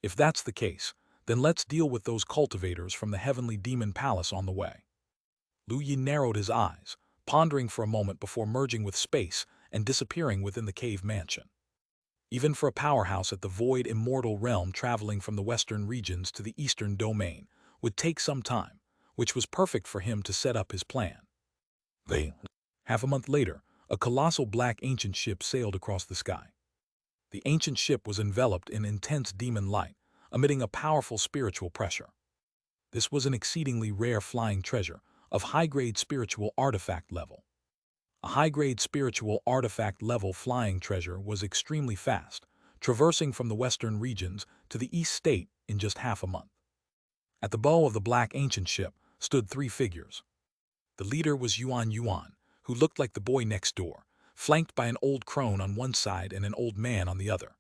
If that's the case, then let's deal with those cultivators from the heavenly demon palace on the way. Lu Yi narrowed his eyes, pondering for a moment before merging with space and disappearing within the cave mansion. Even for a powerhouse at the void immortal realm traveling from the western regions to the eastern domain would take some time, which was perfect for him to set up his plan. Half a month later, a colossal black ancient ship sailed across the sky. The ancient ship was enveloped in intense demon light, emitting a powerful spiritual pressure. This was an exceedingly rare flying treasure of high-grade spiritual artifact level. A high-grade spiritual artifact level flying treasure was extremely fast, traversing from the western regions to the east state in just half a month. At the bow of the black ancient ship stood three figures. The leader was Yuan Yuan, who looked like the boy next door, flanked by an old crone on one side and an old man on the other.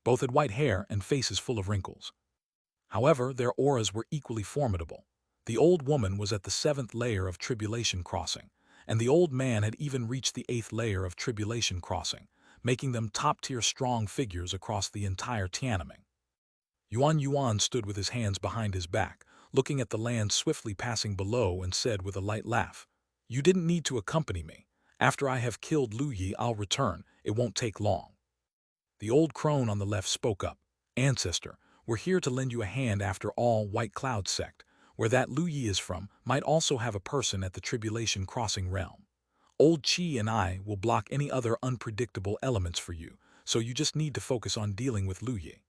Both had white hair and faces full of wrinkles. However, their auras were equally formidable. The old woman was at the 7th layer of Tribulation Crossing, and the old man had even reached the 8th layer of Tribulation Crossing, making them top-tier strong figures across the entire Tiananmen. Yuan Yuan stood with his hands behind his back, looking at the land swiftly passing below, and said with a light laugh, "You didn't need to accompany me. After I have killed Lu Yi, I'll return. It won't take long." The old crone on the left spoke up, "Ancestor, we're here to lend you a hand. After all, White Cloud sect, where that Lu Yi is from, might also have a person at the Tribulation Crossing realm. Old Qi and I will block any other unpredictable elements for you, so you just need to focus on dealing with Lu Yi."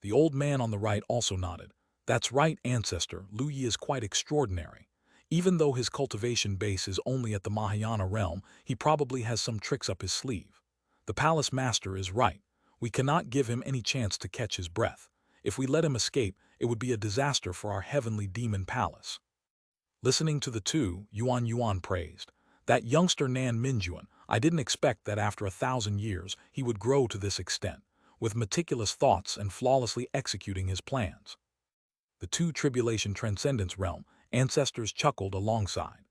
The old man on the right also nodded. "That's right, Ancestor, Lu Yi is quite extraordinary. Even though his cultivation base is only at the Mahayana realm, he probably has some tricks up his sleeve. The palace master is right. We cannot give him any chance to catch his breath. If we let him escape, it would be a disaster for our heavenly demon palace." Listening to the two, Yuan Yuan praised, "That youngster Nan Minjuan, I didn't expect that after 1,000 years he would grow to this extent, with meticulous thoughts and flawlessly executing his plans." The two Tribulation Transcendence realm ancestors chuckled alongside.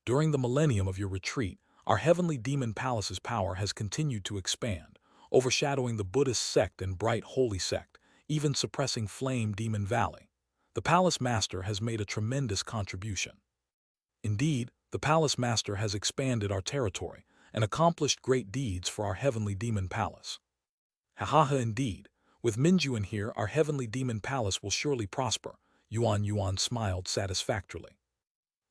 "During the millennium of your retreat, our heavenly demon palace's power has continued to expand, overshadowing the Buddhist sect and bright holy sect, even suppressing Flame Demon Valley. The palace master has made a tremendous contribution. Indeed, the palace master has expanded our territory and accomplished great deeds for our heavenly demon palace." "Ha indeed. With Minjuan here, our heavenly demon palace will surely prosper," Yuan Yuan smiled satisfactorily.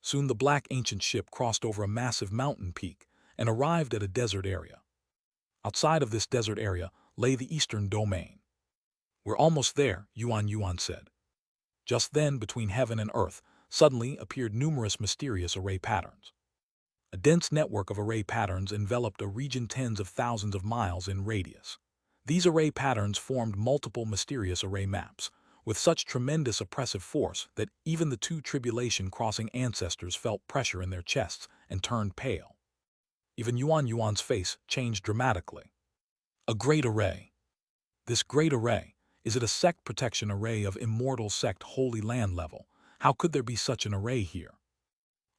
Soon the black ancient ship crossed over a massive mountain peak and arrived at a desert area. Outside of this desert area lay the eastern domain. "We're almost there," Yuan Yuan said. Just then, between heaven and earth, suddenly appeared numerous mysterious array patterns. A dense network of array patterns enveloped a region tens of thousands of miles in radius. These array patterns formed multiple mysterious array maps, with such tremendous oppressive force that even the two Tribulation Crossing ancestors felt pressure in their chests and turned pale. Even Yuan Yuan's face changed dramatically. "A great array. This great array, is it a sect protection array of Immortal sect Holy Land level? How could there be such an array here?"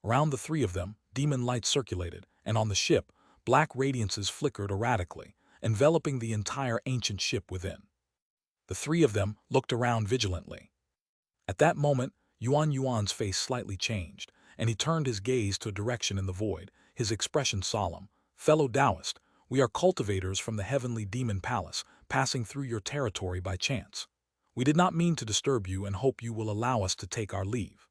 Around the three of them, demon light circulated, and on the ship, black radiances flickered erratically, enveloping the entire ancient ship within. The three of them looked around vigilantly. At that moment, Yuan Yuan's face slightly changed, and he turned his gaze to a direction in the void, his expression solemn. "Fellow Taoist, we are cultivators from the heavenly demon palace, passing through your territory by chance. We did not mean to disturb you and hope you will allow us to take our leave."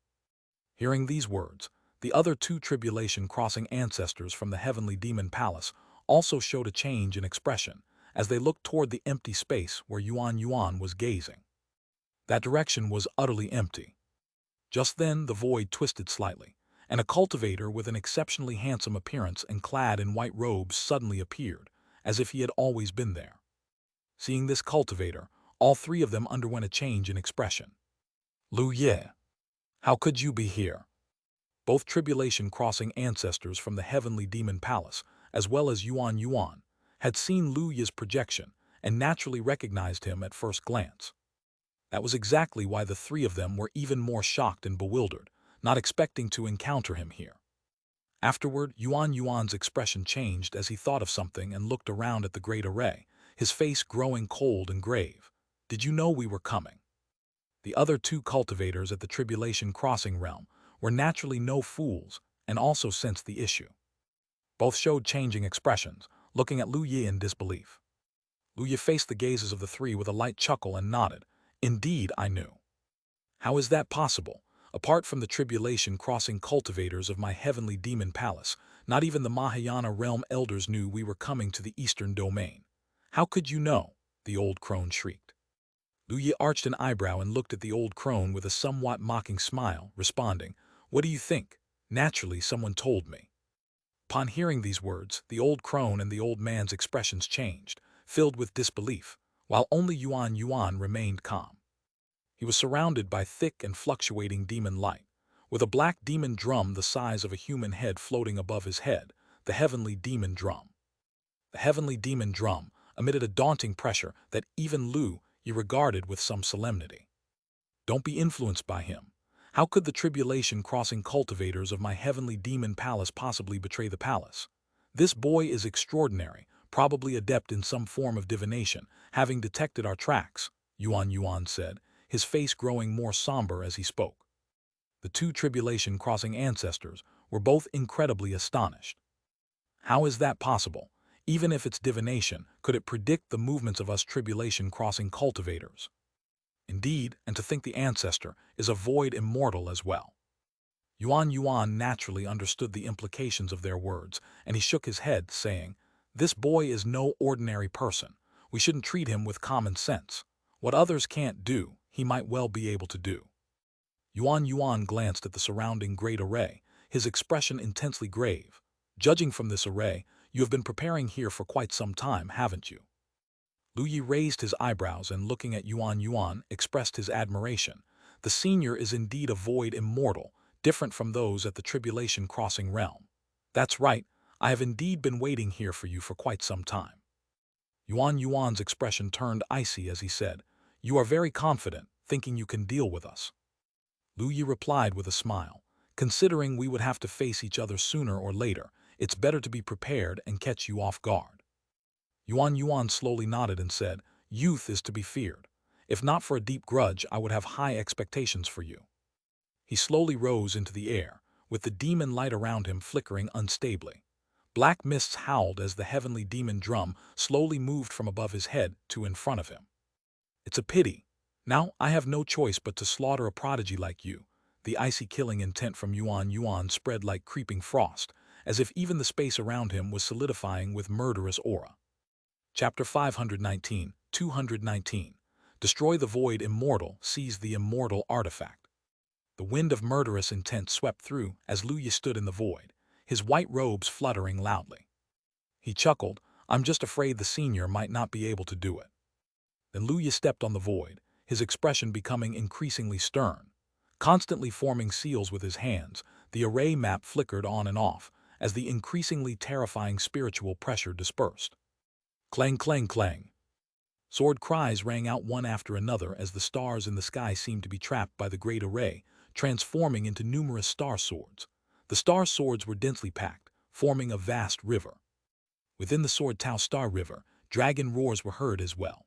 Hearing these words, the other two Tribulation Crossing ancestors from the heavenly demon palace also showed a change in expression as they looked toward the empty space where Yuan Yuan was gazing. That direction was utterly empty. Just then the void twisted slightly, and a cultivator with an exceptionally handsome appearance and clad in white robes suddenly appeared, as if he had always been there. Seeing this cultivator, all three of them underwent a change in expression. "Lu Ye, how could you be here?" Both Tribulation Crossing ancestors from the heavenly demon palace, as well as Yuan Yuan, had seen Lu Ye's projection and naturally recognized him at first glance. That was exactly why the three of them were even more shocked and bewildered, not expecting to encounter him here. Afterward, Yuan Yuan's expression changed as he thought of something and looked around at the great array, his face growing cold and grave. Did you know we were coming? The other two cultivators at the Tribulation Crossing realm were naturally no fools and also sensed the issue. Both showed changing expressions, looking at Lu Yi in disbelief. Lu Yi faced the gazes of the three with a light chuckle and nodded. Indeed, I knew. How is that possible? Apart from the Tribulation Crossing cultivators of my heavenly demon palace, not even the Mahayana realm elders knew we were coming to the eastern domain. How could you know? The old crone shrieked. Lu Yi arched an eyebrow and looked at the old crone with a somewhat mocking smile, responding, "What do you think? Naturally, someone told me." Upon hearing these words, the old crone and the old man's expressions changed, filled with disbelief, while only Yuan remained calm. He was surrounded by thick and fluctuating demon light, with a black demon drum the size of a human head floating above his head, the heavenly demon drum. The heavenly demon drum emitted a daunting pressure that even Lu Yi regarded with some solemnity. Don't be influenced by him. How could the Tribulation Crossing cultivators of my heavenly demon palace possibly betray the palace? This boy is extraordinary, probably adept in some form of divination, having detected our tracks, Yuan said, his face growing more somber as he spoke. The two Tribulation Crossing ancestors were both incredibly astonished. How is that possible? Even if it's divination, could it predict the movements of us Tribulation Crossing cultivators? Indeed, and to think the ancestor is a void immortal as well. Yuan naturally understood the implications of their words, and he shook his head, saying, "This boy is no ordinary person. We shouldn't treat him with common sense. What others can't do, he might well be able to do." Yuan glanced at the surrounding great array, his expression intensely grave. "Judging from this array, you have been preparing here for quite some time, haven't you?" Lu Yi raised his eyebrows and, looking at Yuan, expressed his admiration. "The senior is indeed a void immortal, different from those at the Tribulation Crossing realm. That's right, I have indeed been waiting here for you for quite some time." Yuan's expression turned icy as he said, "You are very confident, thinking you can deal with us." Lu Yi replied with a smile, "Considering we would have to face each other sooner or later, it's better to be prepared and catch you off guard." Yuan slowly nodded and said, "Youth is to be feared. If not for a deep grudge, I would have high expectations for you." He slowly rose into the air, with the demon light around him flickering unstably. Black mists howled as the heavenly demon drum slowly moved from above his head to in front of him. "It's a pity. Now I have no choice but to slaughter a prodigy like you." The icy killing intent from Yuan spread like creeping frost, as if even the space around him was solidifying with murderous aura. Chapter 519, 219. Destroy the void immortal, seize the immortal artifact. The wind of murderous intent swept through as Lu Yi stood in the void, his white robes fluttering loudly. He chuckled, "I'm just afraid the senior might not be able to do it." Then Lu Yi stepped on the void, his expression becoming increasingly stern. Constantly forming seals with his hands, the array map flickered on and off as the increasingly terrifying spiritual pressure dispersed. Clang, clang, clang. Sword cries rang out one after another as the stars in the sky seemed to be trapped by the great array, transforming into numerous star swords. The star swords were densely packed, forming a vast river. Within the Sword Tao Star River, dragon roars were heard as well.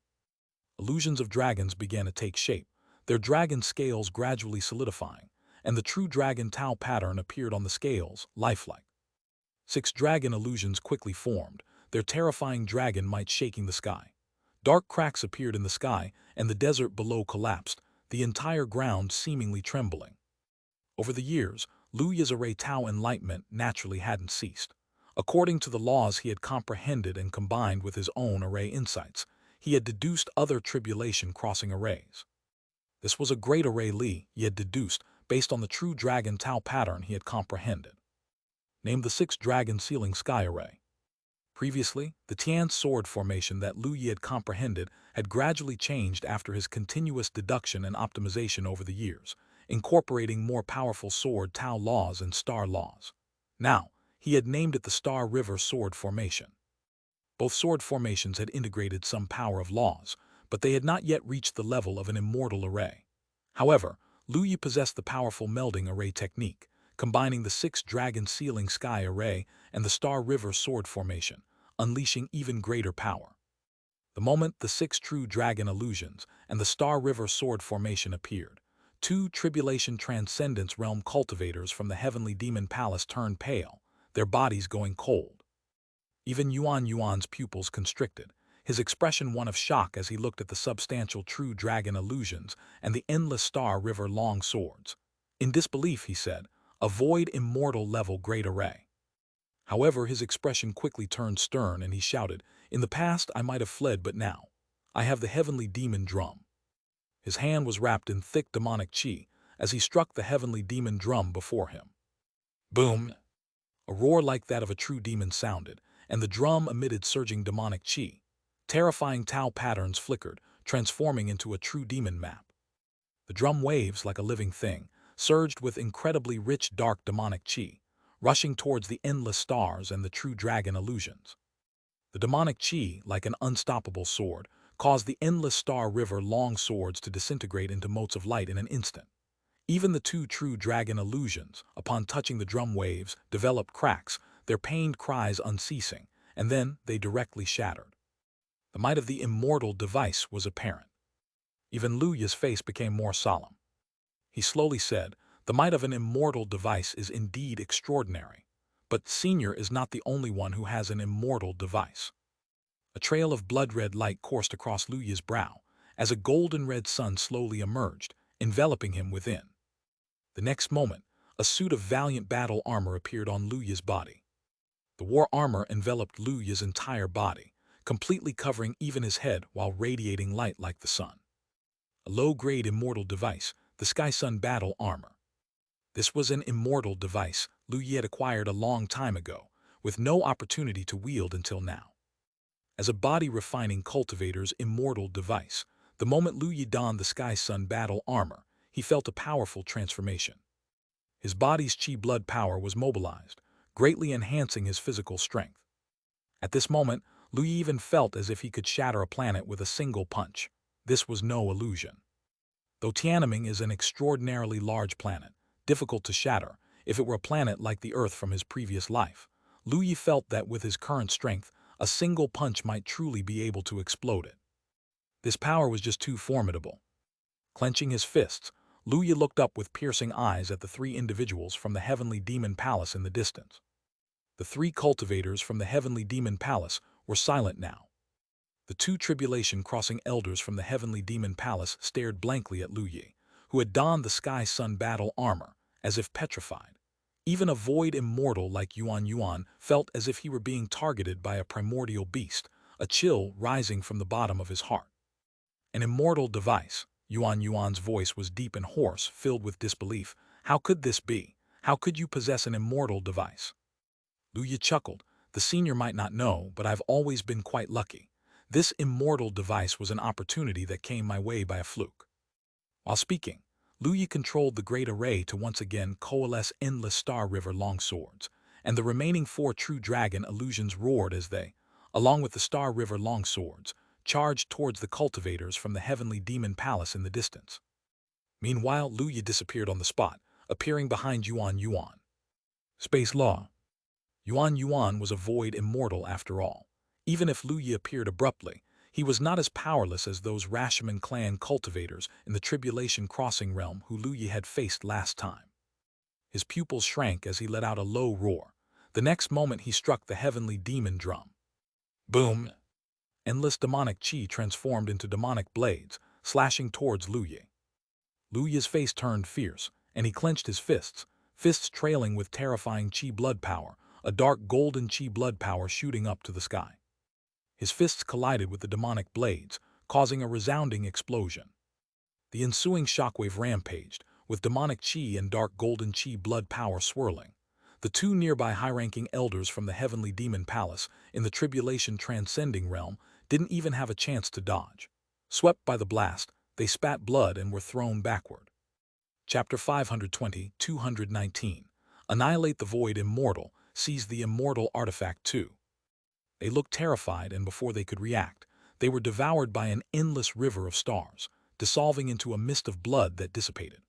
Illusions of dragons began to take shape, their dragon scales gradually solidifying, and the true dragon Tao pattern appeared on the scales, lifelike. 6 dragon illusions quickly formed, their terrifying dragon might shaking the sky. Dark cracks appeared in the sky, and the desert below collapsed, the entire ground seemingly trembling. Over the years, Lu Yi's array Tao enlightenment naturally hadn't ceased. According to the laws he had comprehended and combined with his own array insights, he had deduced other tribulation crossing arrays. This was a great array Li Yi had deduced based on the true dragon Tao pattern he had comprehended. Named the 6 dragon sealing sky array. Previously, the Tian sword formation that Lu Yi had comprehended had gradually changed after his continuous deduction and optimization over the years, incorporating more powerful sword Tao laws and star laws. Now, he had named it the Star River Sword Formation. Both sword formations had integrated some power of laws, but they had not yet reached the level of an immortal array. However, Lu Yi possessed the powerful melding array technique, combining the 6 dragon sealing sky array and the Star River Sword Formation, unleashing even greater power. The moment the 6 true dragon illusions and the Star River Sword formation appeared, 2 Tribulation Transcendence Realm cultivators from the Heavenly Demon Palace turned pale, their bodies going cold. Even Yuan's pupils constricted, his expression one of shock as he looked at the substantial true dragon illusions and the endless Star River long swords. In disbelief, he said, "Avoid immortal level great array." However, his expression quickly turned stern and he shouted, "In the past I might have fled, but now I have the heavenly demon drum." His hand was wrapped in thick demonic qi as he struck the heavenly demon drum before him. Boom! A roar like that of a true demon sounded, and the drum emitted surging demonic qi. Terrifying Tau patterns flickered, transforming into a true demon map. The drum waves, like a living thing, surged with incredibly rich dark demonic qi, rushing towards the endless stars and the true dragon illusions. The demonic qi, like an unstoppable sword, caused the endless Star River long swords to disintegrate into motes of light in an instant. Even the 2 true dragon illusions, upon touching the drum waves, developed cracks, their pained cries unceasing, and then they directly shattered. The might of the immortal device was apparent. Even Lu Yi's face became more solemn. He slowly said, "The might of an immortal device is indeed extraordinary, but Senior is not the only one who has an immortal device." A trail of blood-red light coursed across Lu Yi's brow as a golden-red sun slowly emerged, enveloping him within. The next moment, a suit of valiant battle armor appeared on Lu Yi's body. The war armor enveloped Lu Yi's entire body, completely covering even his head while radiating light like the sun. A low-grade immortal device, the Sky Sun battle armor. This was an immortal device Lu Yi had acquired a long time ago, with no opportunity to wield until now. As a body-refining cultivator's immortal device, the moment Lu Yi donned the Sky Sun battle armor, he felt a powerful transformation. His body's qi blood power was mobilized, greatly enhancing his physical strength. At this moment, Lu Yi even felt as if he could shatter a planet with a single punch. This was no illusion. Though Tiananmen is an extraordinarily large planet, difficult to shatter, if it were a planet like the Earth from his previous life, Lu Yi felt that with his current strength, a single punch might truly be able to explode it. This power was just too formidable. Clenching his fists, Lu Yi looked up with piercing eyes at the 3 individuals from the Heavenly Demon Palace in the distance. The 3 cultivators from the Heavenly Demon Palace were silent now. The 2 tribulation-crossing elders from the Heavenly Demon Palace stared blankly at Lu Yi, who had donned the Sky Sun battle armor, as if petrified. Even a void immortal like Yuan felt as if he were being targeted by a primordial beast, a chill rising from the bottom of his heart. An immortal device. Yuan's voice was deep and hoarse, filled with disbelief. How could this be? How could you possess an immortal device? Lu Yi chuckled. The Senior might not know, but I've always been quite lucky. This immortal device was an opportunity that came my way by a fluke. While speaking, Lu Yi controlled the great array to once again coalesce endless Star River longswords, and the remaining 4 true dragon illusions roared as they, along with the Star River longswords, charged towards the cultivators from the Heavenly Demon Palace in the distance. Meanwhile, Lu Yi disappeared on the spot, appearing behind Yuan. Space Law. Yuan was a void immortal after all. Even if Lu Yi appeared abruptly, he was not as powerless as those Rashomon clan cultivators in the Tribulation Crossing realm who Lu Yi had faced last time. His pupils shrank as he let out a low roar. The next moment he struck the heavenly demon drum. Boom! Endless demonic qi transformed into demonic blades, slashing towards Lu Yi. Lu Yi's face turned fierce, and he clenched his fists trailing with terrifying qi blood power, a dark golden qi blood power shooting up to the sky. His fists collided with the demonic blades, causing a resounding explosion. The ensuing shockwave rampaged, with demonic qi and dark golden qi blood power swirling. The 2 nearby high-ranking elders from the Heavenly Demon Palace in the Tribulation Transcending realm didn't even have a chance to dodge. Swept by the blast, they spat blood and were thrown backward. Chapter 520-219. Annihilate the Void Immortal, seize the Immortal Artifact 2. They looked terrified, and before they could react, they were devoured by an endless river of stars, dissolving into a mist of blood that dissipated.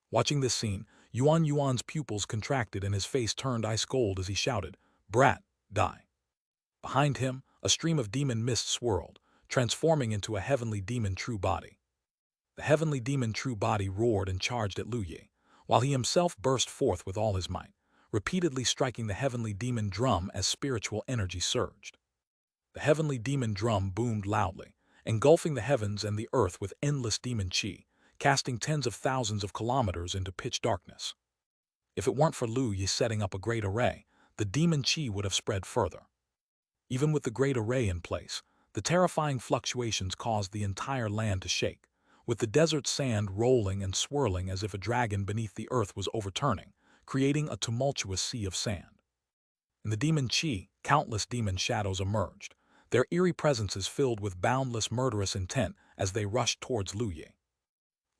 Watching this scene, Yuan's pupils contracted and his face turned ice cold as he shouted, "Brat, die." Behind him, a stream of demon mist swirled, transforming into a heavenly demon true body. The heavenly demon true body roared and charged at Lu Yi, while he himself burst forth with all his might, repeatedly striking the heavenly demon drum as spiritual energy surged. The heavenly demon drum boomed loudly, engulfing the heavens and the earth with endless demon qi, casting tens of thousands of kilometers into pitch darkness. If it weren't for Lu Yi setting up a great array, the demon qi would have spread further. Even with the great array in place, the terrifying fluctuations caused the entire land to shake, with the desert sand rolling and swirling as if a dragon beneath the earth was overturning, creating a tumultuous sea of sand. In the demon qi, countless demon shadows emerged, their eerie presences filled with boundless murderous intent as they rushed towards Lu Yi.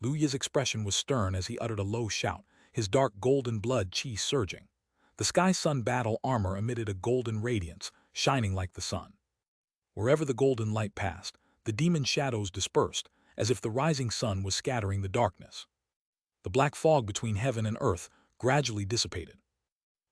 Lu Yi's expression was stern as he uttered a low shout, his dark golden blood qi surging. The Sky Sun battle armor emitted a golden radiance, shining like the sun. Wherever the golden light passed, the demon shadows dispersed, as if the rising sun was scattering the darkness. The black fog between heaven and earth gradually dissipated.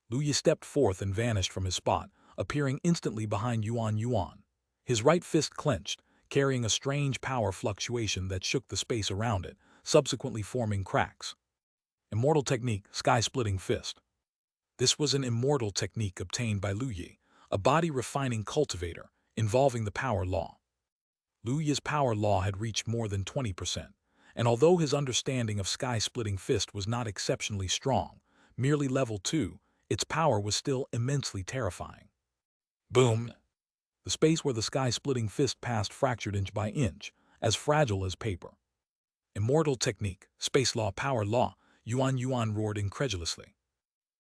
Lu Yi stepped forth and vanished from his spot, appearing instantly behind Yuan. His right fist clenched, carrying a strange power fluctuation that shook the space around it, subsequently forming cracks. Immortal technique, sky-splitting fist. This was an immortal technique obtained by Lu Yi, a body-refining cultivator, involving the power law. Lu Yi's power law had reached more than 20%, and although his understanding of sky-splitting fist was not exceptionally strong, merely level 2, its power was still immensely terrifying. Boom! The space where the sky-splitting fist passed fractured inch by inch, as fragile as paper. Immortal technique, space law, power law, Yuan roared incredulously.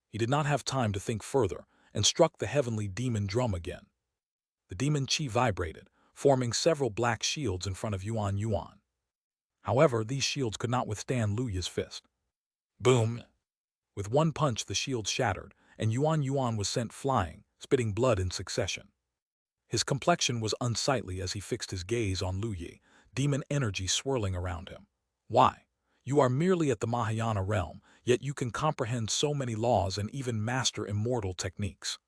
He did not have time to think further, and struck the heavenly demon drum again. The demon qi vibrated, forming several black shields in front of Yuan. However, these shields could not withstand Lu Yi's fist. Boom! With one punch the shields shattered, and Yuan was sent flying, spitting blood in succession. His complexion was unsightly as he fixed his gaze on Lu Yi, demon energy swirling around him. Why? You are merely at the Mahayana realm, yet you can comprehend so many laws and even master immortal techniques.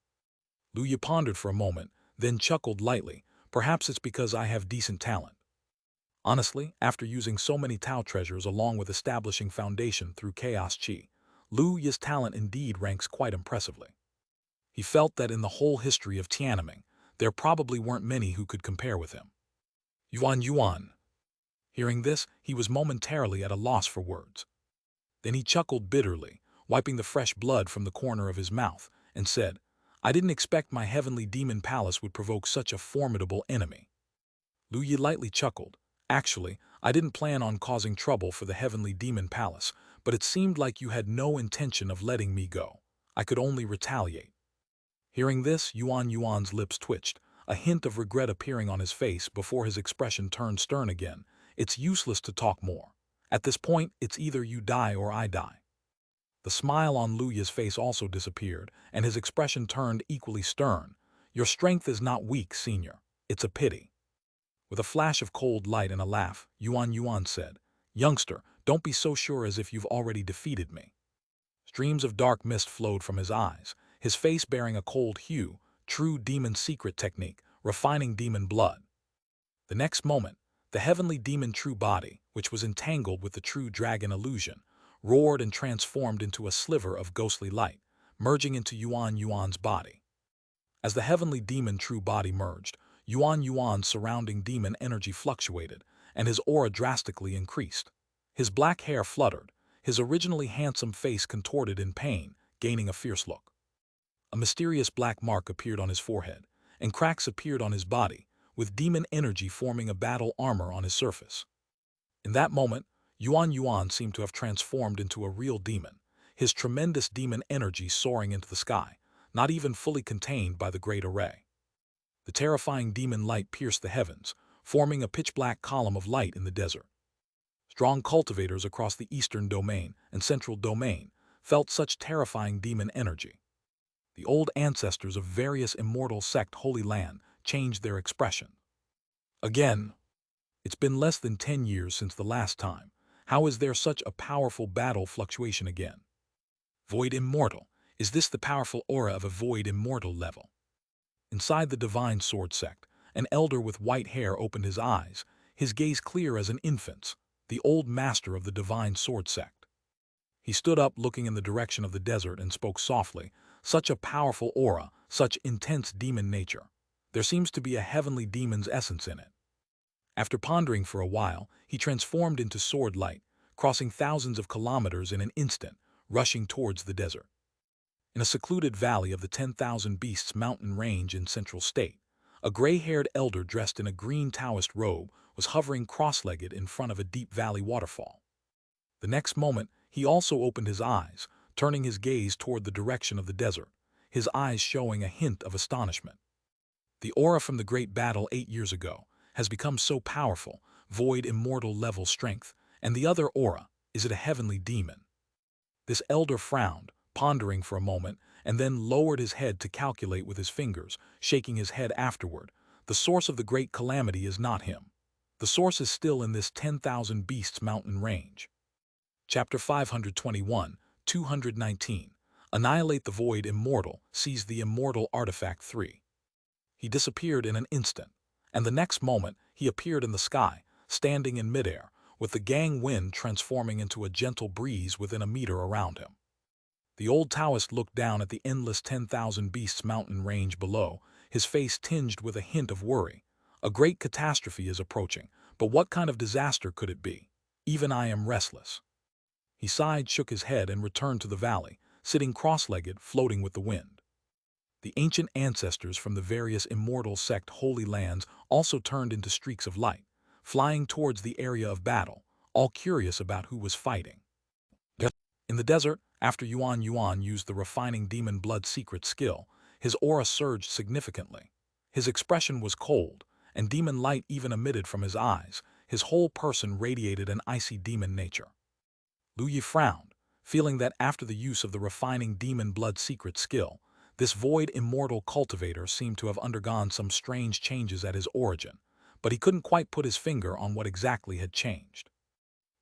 Lu Yi pondered for a moment, then chuckled lightly. Perhaps it's because I have decent talent. Honestly, after using so many Tao treasures along with establishing foundation through chaos qi, Lu Yi's talent indeed ranks quite impressively. He felt that in the whole history of Tiananmen, there probably weren't many who could compare with him. Yuan. Hearing this, he was momentarily at a loss for words. Then he chuckled bitterly, wiping the fresh blood from the corner of his mouth, and said, I didn't expect my heavenly demon palace would provoke such a formidable enemy. Lu Yi lightly chuckled. Actually, I didn't plan on causing trouble for the heavenly demon palace, but it seemed like you had no intention of letting me go. I could only retaliate. Hearing this, Yuan's lips twitched, a hint of regret appearing on his face before his expression turned stern again. It's useless to talk more. At this point, it's either you die or I die. The smile on Lu Yi's face also disappeared, and his expression turned equally stern. Your strength is not weak, senior. It's a pity. With a flash of cold light and a laugh, Yuan said, Youngster, don't be so sure as if you've already defeated me. Streams of dark mist flowed from his eyes, his face bearing a cold hue, true demon secret technique, refining demon blood. The next moment, the heavenly demon true body, which was entangled with the true dragon illusion, roared and transformed into a sliver of ghostly light, merging into Yuan's body. As the heavenly demon true body merged, Yuan's surrounding demon energy fluctuated, and his aura drastically increased. His black hair fluttered, his originally handsome face contorted in pain, gaining a fierce look. A mysterious black mark appeared on his forehead, and cracks appeared on his body, with demon energy forming a battle armor on his surface. In that moment, Yuan seemed to have transformed into a real demon, his tremendous demon energy soaring into the sky, not even fully contained by the great array. The terrifying demon light pierced the heavens, forming a pitch-black column of light in the desert. Strong cultivators across the eastern domain and central domain felt such terrifying demon energy. The old ancestors of various immortal sect Holy Land changed their expression. Again, it's been less than 10 years since the last time. How is there such a powerful battle fluctuation again? Void Immortal. Is this the powerful aura of a Void Immortal level? Inside the Divine Sword sect, an elder with white hair opened his eyes, his gaze clear as an infant's, the old master of the divine sword sect. He stood up looking in the direction of the desert and spoke softly. Such a powerful aura, such intense demon nature. There seems to be a heavenly demon's essence in it. After pondering for a while, he transformed into sword light, crossing thousands of kilometers in an instant, rushing towards the desert. In a secluded valley of the 10,000 Beasts mountain range in central state, a gray-haired elder dressed in a green Taoist robe was hovering cross-legged in front of a deep valley waterfall. The next moment, he also opened his eyes, turning his gaze toward the direction of the desert, his eyes showing a hint of astonishment. The aura from the great battle 8 years ago has become so powerful, void immortal level strength, and the other aura, is it a heavenly demon? This elder frowned, pondering for a moment, and then lowered his head to calculate with his fingers, shaking his head afterward. The source of the great calamity is not him. The source is still in this 10,000 Beasts mountain range. Chapter 521, 219. Annihilate the Void Immortal, seize the Immortal Artifact 3. He disappeared in an instant, and the next moment he appeared in the sky, standing in midair, with the gang wind transforming into a gentle breeze within a meter around him. The old Taoist looked down at the endless 10,000 Beasts mountain range below, his face tinged with a hint of worry. A great catastrophe is approaching, but what kind of disaster could it be? Even I am restless. He sighed, shook his head, and returned to the valley, sitting cross-legged, floating with the wind. The ancient ancestors from the various immortal sect holy lands also turned into streaks of light, flying towards the area of battle, all curious about who was fighting. In the desert, after Yuan used the refining demon blood secret skill, his aura surged significantly. His expression was cold, and demon light even emitted from his eyes. His whole person radiated an icy demon nature. Lu Yi frowned, feeling that after the use of the refining demon blood secret skill, this void immortal cultivator seemed to have undergone some strange changes at his origin, but he couldn't quite put his finger on what exactly had changed.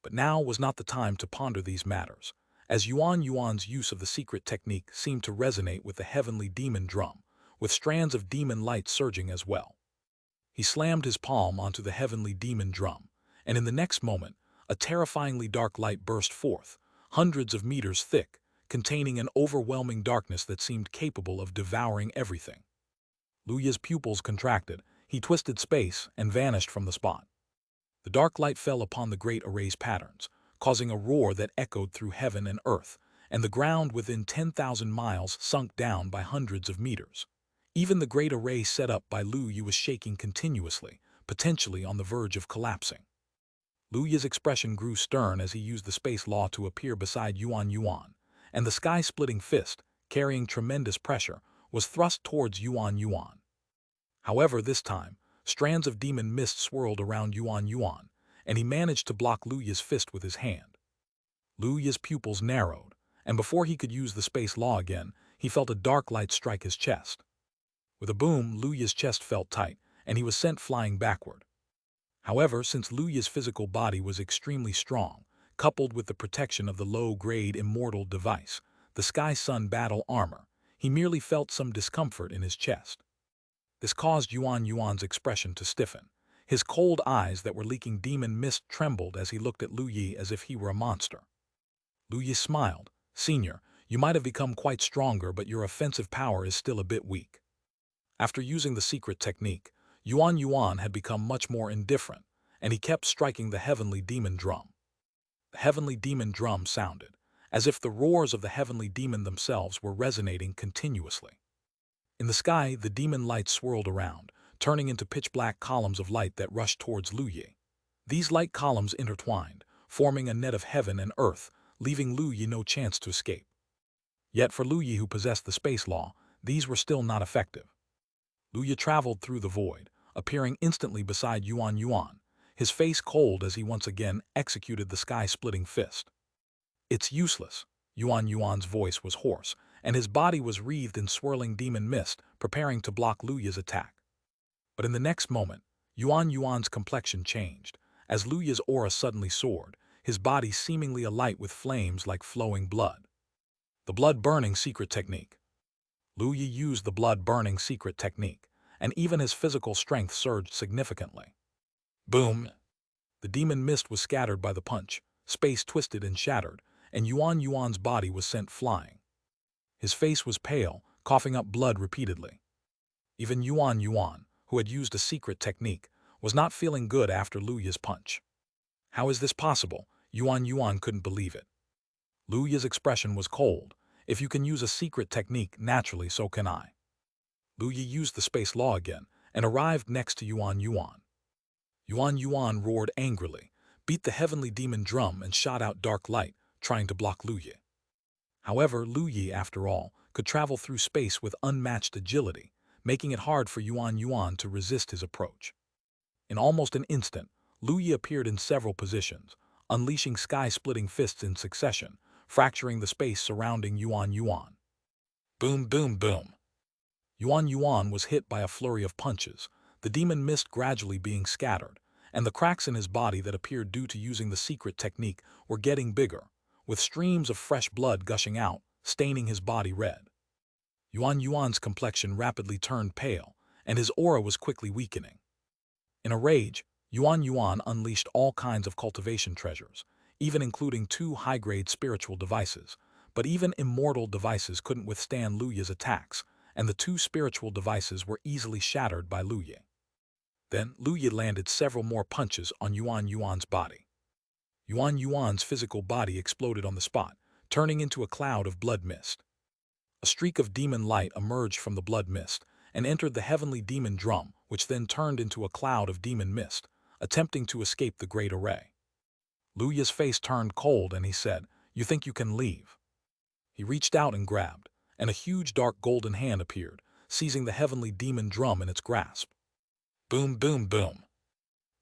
But now was not the time to ponder these matters, as Yuan's use of the secret technique seemed to resonate with the heavenly demon drum, with strands of demon light surging as well. He slammed his palm onto the heavenly demon drum, and in the next moment, a terrifyingly dark light burst forth, hundreds of meters thick, containing an overwhelming darkness that seemed capable of devouring everything. Lu Yi's pupils contracted, he twisted space and vanished from the spot. The dark light fell upon the great array's patterns, causing a roar that echoed through heaven and earth, and the ground within 10,000 miles sunk down by hundreds of meters. Even the great array set up by Lu Yi was shaking continuously, potentially on the verge of collapsing. Lu Yi's expression grew stern as he used the space law to appear beside Yuan, and the sky-splitting fist, carrying tremendous pressure, was thrust towards Yuan. However, this time, strands of demon mist swirled around Yuan, and he managed to block Lu Yi's fist with his hand. Lu Yi's pupils narrowed, and before he could use the space law again, he felt a dark light strike his chest. With a boom, Lu Yi's chest felt tight, and he was sent flying backward. However, since Lu Yi's physical body was extremely strong, coupled with the protection of the low-grade immortal device, the Sky Sun battle armor, he merely felt some discomfort in his chest. This caused Yuan's expression to stiffen. His cold eyes that were leaking demon mist trembled as he looked at Lu Yi as if he were a monster. Lu Yi smiled. "Senior, you might have become quite stronger, but your offensive power is still a bit weak." After using the secret technique, Yuan had become much more indifferent, and he kept striking the heavenly demon drum. The heavenly demon drum sounded, as if the roars of the heavenly demon themselves were resonating continuously. In the sky, the demon lights swirled around, turning into pitch-black columns of light that rushed towards Lu Yi. These light columns intertwined, forming a net of heaven and earth, leaving Lu Yi no chance to escape. Yet for Lu Yi, who possessed the space law, these were still not effective. Lu Yi traveled through the void, appearing instantly beside Yuan, his face cold as he once again executed the sky-splitting fist. "It's useless." Yuan's voice was hoarse, and his body was wreathed in swirling demon mist, preparing to block Lu Yi's attack. But in the next moment, Yuan's complexion changed, as Lu Yi's aura suddenly soared, his body seemingly alight with flames like flowing blood. The blood-burning secret technique. Lu Yi used the blood-burning secret technique, and even his physical strength surged significantly. Boom! The demon mist was scattered by the punch, space twisted and shattered, and Yuan's body was sent flying. His face was pale, coughing up blood repeatedly. Even Yuan, who had used a secret technique, was not feeling good after Lu Yi's punch. How is this possible? Yuan couldn't believe it. Lu Yi's expression was cold. If you can use a secret technique, naturally so can I. Lu Yi used the space law again and arrived next to Yuan. Yuan roared angrily, beat the heavenly demon drum and shot out dark light, trying to block Lu Yi. However, Lu Yi, after all, could travel through space with unmatched agility, making it hard for Yuan to resist his approach. In almost an instant, Lu Yi appeared in several positions, unleashing sky-splitting fists in succession, fracturing the space surrounding Yuan. Boom, boom, boom. Yuan was hit by a flurry of punches, the demon mist gradually being scattered, and the cracks in his body that appeared due to using the secret technique were getting bigger, with streams of fresh blood gushing out, staining his body red. Yuan's complexion rapidly turned pale, and his aura was quickly weakening. In a rage, Yuan unleashed all kinds of cultivation treasures, even including 2 high-grade spiritual devices, but even immortal devices couldn't withstand Lu Yi's attacks, and the 2 spiritual devices were easily shattered by Lu Yi. Then, Lu Yi landed several more punches on Yuan's body. Yuan's physical body exploded on the spot, turning into a cloud of blood mist. A streak of demon light emerged from the blood mist and entered the heavenly demon drum, which then turned into a cloud of demon mist, attempting to escape the great array. Lu Yi's face turned cold and he said, "You think you can leave?" He reached out and grabbed, and a huge dark golden hand appeared, seizing the heavenly demon drum in its grasp. Boom, boom, boom.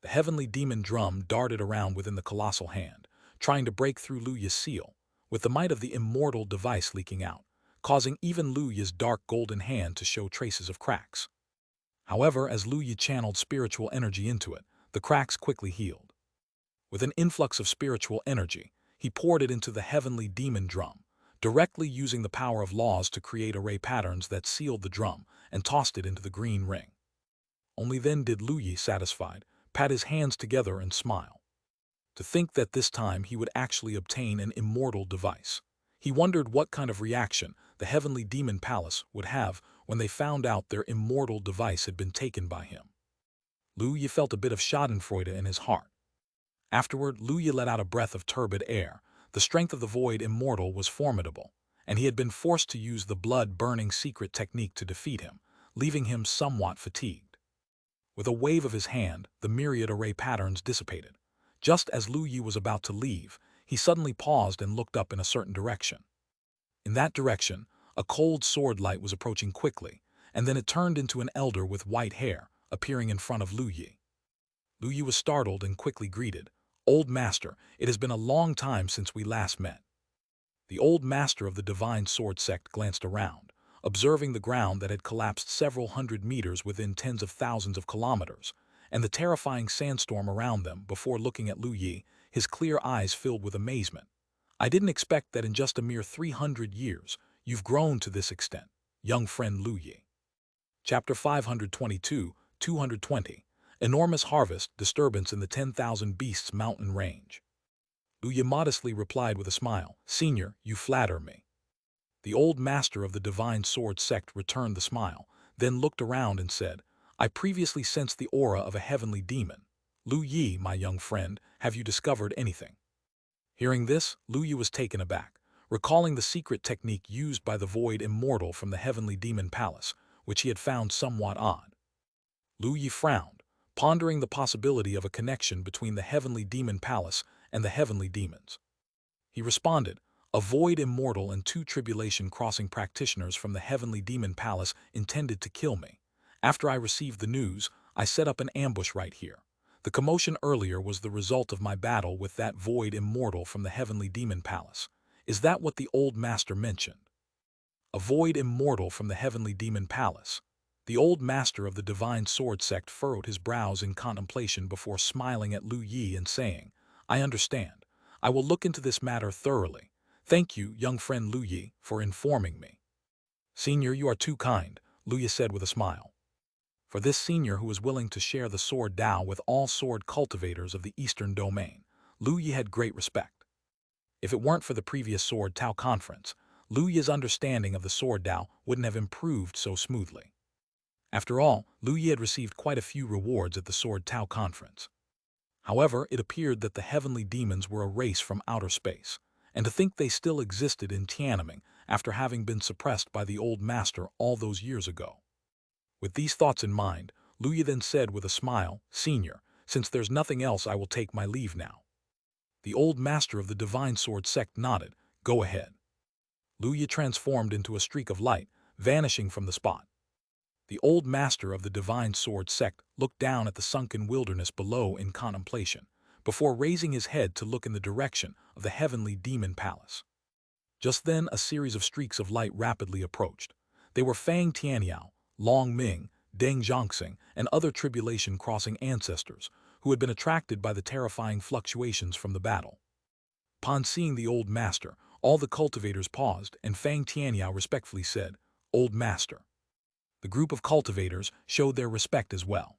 The heavenly demon drum darted around within the colossal hand, trying to break through Lu Yi's seal, with the might of the immortal device leaking out, causing even Lu Yi's dark golden hand to show traces of cracks. However, as Lu Yi channeled spiritual energy into it, the cracks quickly healed. With an influx of spiritual energy, he poured it into the heavenly demon drum, directly using the power of laws to create array patterns that sealed the drum and tossed it into the green ring. Only then did Lu Yi, satisfied, pat his hands together and smile. To think that this time he would actually obtain an immortal device. He wondered what kind of reaction the heavenly demon palace would have when they found out their immortal device had been taken by him. Lu Yi felt a bit of schadenfreude in his heart. Afterward, Lu Yi let out a breath of turbid air. The strength of the void immortal was formidable, and he had been forced to use the blood-burning secret technique to defeat him, leaving him somewhat fatigued. With a wave of his hand, the myriad array patterns dissipated. Just as Lu Yi was about to leave, he suddenly paused and looked up in a certain direction. In that direction, a cold sword light was approaching quickly, and then it turned into an elder with white hair, appearing in front of Lu Yi. Lu Yi was startled and quickly greeted, "Old Master, it has been a long time since we last met." The old master of the divine sword sect glanced around, observing the ground that had collapsed several hundred meters within tens of thousands of kilometers, and the terrifying sandstorm around them before looking at Lu Yi, his clear eyes filled with amazement. "I didn't expect that in just a mere 300 years, you've grown to this extent, young friend Lu Yi." Chapter 522, 220, Enormous Harvest, Disturbance in the 10,000 Beasts Mountain Range. Lu Yi modestly replied with a smile, "Senior, you flatter me." The old master of the divine sword sect returned the smile, then looked around and said, "I previously sensed the aura of a heavenly demon. Lu Yi, my young friend, have you discovered anything?" Hearing this, Lu Yi was taken aback, recalling the secret technique used by the void immortal from the heavenly demon palace, which he had found somewhat odd. Lu Yi frowned, pondering the possibility of a connection between the heavenly demon palace and the heavenly demons. He responded, "A void immortal and 2 tribulation crossing practitioners from the heavenly demon palace intended to kill me. After I received the news, I set up an ambush right here. The commotion earlier was the result of my battle with that void immortal from the heavenly demon palace. Is that what the old master mentioned?" A void immortal from the heavenly demon palace. The old master of the divine sword sect furrowed his brows in contemplation before smiling at Lu Yi and saying, "I understand. I will look into this matter thoroughly. Thank you, young friend Lu Yi, for informing me." "Senior, you are too kind," Lu Yi said with a smile. For this senior who was willing to share the sword Dao with all sword cultivators of the Eastern Domain, Lu Yi had great respect. If it weren't for the previous Sword Tao conference, Lu Yi's understanding of the Sword Tao wouldn't have improved so smoothly. After all, Lu Yi had received quite a few rewards at the Sword Tao conference. However, it appeared that the heavenly demons were a race from outer space, and to think they still existed in Tiananmen after having been suppressed by the old master all those years ago. With these thoughts in mind, Lu Yi then said with a smile, "Senior, since there's nothing else, I will take my leave now." The old master of the Divine Sword sect nodded. "Go ahead." Lu Yi transformed into a streak of light, vanishing from the spot. The old master of the Divine Sword sect looked down at the sunken wilderness below in contemplation, before raising his head to look in the direction of the heavenly demon palace. Just then, a series of streaks of light rapidly approached. They were Fang Tianyao, Long Ming, Deng Zhongxing, and other tribulation-crossing ancestors who had been attracted by the terrifying fluctuations from the battle. Upon seeing the old master, all the cultivators paused, and Fang Tianyao respectfully said, "Old master." The group of cultivators showed their respect as well.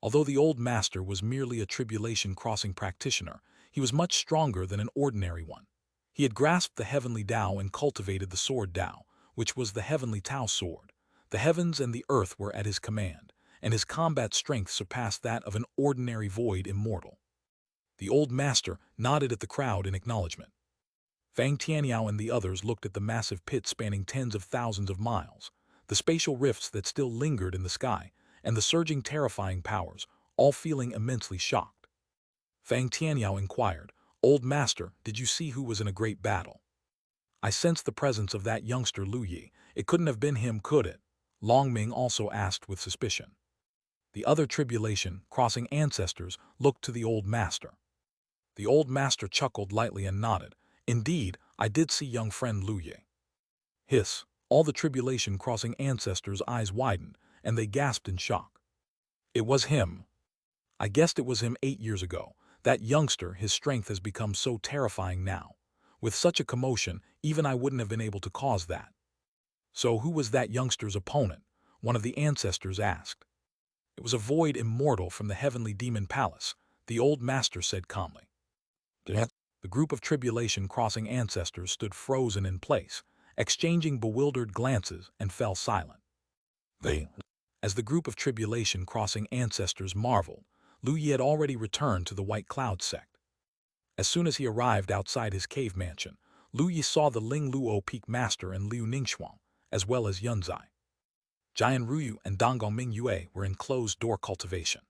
Although the old master was merely a tribulation-crossing practitioner, he was much stronger than an ordinary one. He had grasped the heavenly Tao and cultivated the sword Tao, which was the heavenly Tao sword. The heavens and the earth were at his command, and his combat strength surpassed that of an ordinary void immortal. The old master nodded at the crowd in acknowledgement. Fang Tianyao and the others looked at the massive pit spanning tens of thousands of miles, the spatial rifts that still lingered in the sky, and the surging terrifying powers, all feeling immensely shocked. Fang Tianyao inquired, "Old master, did you see who was in a great battle?" "I sensed the presence of that youngster Lu Yi. It couldn't have been him, could it?" Long Ming also asked with suspicion. The other tribulation-crossing ancestors looked to the old master. The old master chuckled lightly and nodded. "Indeed, I did see young friend Lu Yi." Hiss! All the tribulation-crossing ancestors' eyes widened, and they gasped in shock. "It was him. I guessed it was him 8 years ago. That youngster, his strength has become so terrifying now. With such a commotion, even I wouldn't have been able to cause that." "So who was that youngster's opponent?" one of the ancestors asked. "It was a void immortal from the heavenly demon palace," the old master said calmly. The group of tribulation-crossing ancestors stood frozen in place, exchanging bewildered glances, and fell silent. As the group of tribulation-crossing ancestors marveled, Lu Yi had already returned to the White Cloud sect. As soon as he arrived outside his cave mansion, Lu Yi saw the Ling Luo Peak Master and Liu Ningxuang, as well as Yunzai. Jian Ruyu and Donggong Ming Yue were in closed-door cultivation.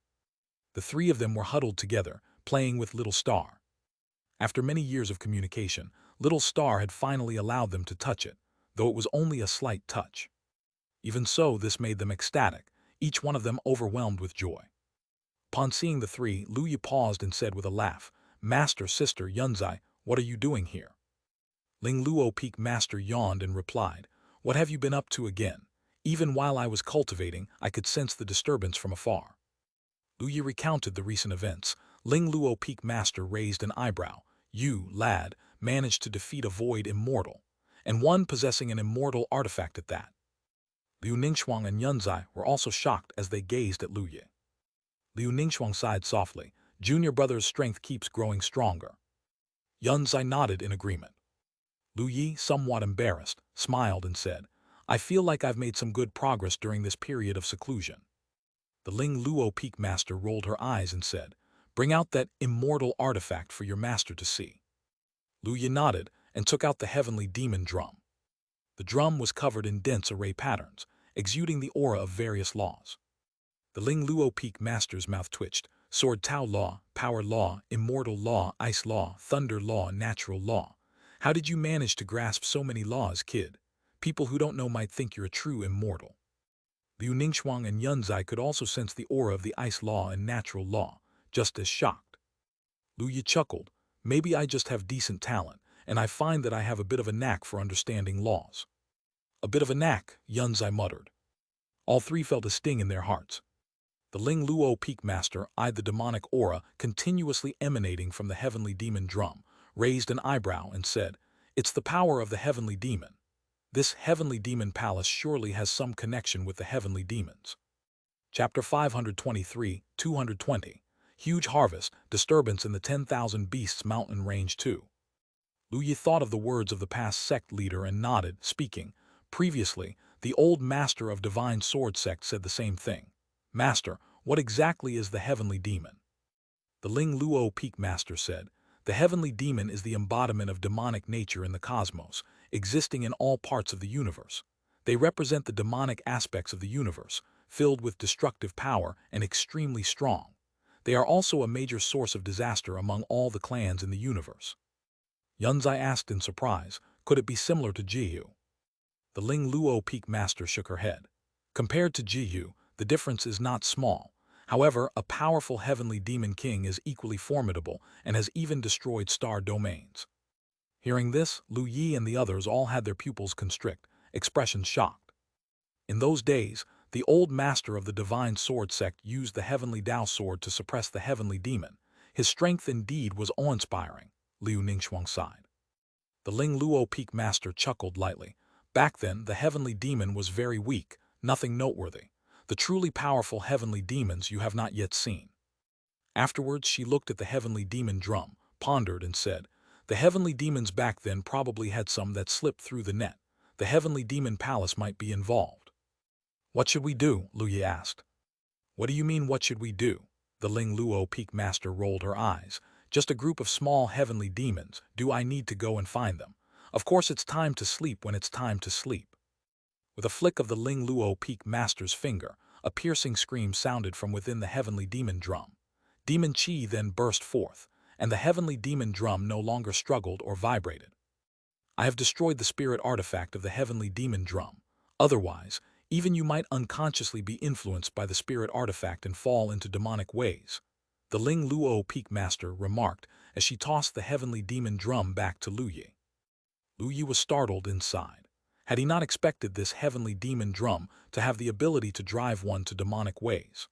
The three of them were huddled together, playing with Little Star. After many years of communication, Little Star had finally allowed them to touch it, though it was only a slight touch. Even so, this made them ecstatic, each one of them overwhelmed with joy. Upon seeing the three, Lu Yi paused and said with a laugh, "Master, sister, Yunzai, what are you doing here?" Ling Luo Peak Master yawned and replied, "What have you been up to again? Even while I was cultivating, I could sense the disturbance from afar." Lu Yi recounted the recent events. Ling Luo Peak Master raised an eyebrow. "You, lad, managed to defeat a void immortal, and one possessing an immortal artifact at that." Liu Ningxuang and Yunzai were also shocked as they gazed at Lu Yi. Liu Ningxuang sighed softly. "Junior brother's strength keeps growing stronger." Yunzai nodded in agreement. Lu Yi, somewhat embarrassed, smiled and said, "I feel like I've made some good progress during this period of seclusion." The Ling Luo Peak Master rolled her eyes and said, "Bring out that immortal artifact for your master to see." Lu Yi nodded and took out the heavenly demon drum. The drum was covered in dense array patterns, exuding the aura of various laws. The Ling Luo Peak Master's mouth twitched. "Sword Tao Law, Power Law, Immortal Law, Ice Law, Thunder Law, Natural Law. How did you manage to grasp so many laws, kid? People who don't know might think you're a true immortal." Liu Ningxuang and Yunzai could also sense the aura of the Ice Law and Natural Law, just as shocked. Lu Yi chuckled. "Maybe I just have decent talent, and I find that I have a bit of a knack for understanding laws." "A bit of a knack," Yunzai muttered. All three felt a sting in their hearts. The Ling Luo Peak Master eyed the demonic aura continuously emanating from the heavenly demon drum, raised an eyebrow and said, "It's the power of the heavenly demon. This heavenly demon palace surely has some connection with the heavenly demons." Chapter 523, 220. Huge Harvest, Disturbance in the 10,000 Beasts Mountain Range 2. Lu Yi thought of the words of the past sect leader and nodded, speaking. Previously, the old master of Divine Sword sect said the same thing. Master, what exactly is the heavenly demon? The Ling Luo Peak Master said, the heavenly demon is the embodiment of demonic nature in the cosmos, existing in all parts of the universe. They represent the demonic aspects of the universe, filled with destructive power and extremely strong. They are also a major source of disaster among all the clans in the universe. Yunzai asked in surprise, could it be similar to Jiyu? The Ling Luo Peak Master shook her head. Compared to Jiyu, the difference is not small. However, a powerful heavenly demon king is equally formidable and has even destroyed star domains. Hearing this, Lu Yi and the others all had their pupils constrict, expressions shocked. In those days, the old master of the Divine Sword sect used the heavenly Dao sword to suppress the heavenly demon. His strength indeed was awe-inspiring, Liu Ningxuang sighed. The Ling Luo Peak Master chuckled lightly. Back then, the heavenly demon was very weak, nothing noteworthy. The truly powerful heavenly demons you have not yet seen. Afterwards, she looked at the heavenly demon drum, pondered and said, the heavenly demons back then probably had some that slipped through the net. The heavenly demon palace might be involved. What should we do? Lu Yi asked. What do you mean, what should we do? The Ling Luo Peak Master rolled her eyes. Just a group of small heavenly demons. Do I need to go and find them? Of course it's time to sleep when it's time to sleep. With a flick of the Ling Luo Peak Master's finger, a piercing scream sounded from within the heavenly demon drum. Demon Qi then burst forth, and the heavenly demon drum no longer struggled or vibrated. I have destroyed the spirit artifact of the heavenly demon drum. Otherwise, even you might unconsciously be influenced by the spirit artifact and fall into demonic ways. The Ling Luo Peak Master remarked as she tossed the heavenly demon drum back to Lu Yi. Lu Yi was startled inside. Had he not expected this heavenly demon drum to have the ability to drive one to demonic ways?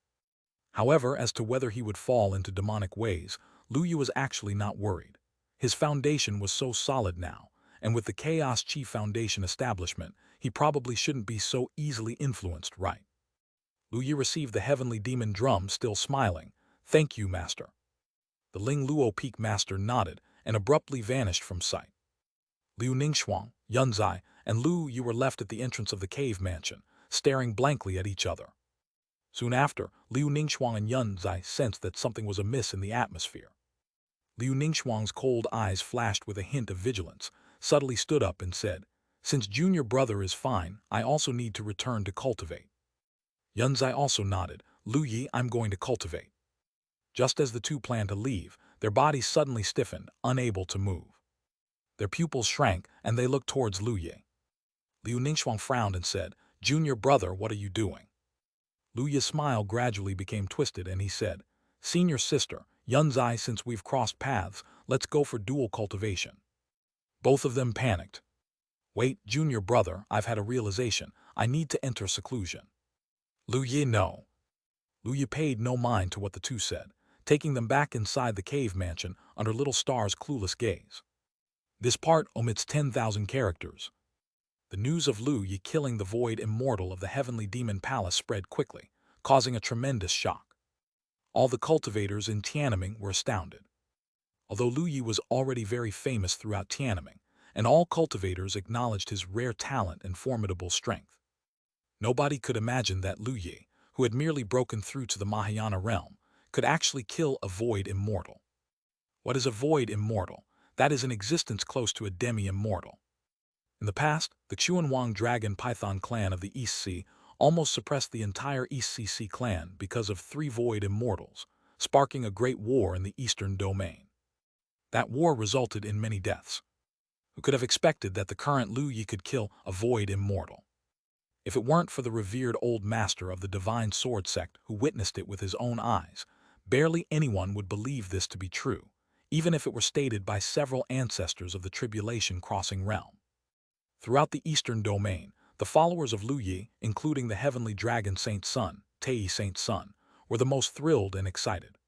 However, as to whether he would fall into demonic ways, Lu Yi was actually not worried. His foundation was so solid now, and with the Chaos Qi Foundation establishment, he probably shouldn't be so easily influenced, right? Lu Yi received the heavenly demon drum, still smiling. Thank you, Master. The Ling Luo Peak Master nodded and abruptly vanished from sight. Liu Ningxuang, Yunzai, and Lu Yi were left at the entrance of the cave mansion, staring blankly at each other. Soon after, Liu Ningxuang and Yunzai sensed that something was amiss in the atmosphere. Liu Ningxuang's cold eyes flashed with a hint of vigilance, subtly stood up and said, since junior brother is fine, I also need to return to cultivate. Yunzai also nodded. Lu Yi, I'm going to cultivate. Just as the two planned to leave, their bodies suddenly stiffened, unable to move. Their pupils shrank, and they looked towards Lu Yi. Liu Ningxuang frowned and said, Junior brother, what are you doing? Lu Yi's smile gradually became twisted, and he said, Senior sister, Yunzai, since we've crossed paths, let's go for dual cultivation. Both of them panicked. Wait, junior brother, I've had a realization. I need to enter seclusion. Lu Yi, no. Lu Yi paid no mind to what the two said, taking them back inside the cave mansion under Little Star's clueless gaze. This part omits 10,000 characters. The news of Lu Yi killing the void immortal of the heavenly demon palace spread quickly, causing a tremendous shock. All the cultivators in Tiananmen were astounded. Although Lu Yi was already very famous throughout Tiananmen, and all cultivators acknowledged his rare talent and formidable strength, nobody could imagine that Lu Yi, who had merely broken through to the Mahayana realm, could actually kill a void immortal. What is a void immortal? That is an existence close to a demi-immortal. In the past, the Xuanwang Dragon Python clan of the East Sea almost suppressed the entire East Sea clan because of 3 void immortals, sparking a great war in the eastern domain. That war resulted in many deaths. Who could have expected that the current Lu Yi could kill a void immortal? If it weren't for the revered old master of the Divine Sword sect who witnessed it with his own eyes, barely anyone would believe this to be true, even if it were stated by several ancestors of the Tribulation Crossing realm. Throughout the eastern domain, the followers of Lu Yi, including the heavenly dragon Saint Sun, Tei Saint Sun, were the most thrilled and excited.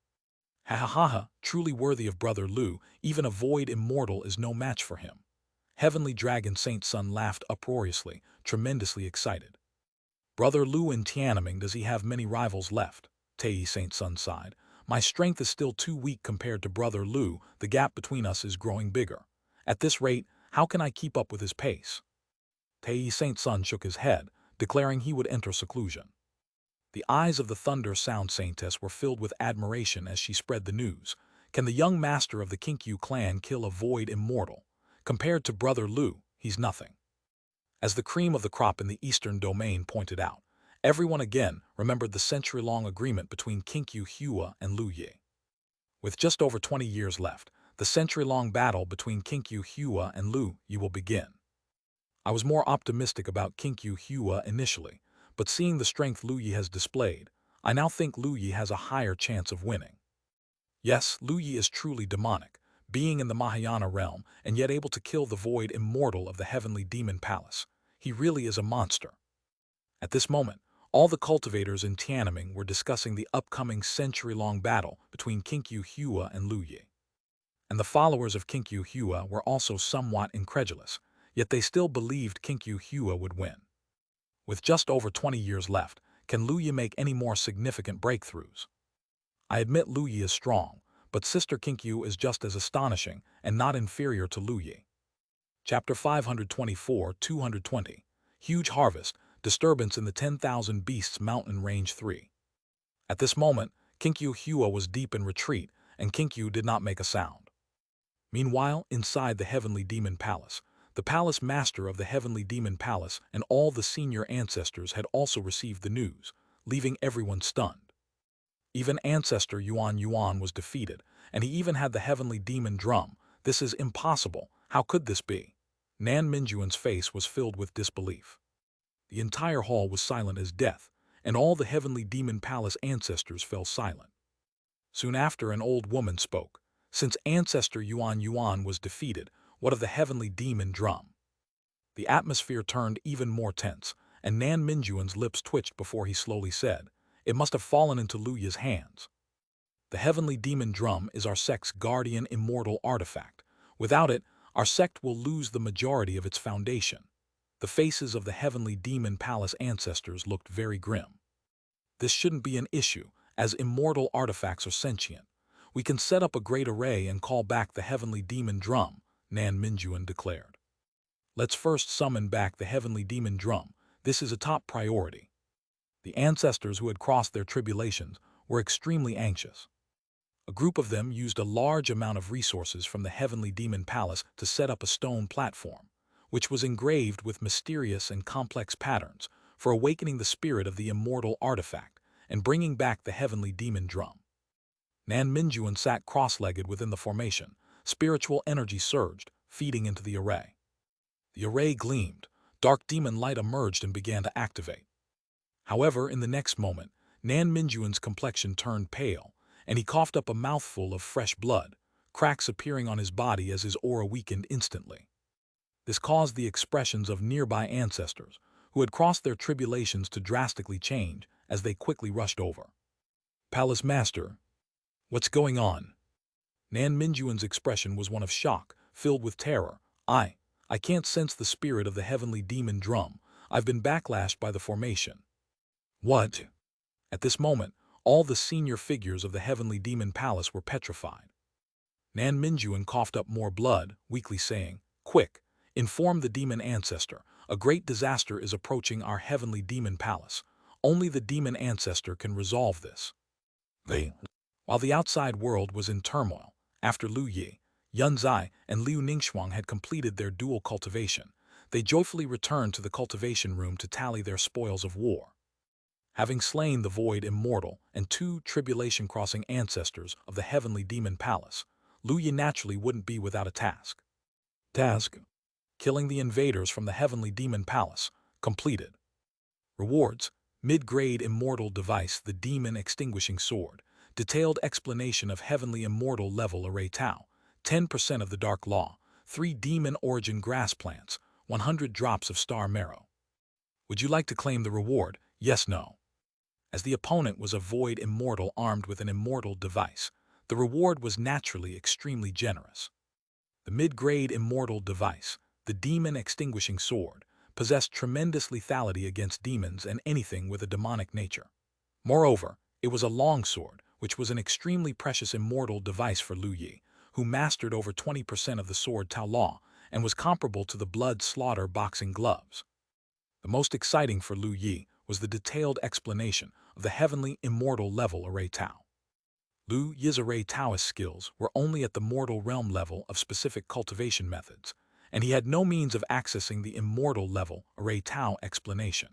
Ha ha ha ha, truly worthy of brother Lu, even a void immortal is no match for him. Heavenly dragon Saint Sun laughed uproariously, tremendously excited. Brother Lu in Tiananmen, does he have many rivals left? Tei Saint Sun sighed. My strength is still too weak compared to Brother Lu, the gap between us is growing bigger. At this rate, how can I keep up with his pace? Tei Saint Sun shook his head, declaring he would enter seclusion. The eyes of the Thunder Sound Saintess were filled with admiration as she spread the news. Can the young master of the Kinkyu clan kill a void immortal? Compared to Brother Lu, he's nothing. As the cream of the crop in the eastern domain pointed out, everyone again remembered the century-long agreement between Kinkyu Hua and Lu Yi. With just over 20 years left, the century-long battle between Kinkyu Hua and Lu Yi will begin. I was more optimistic about Kinkyu Hua initially, but seeing the strength Lu Yi has displayed, I now think Lu Yi has a higher chance of winning. Yes, Lu Yi is truly demonic, being in the Mahayana realm and yet able to kill the void immortal of the heavenly demon palace. He really is a monster. At this moment, all the cultivators in Tiananmen were discussing the upcoming century-long battle between Kinkyu Hua and Lu Yi. And the followers of Kinkyu Hua were also somewhat incredulous, yet they still believed Kinkyu Hua would win. With just over 20 years left, can Lu Yi make any more significant breakthroughs? I admit Lu Yi is strong, but Sister Kinkyu is just as astonishing and not inferior to Lu Yi. Chapter 524-220 Huge Harvest, Disturbance in the 10,000 Beasts Mountain Range 3. At this moment, Kinkyu Hua was deep in retreat, and Kinkyu did not make a sound. Meanwhile, inside the Heavenly Demon Palace, the Palace Master of the Heavenly Demon Palace and all the senior ancestors had also received the news, leaving everyone stunned. Even Ancestor Yuan Yuan was defeated, and he even had the Heavenly Demon Drum. This is impossible. How could this be? Nan Minjuan's face was filled with disbelief. The entire hall was silent as death, and all the Heavenly Demon Palace ancestors fell silent. Soon after, an old woman spoke. Since Ancestor Yuan Yuan was defeated, what of the Heavenly Demon Drum? The atmosphere turned even more tense, and Nan Minjuan's lips twitched before he slowly said, "It must have fallen into Lu Yi's hands." The Heavenly Demon Drum is our sect's guardian immortal artifact. Without it, our sect will lose the majority of its foundation. The faces of the Heavenly Demon Palace ancestors looked very grim. This shouldn't be an issue, as immortal artifacts are sentient. We can set up a great array and call back the Heavenly Demon Drum, Nan Minjuan declared. Let's first summon back the Heavenly Demon Drum. This is a top priority. The ancestors who had crossed their tribulations were extremely anxious. A group of them used a large amount of resources from the Heavenly Demon Palace to set up a stone platform, which was engraved with mysterious and complex patterns for awakening the spirit of the immortal artifact and bringing back the Heavenly Demon Drum. Nan Minjuan sat cross-legged within the formation. Spiritual energy surged, feeding into the array. The array gleamed. Dark demon light emerged and began to activate. However, in the next moment, Nan Minjuan's complexion turned pale, and he coughed up a mouthful of fresh blood, cracks appearing on his body as his aura weakened instantly. This caused the expressions of nearby ancestors, who had crossed their tribulations, to drastically change as they quickly rushed over. Palace Master, what's going on? Nan Minjuan's expression was one of shock, filled with terror. I can't sense the spirit of the Heavenly Demon Drum. I've been backlashed by the formation. What? At this moment, all the senior figures of the Heavenly Demon Palace were petrified. Nan Minjuan coughed up more blood, weakly saying, "Quick, inform the demon ancestor. A great disaster is approaching our Heavenly Demon Palace. Only the demon ancestor can resolve this." While the outside world was in turmoil, after Lu Yi, Yun Zai, and Liu Ningxuang had completed their dual cultivation, they joyfully returned to the cultivation room to tally their spoils of war. Having slain the void immortal and 2 tribulation-crossing ancestors of the Heavenly Demon Palace, Lu Yi naturally wouldn't be without a task. Killing the invaders from the Heavenly Demon Palace, completed. Rewards: mid-grade immortal device, the Demon Extinguishing Sword, detailed explanation of Heavenly Immortal level array Tao, 10% of the Dark Law, 3 demon origin grass plants, 100 drops of star marrow. Would you like to claim the reward? Yes, no. As the opponent was a void immortal armed with an immortal device, the reward was naturally extremely generous. The mid-grade immortal device, the Demon Extinguishing Sword, possessed tremendous lethality against demons and anything with a demonic nature. Moreover, it was a longsword, which was an extremely precious immortal device for Lu Yi, who mastered over 20% of the sword Tao Law and was comparable to the blood slaughter boxing gloves. The most exciting for Lu Yi was the detailed explanation of the heavenly immortal level array Tao. Lu Yi's array Taoist skills were only at the mortal realm level of specific cultivation methods, and he had no means of accessing the immortal level array Tao explanation.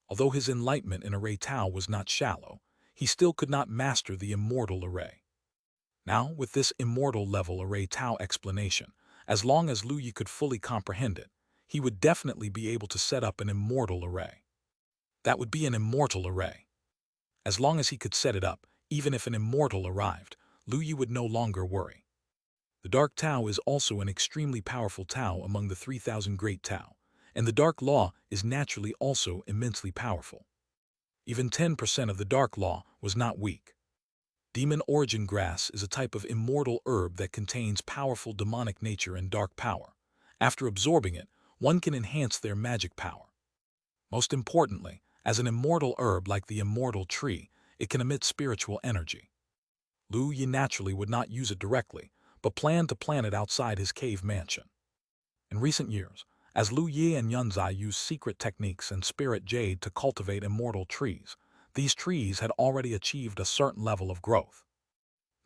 Although his enlightenment in array Tao was not shallow, he still could not master the immortal array. Now, with this immortal level array Tao explanation, as long as Lu Yi could fully comprehend it, he would definitely be able to set up an immortal array. That would be an immortal array. As long as he could set it up, even if an immortal arrived, Lu Yi would no longer worry. The Dark Tao is also an extremely powerful Tao among the 3,000 Great Tao, and the Dark Law is naturally also immensely powerful. Even 10% of the Dark Law was not weak. Demon Origin Grass is a type of immortal herb that contains powerful demonic nature and dark power. After absorbing it, one can enhance their magic power. Most importantly, as an immortal herb like the immortal tree, it can emit spiritual energy. Lu Yi naturally would not use it directly, but planned to plant it outside his cave mansion. In recent years, as Lu Yi and Yunzai used secret techniques and spirit jade to cultivate immortal trees, these trees had already achieved a certain level of growth.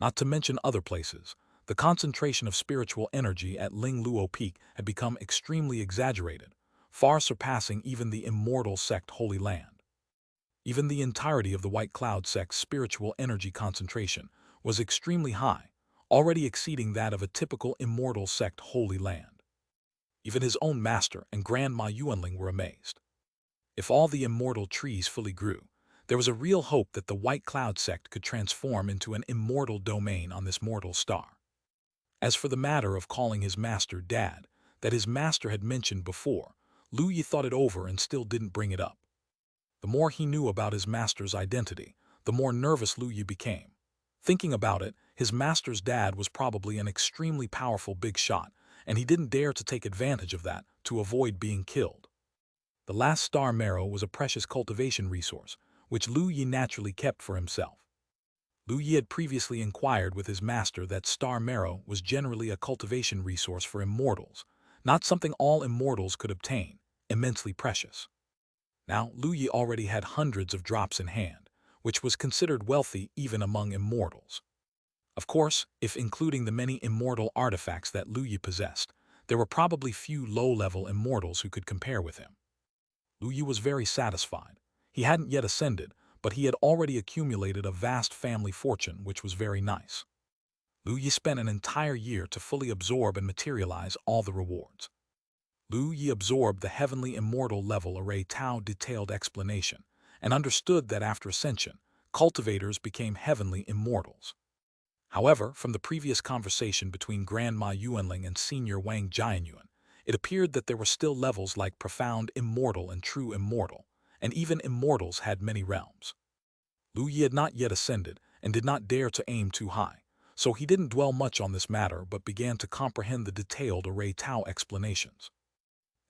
Not to mention other places, the concentration of spiritual energy at Ling Luo Peak had become extremely exaggerated, far surpassing even the immortal sect Holy Land. Even the entirety of the White Cloud sect's spiritual energy concentration was extremely high, already exceeding that of a typical immortal sect Holy Land. Even his own master and Grandma Yuanling were amazed. If all the immortal trees fully grew, there was a real hope that the White Cloud sect could transform into an immortal domain on this mortal star. As for the matter of calling his master Dad, that his master had mentioned before, Lu Yi thought it over and still didn't bring it up. The more he knew about his master's identity, the more nervous Lu Yi became. Thinking about it, his master's dad was probably an extremely powerful big shot, and he didn't dare to take advantage of that to avoid being killed. The last star marrow was a precious cultivation resource, which Lu Yi naturally kept for himself. Lu Yi had previously inquired with his master that star marrow was generally a cultivation resource for immortals, not something all immortals could obtain, immensely precious. Now, Lu Yi already had hundreds of drops in hand, which was considered wealthy even among immortals. Of course, if including the many immortal artifacts that Lu Yi possessed, there were probably few low-level immortals who could compare with him. Lu Yi was very satisfied. He hadn't yet ascended, but he had already accumulated a vast family fortune, which was very nice. Lu Yi spent an entire year to fully absorb and materialize all the rewards. Lu Yi absorbed the heavenly immortal level array Tao detailed explanation, and understood that after ascension, cultivators became heavenly immortals. However, from the previous conversation between Grandma Yuanling and Senior Wang Jianyuan, it appeared that there were still levels like profound immortal and true immortal, and even immortals had many realms. Lu Yi had not yet ascended and did not dare to aim too high, so he didn't dwell much on this matter but began to comprehend the detailed array Tao explanations.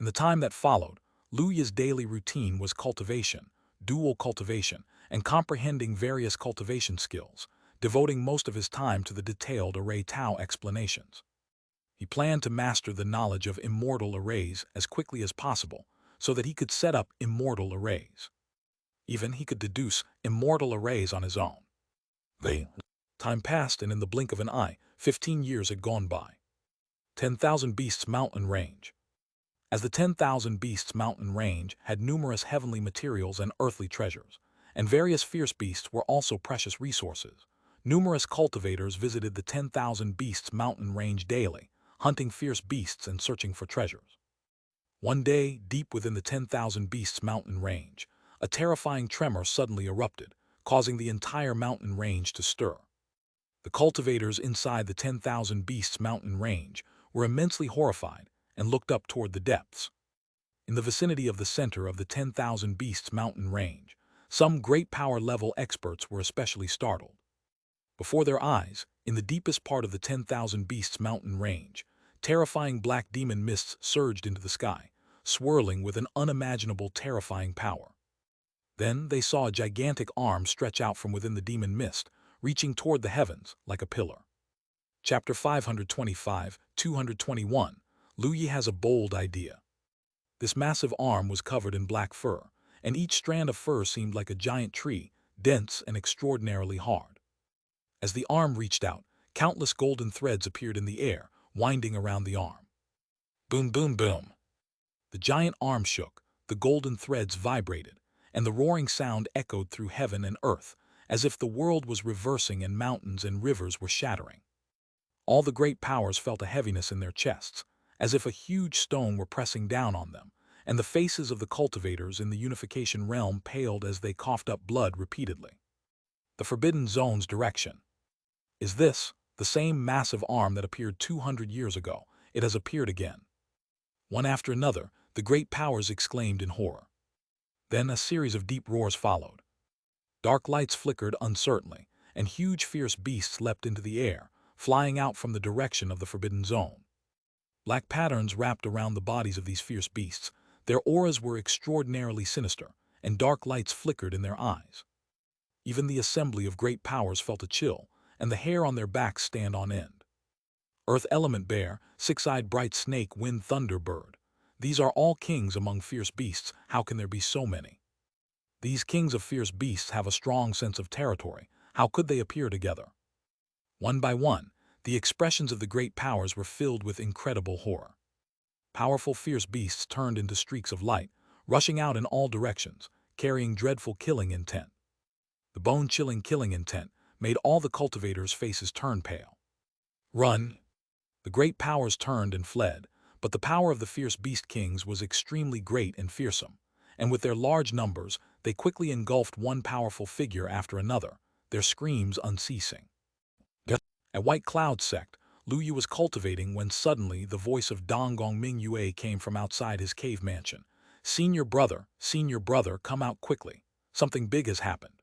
In the time that followed, Lu Yi's daily routine was cultivation, dual cultivation, and comprehending various cultivation skills, devoting most of his time to the detailed array Tao explanations. He planned to master the knowledge of immortal arrays as quickly as possible so that he could set up immortal arrays. Even he could deduce immortal arrays on his own. Time passed, and in the blink of an eye, 15 years had gone by. 10,000 Beasts Mountain Range. As the 10,000 Beasts Mountain Range had numerous heavenly materials and earthly treasures, and various fierce beasts were also precious resources, numerous cultivators visited the 10,000 Beasts Mountain Range daily, hunting fierce beasts and searching for treasures. One day, deep within the 10,000 Beasts Mountain Range, a terrifying tremor suddenly erupted, causing the entire mountain range to stir. The cultivators inside the 10,000 Beasts Mountain Range were immensely horrified and looked up toward the depths. In the vicinity of the center of the 10,000 Beasts Mountain Range, some great power-level experts were especially startled. Before their eyes, in the deepest part of the 10,000 Beasts Mountain Range, terrifying black demon mists surged into the sky, swirling with an unimaginable terrifying power. Then they saw a gigantic arm stretch out from within the demon mist, reaching toward the heavens like a pillar. Chapter 525, 221. Lu Yi has a bold idea. This massive arm was covered in black fur, and each strand of fur seemed like a giant tree, dense and extraordinarily hard. As the arm reached out, countless golden threads appeared in the air, winding around the arm. Boom, boom, boom. The giant arm shook, the golden threads vibrated, and the roaring sound echoed through heaven and earth, as if the world was reversing and mountains and rivers were shattering. All the great powers felt a heaviness in their chests, as if a huge stone were pressing down on them, and the faces of the cultivators in the unification realm paled as they coughed up blood repeatedly. The Forbidden Zone's direction. Is this the same massive arm that appeared 200 years ago? It has appeared again. One after another, the great powers exclaimed in horror. Then a series of deep roars followed. Dark lights flickered uncertainly, and huge fierce beasts leapt into the air, flying out from the direction of the Forbidden Zone. Black patterns wrapped around the bodies of these fierce beasts. Their auras were extraordinarily sinister, and dark lights flickered in their eyes. Even the assembly of great powers felt a chill, and the hair on their backs stand on end. Earth Element Bear, Six-Eyed Bright Snake, Wind Thunder Bird. These are all kings among fierce beasts. How can there be so many? These kings of fierce beasts have a strong sense of territory. How could they appear together? One by one, the expressions of the great powers were filled with incredible horror. Powerful fierce beasts turned into streaks of light, rushing out in all directions, carrying dreadful killing intent. The bone-chilling killing intent made all the cultivators' faces turn pale. Run! The great powers turned and fled, but the power of the fierce beast kings was extremely great and fearsome, and with their large numbers, they quickly engulfed one powerful figure after another, their screams unceasing. A white cloud sect, Lu Yu was cultivating when suddenly the voice of Donggong Ming Yue came from outside his cave mansion. Senior brother, come out quickly. Something big has happened.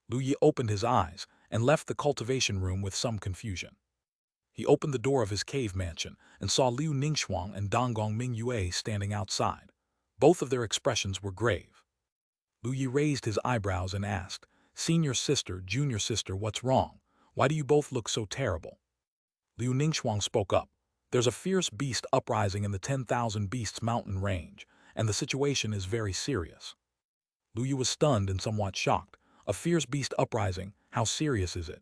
Lu Yi opened his eyes and left the cultivation room with some confusion. He opened the door of his cave mansion and saw Liu Ningxuang and Donggong Ming Yue standing outside. Both of their expressions were grave. Lu Yi raised his eyebrows and asked, Senior sister, junior sister, what's wrong? Why do you both look so terrible? Liu Ningxuang spoke up. There's a fierce beast uprising in the 10,000 Beasts mountain range, and the situation is very serious. Lu Yi was stunned and somewhat shocked. A fierce beast uprising, how serious is it?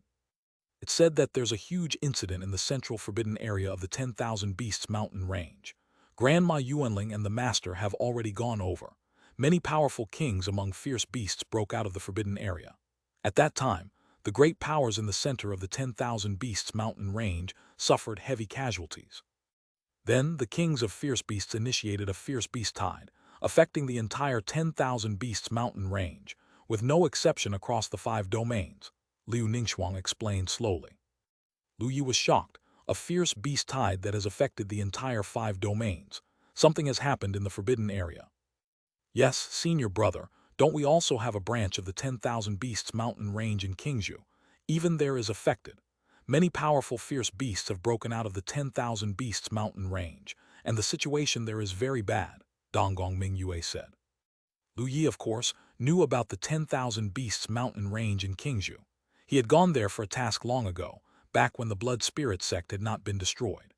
It's said that there's a huge incident in the central forbidden area of the 10,000 Beasts mountain range. Grandma Yuanling and the Master have already gone over. Many powerful kings among fierce beasts broke out of the forbidden area. At that time, the great powers in the center of the 10,000 Beasts mountain range suffered heavy casualties. Then the kings of fierce beasts initiated a fierce beast tide, affecting the entire 10,000 Beasts mountain range, with no exception across the 5 domains, Liu Ningxuang explained slowly. Lu Yi was shocked. A fierce beast tide that has affected the entire 5 domains. Something has happened in the forbidden area. Yes, senior brother, don't we also have a branch of the 10,000 Beasts mountain range in Qingzhou? Even there is affected. Many powerful fierce beasts have broken out of the 10,000 Beasts mountain range, and the situation there is very bad, Donggong Ming Yue said. Lu Yi, of course, knew about the 10,000 Beasts mountain range in Qingzhou. He had gone there for a task long ago, back when the Blood Spirit sect had not been destroyed.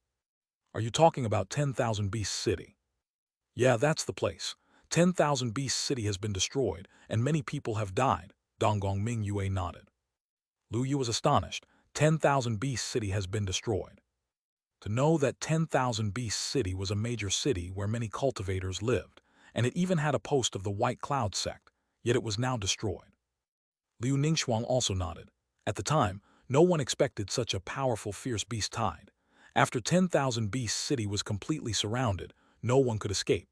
Are you talking about 10,000 Beasts City? Yeah, that's the place. 10,000 Beasts City has been destroyed, and many people have died, Donggong Ming Yue nodded. Lu Yu was astonished. 10,000 Beasts City has been destroyed. To know that 10,000 Beasts City was a major city where many cultivators lived, and it even had a post of the White Cloud sect, yet it was now destroyed. Liu Ningxuang also nodded. At the time, no one expected such a powerful fierce beast tide. After 10,000 Beasts City was completely surrounded, no one could escape.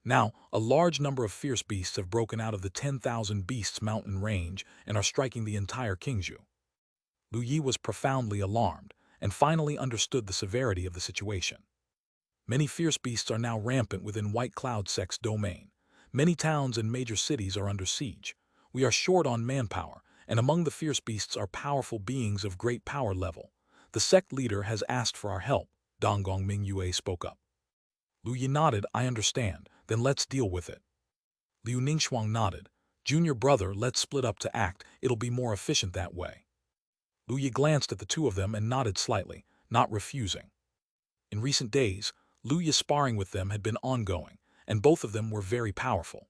Now, a large number of fierce beasts have broken out of the 10,000 Beasts mountain range and are striking the entire Qingzhou. Lu Yi was profoundly alarmed and finally understood the severity of the situation. Many fierce beasts are now rampant within White Cloud sect's domain. Many towns and major cities are under siege. We are short on manpower, and among the fierce beasts are powerful beings of great power level. The sect leader has asked for our help, Donggong Ming Yue spoke up. Lu Yi nodded. I understand. Then let's deal with it. Liu Ningxuang nodded. Junior brother, let's split up to act, it'll be more efficient that way. Lu Yi glanced at the two of them and nodded slightly, not refusing. In recent days, Lu Yi's sparring with them had been ongoing, and both of them were very powerful.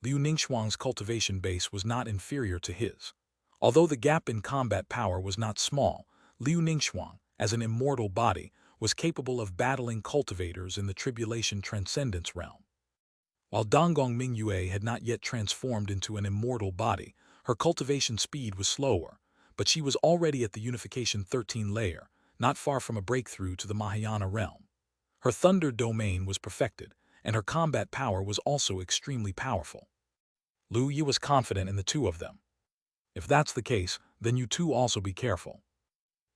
Liu Ningxuang's cultivation base was not inferior to his. Although the gap in combat power was not small, Liu Ningxuang, as an immortal body, was capable of battling cultivators in the tribulation transcendence realm. While Donggong Mingyue had not yet transformed into an immortal body, her cultivation speed was slower, but she was already at the Unification 13 layer, not far from a breakthrough to the Mahayana realm. Her thunder domain was perfected, and her combat power was also extremely powerful. Lu Yi was confident in the two of them. If that's the case, then you two also be careful.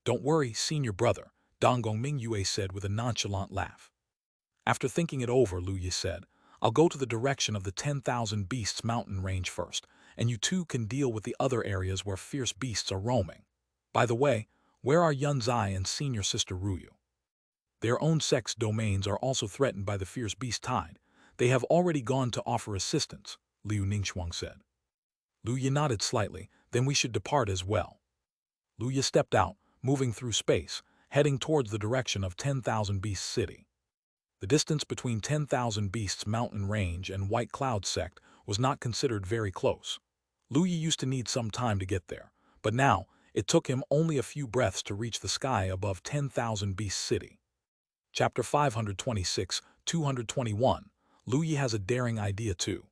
Don't worry, senior brother, Donggong Mingyue said with a nonchalant laugh. After thinking it over, Lu Yi said, I'll go to the direction of the 10,000 Beasts mountain range first, and you two can deal with the other areas where fierce beasts are roaming. By the way, where are Yunzai and senior sister Ruyu? Their own sex domains are also threatened by the fierce beast tide. They have already gone to offer assistance, Liu Ningxuang said. Lu Yi nodded slightly, then we should depart as well. Lu Yi stepped out, moving through space, heading towards the direction of 10,000 Beasts City. The distance between 10,000 Beasts mountain range and White Cloud sect was not considered very close. Lu Yi used to need some time to get there, but now it took him only a few breaths to reach the sky above 10,000 Beasts City. Chapter 526, 221, Lu Yi has a daring idea too.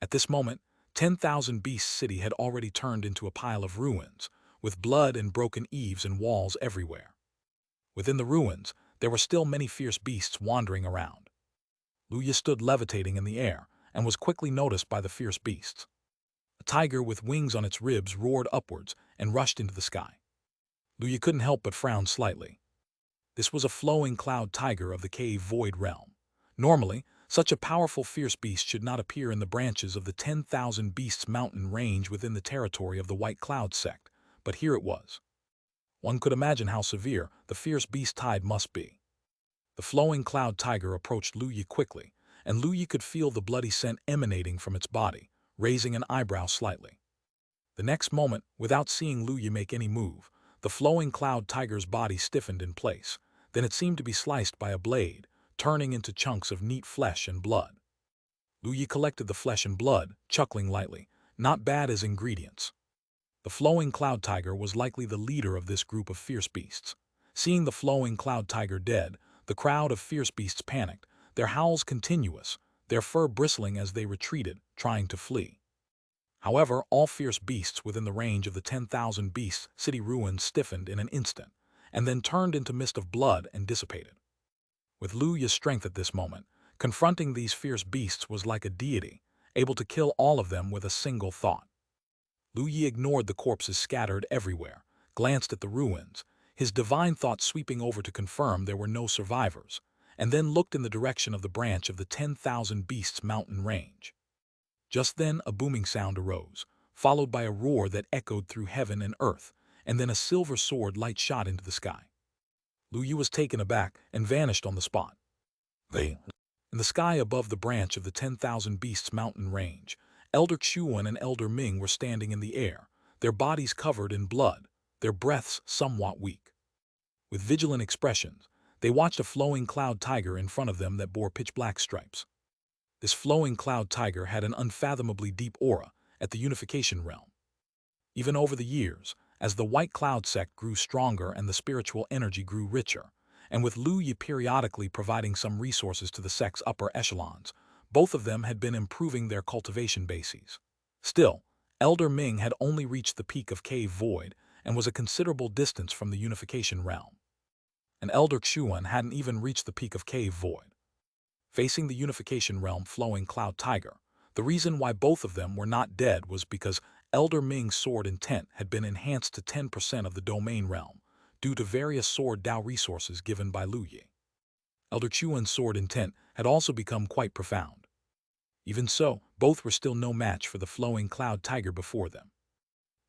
At this moment, 10,000 Beasts City had already turned into a pile of ruins, with blood and broken eaves and walls everywhere. Within the ruins, there were still many fierce beasts wandering around. Lu Yi stood levitating in the air and was quickly noticed by the fierce beasts. A tiger with wings on its ribs roared upwards and rushed into the sky. Lu Yi couldn't help but frown slightly. This was a flowing cloud tiger of the cave void realm. Normally, such a powerful fierce beast should not appear in the branches of the 10,000 Beasts mountain range within the territory of the White Cloud sect, but here it was. One could imagine how severe the fierce beast tide must be. The flowing cloud tiger approached Lu Yi quickly, and Lu Yi could feel the bloody scent emanating from its body, raising an eyebrow slightly. The next moment, without seeing Lu Yi make any move, the flowing cloud tiger's body stiffened in place. Then it seemed to be sliced by a blade, turning into chunks of neat flesh and blood. Lu Yi collected the flesh and blood, chuckling lightly, not bad as ingredients. The flowing cloud tiger was likely the leader of this group of fierce beasts. Seeing the flowing cloud tiger dead, the crowd of fierce beasts panicked, their howls continuous, their fur bristling as they retreated, trying to flee. However, all fierce beasts within the range of the 10,000 Beasts City ruins stiffened in an instant, and then turned into mist of blood and dissipated. With Lu Yi's strength at this moment, confronting these fierce beasts was like a deity, able to kill all of them with a single thought. Lu Yi ignored the corpses scattered everywhere, glanced at the ruins, his divine thought sweeping over to confirm there were no survivors, and then looked in the direction of the branch of the 10,000 Beasts mountain range. Just then a booming sound arose, followed by a roar that echoed through heaven and earth, and then a silver sword light shot into the sky. Lu Yi was taken aback and vanished on the spot. In the sky above the branch of the 10,000 Beasts mountain range, Elder Chuan and Elder Ming were standing in the air, their bodies covered in blood, their breaths somewhat weak. With vigilant expressions, they watched a flowing cloud tiger in front of them that bore pitch-black stripes. This flowing cloud tiger had an unfathomably deep aura at the unification realm. Even over the years, as the White Cloud sect grew stronger and the spiritual energy grew richer, and with Lu Yi periodically providing some resources to the sect's upper echelons, both of them had been improving their cultivation bases. Still, Elder Ming had only reached the peak of Cave Void and was a considerable distance from the unification realm. And Elder Xuan hadn't even reached the peak of Cave Void. Facing the unification realm flowing cloud tiger, the reason why both of them were not dead was because Elder Ming's sword intent had been enhanced to 10% of the domain realm, due to various sword Dao resources given by Lu Yi. Elder Chuan's sword intent had also become quite profound. Even so, both were still no match for the flowing cloud tiger before them.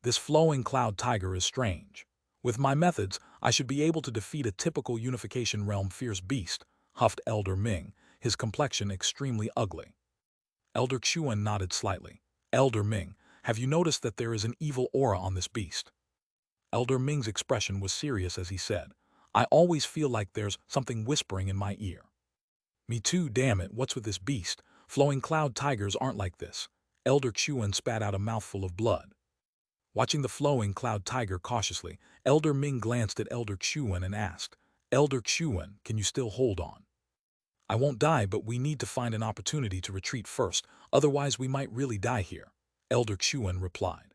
This flowing cloud tiger is strange. With my methods, I should be able to defeat a typical unification realm fierce beast, huffed Elder Ming, his complexion extremely ugly. Elder Xuan nodded slightly. Elder Ming, have you noticed that there is an evil aura on this beast? Elder Ming's expression was serious as he said, I always feel like there's something whispering in my ear. Me too, damn it, what's with this beast? Flowing cloud tigers aren't like this. Elder Xuan spat out a mouthful of blood. Watching the flowing cloud tiger cautiously, Elder Ming glanced at Elder Xuan and asked, Elder Xuan, can you still hold on? I won't die, but we need to find an opportunity to retreat first, otherwise we might really die here, Elder Xuan replied.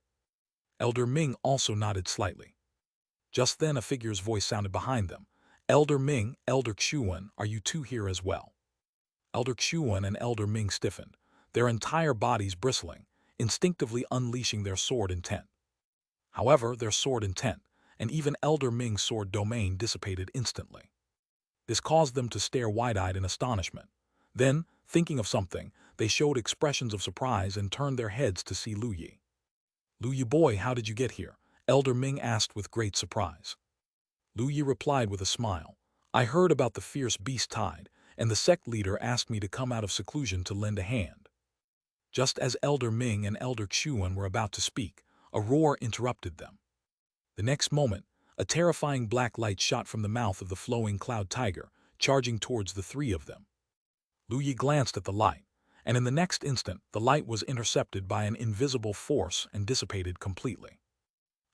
Elder Ming also nodded slightly. Just then a figure's voice sounded behind them. Elder Ming, Elder Xuan, are you two here as well? Elder Xuan and Elder Ming stiffened, their entire bodies bristling, instinctively unleashing their sword intent. However, their sword intent, and even Elder Ming's sword domain dissipated instantly. This caused them to stare wide-eyed in astonishment. Then, thinking of something, they showed expressions of surprise and turned their heads to see Lu Yi. Lu Yi boy, how did you get here? Elder Ming asked with great surprise. Lu Yi replied with a smile. I heard about the fierce beast tide, and the sect leader asked me to come out of seclusion to lend a hand. Just as Elder Ming and Elder Xuan were about to speak, a roar interrupted them. The next moment, a terrifying black light shot from the mouth of the flowing cloud tiger, charging towards the three of them. Lu Yi glanced at the light, and in the next instant the light was intercepted by an invisible force and dissipated completely.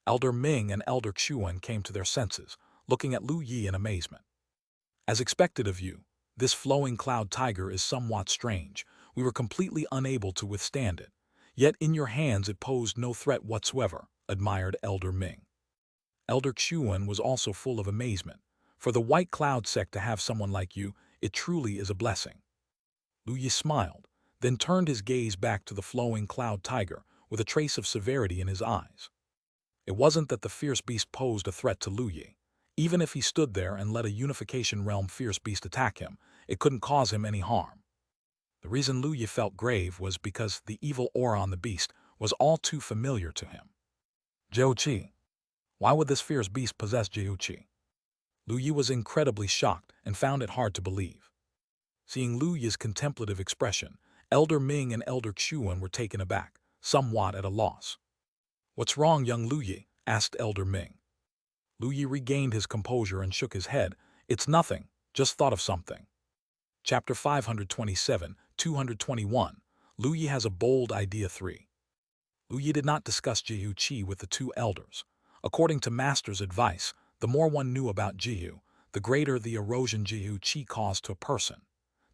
Elder Ming and Elder Xuan came to their senses, looking at Lu Yi in amazement. As expected of you, this flowing cloud tiger is somewhat strange. We were completely unable to withstand it. Yet in your hands it posed no threat whatsoever, admired Elder Ming. Elder Xuan was also full of amazement. For the White Cloud sect to have someone like you, it truly is a blessing. Lu Yi smiled, then turned his gaze back to the flowing cloud tiger with a trace of severity in his eyes. It wasn't that the fierce beast posed a threat to Lu Yi. Even if he stood there and let a Unification Realm fierce beast attack him, it couldn't cause him any harm. The reason Lu Yi felt grave was because the evil aura on the beast was all too familiar to him. Jiu Qi. Why would this fierce beast possess Jiu Qi? Lu Yi was incredibly shocked and found it hard to believe. Seeing Lu Yi's contemplative expression, Elder Ming and Elder Xuan were taken aback, somewhat at a loss. What's wrong, young Lu Yi? Asked Elder Ming. Lu Yi regained his composure and shook his head. It's nothing, just thought of something. Chapter 527, 221. Lu Yi has a bold idea 3. Lu Yi did not discuss Jiu Qi with the two elders. According to Master's advice, the more one knew about Jiu, the greater the erosion Jiu Qi caused to a person.